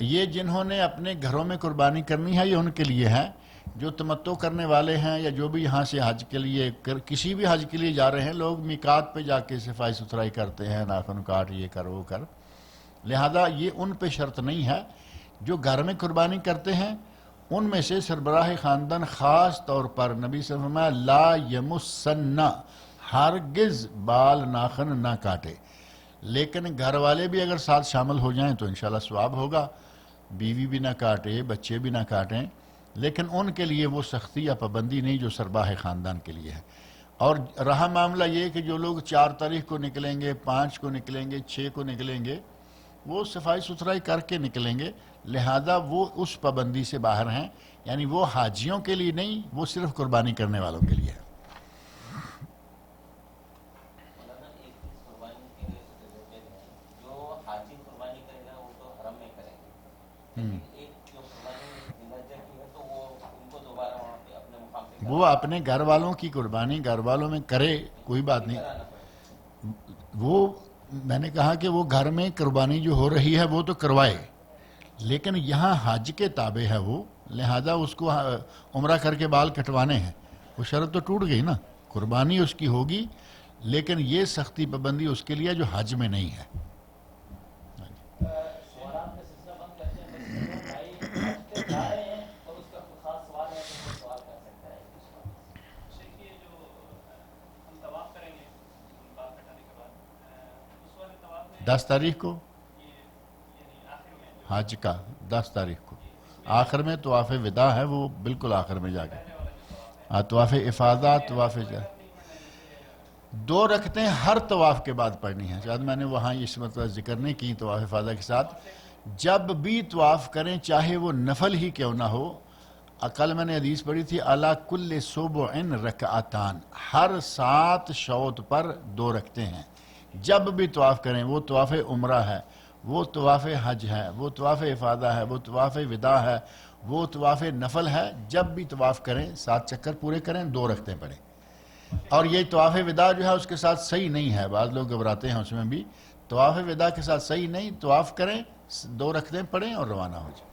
یہ جنہوں نے اپنے گھروں میں قربانی کرنی ہے یہ ان کے لیے ہے. جو تمتع کرنے والے ہیں یا جو بھی یہاں سے حج کے لیے کسی بھی حج کے لیے جا رہے ہیں, لوگ میقات پہ جا کے صفائی ستھرائی کرتے ہیں, ناخن کاٹ, یہ کر وہ کر. لہذا یہ ان پہ شرط نہیں ہے. جو گھر میں قربانی کرتے ہیں ان میں سے سربراہ خاندان خاص طور پر نبی صلی اللہ علیہ وسلم لا یمسن, ہرگز بال ناخن نہ کاٹے. لیکن گھر والے بھی اگر ساتھ شامل ہو جائیں تو انشاءاللہ ثواب ہوگا. بیوی بھی نہ کاٹے, بچے بھی نہ کاٹیں, لیکن ان کے لیے وہ سختی یا پابندی نہیں جو سربراہ خاندان کے لیے ہے. اور رہا معاملہ یہ کہ جو لوگ 4 تاریخ کو نکلیں گے, 5 کو نکلیں گے, 6 کو نکلیں گے, وہ صفائی ستھرائی کر کے نکلیں گے. لہذا وہ اس پابندی سے باہر ہیں, یعنی وہ حاجیوں کے لیے نہیں, وہ صرف قربانی کرنے والوں کے لیے ہے. وہ اپنے گھر والوں کی قربانی گھر والوں میں کرے, کوئی بات نہیں. وہ میں نے کہا کہ وہ گھر میں قربانی جو ہو رہی ہے وہ تو کروائے, لیکن یہاں حج کے تابع ہے وہ, لہذا اس کو عمرہ کر کے بال کٹوانے ہیں، وہ شرط تو ٹوٹ گئی نا، قربانی اس کی ہوگی، لیکن یہ سختی پابندی اس کے لیے جو حج میں نہیں ہے۔ سوالات کا سلسلہ بند کرتے ہیں، بس بھائی حج پہ جا رہے ہیں اور اس کا کوئی خاص سوال ہے تو وہ سوال کر سکتا ہے اس سوال سے۔ شیخ یہ جو ہم طواف کریں گے بال کٹانے کے بعد، اس والے طواف میں 10 تاریخ کو یہ یعنی آخر میں جو حج کا 10 تاریخ کو آخر میں طواف وداع ہے، وہ بالکل آخر میں جا کے پہلے والا جو طواف ہے طواف افاضہ، طواف جا 2 رکعتیں ہر طواف کے بعد پڑھنی ہیں۔ شاید میں نے وہاں اس مطلب ذکر نہیں کی طواف افاضہ کے ساتھ، جب بھی طواف کریں چاہے وہ نفل ہی کیوں نہ ہو، کل میں نے حدیث پڑھی تھی علی کل صبع رکعتان، ہر 7 شوط پر 2 رکعتیں ہیں۔ جب بھی طواف کریں، وہ طواف عمرہ ہے، وہ طواف حج ہے، وہ طواف افاضہ ہے، وہ طواف وداع ہے، وہ طواف نفل ہے، جب بھی طواف کریں 7 چکر پورے کریں، 2 رکعتیں پڑھیں۔ اور یہ طواف وداع جو ہے اس کے ساتھ صحیح نہیں ہے، بعض لوگ گھبراتے ہیں اس میں بھی، طواف وداع کے ساتھ صحیح نہیں، طواف کریں 2 رکعتیں پڑھیں اور روانہ ہو جائیں۔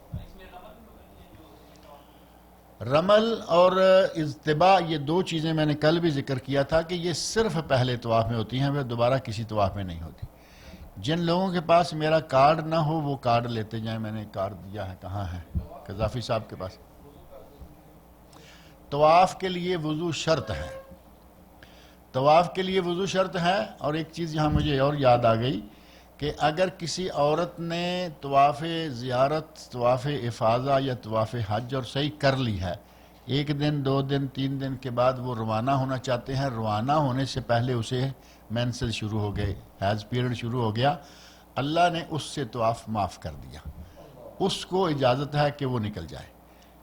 رمل اور اجتباء یہ 2 چیزیں میں نے کل بھی ذکر کیا تھا کہ یہ صرف پہلے طواف میں ہوتی ہیں، وہ دوبارہ کسی طواف میں نہیں ہوتی۔ جن لوگوں کے پاس میرا کارڈ نہ ہو وہ کارڈ لیتے جائیں، میں نے کارڈ دیا ہے، کہاں ہے؟ قذافی صاحب کے پاس۔ طواف کے لیے وضو شرط ہے، طواف کے لیے وضو شرط ہے۔ اور ایک چیز یہاں مجھے اور یاد آ گئی کہ اگر کسی عورت نے طواف زیارت، طواف افاضہ یا طواف حج اور صحیح کر لی ہے، 1 دن 2 دن 3 دن کے بعد وہ روانہ ہونا چاہتے ہیں، روانہ ہونے سے پہلے اسے مینسل شروع ہو گئے، حیض پیریڈ شروع ہو گیا، اللہ نے اس سے طواف معاف کر دیا، اس کو اجازت ہے کہ وہ نکل جائے۔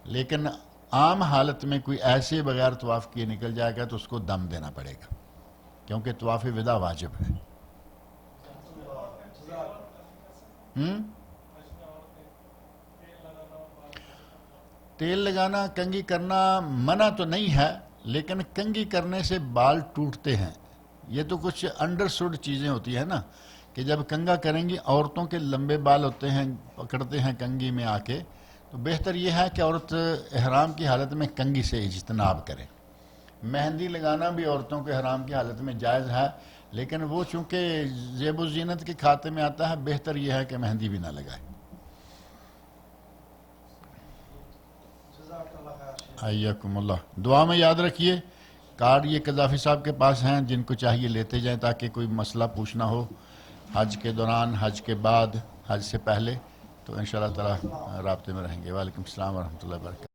لیکن عام حالت میں کوئی ایسے بغیر طواف کیے نکل جائے گا تو اس کو دم دینا پڑے گا، کیونکہ طواف وداع واجب ہے۔ تیل لگانا، کنگھی کرنا منع تو نہیں ہے، لیکن کنگھی کرنے سے بال ٹوٹتے ہیں۔ یہ تو کچھ انڈرسٹوڈ چیزیں ہوتی ہیں نا کہ جب کنگھا کریں گی، عورتوں کے لمبے بال ہوتے ہیں، پکڑتے ہیں کنگھی میں آ کے، تو بہتر یہ ہے کہ عورت احرام کی حالت میں کنگھی سے اجتناب کرے۔ مہندی لگانا بھی عورتوں کے احرام کی حالت میں جائز ہے، لیکن وہ چونکہ زیب و زینت کے کھاتے میں آتا ہے، بہتر یہ ہے کہ مہندی بھی نہ لگائے۔ حیاکم اللہ، دعا میں یاد رکھیے۔ کارڈ یہ قذافی صاحب کے پاس ہیں، جن کو چاہیے لیتے جائیں تاکہ کوئی مسئلہ پوچھنا ہو حج کے دوران، حج کے بعد، حج سے پہلے، تو انشاءاللہ تعالی رابطے میں رہیں گے۔ وعلیکم السلام ورحمۃ اللہ وبرکاتہ۔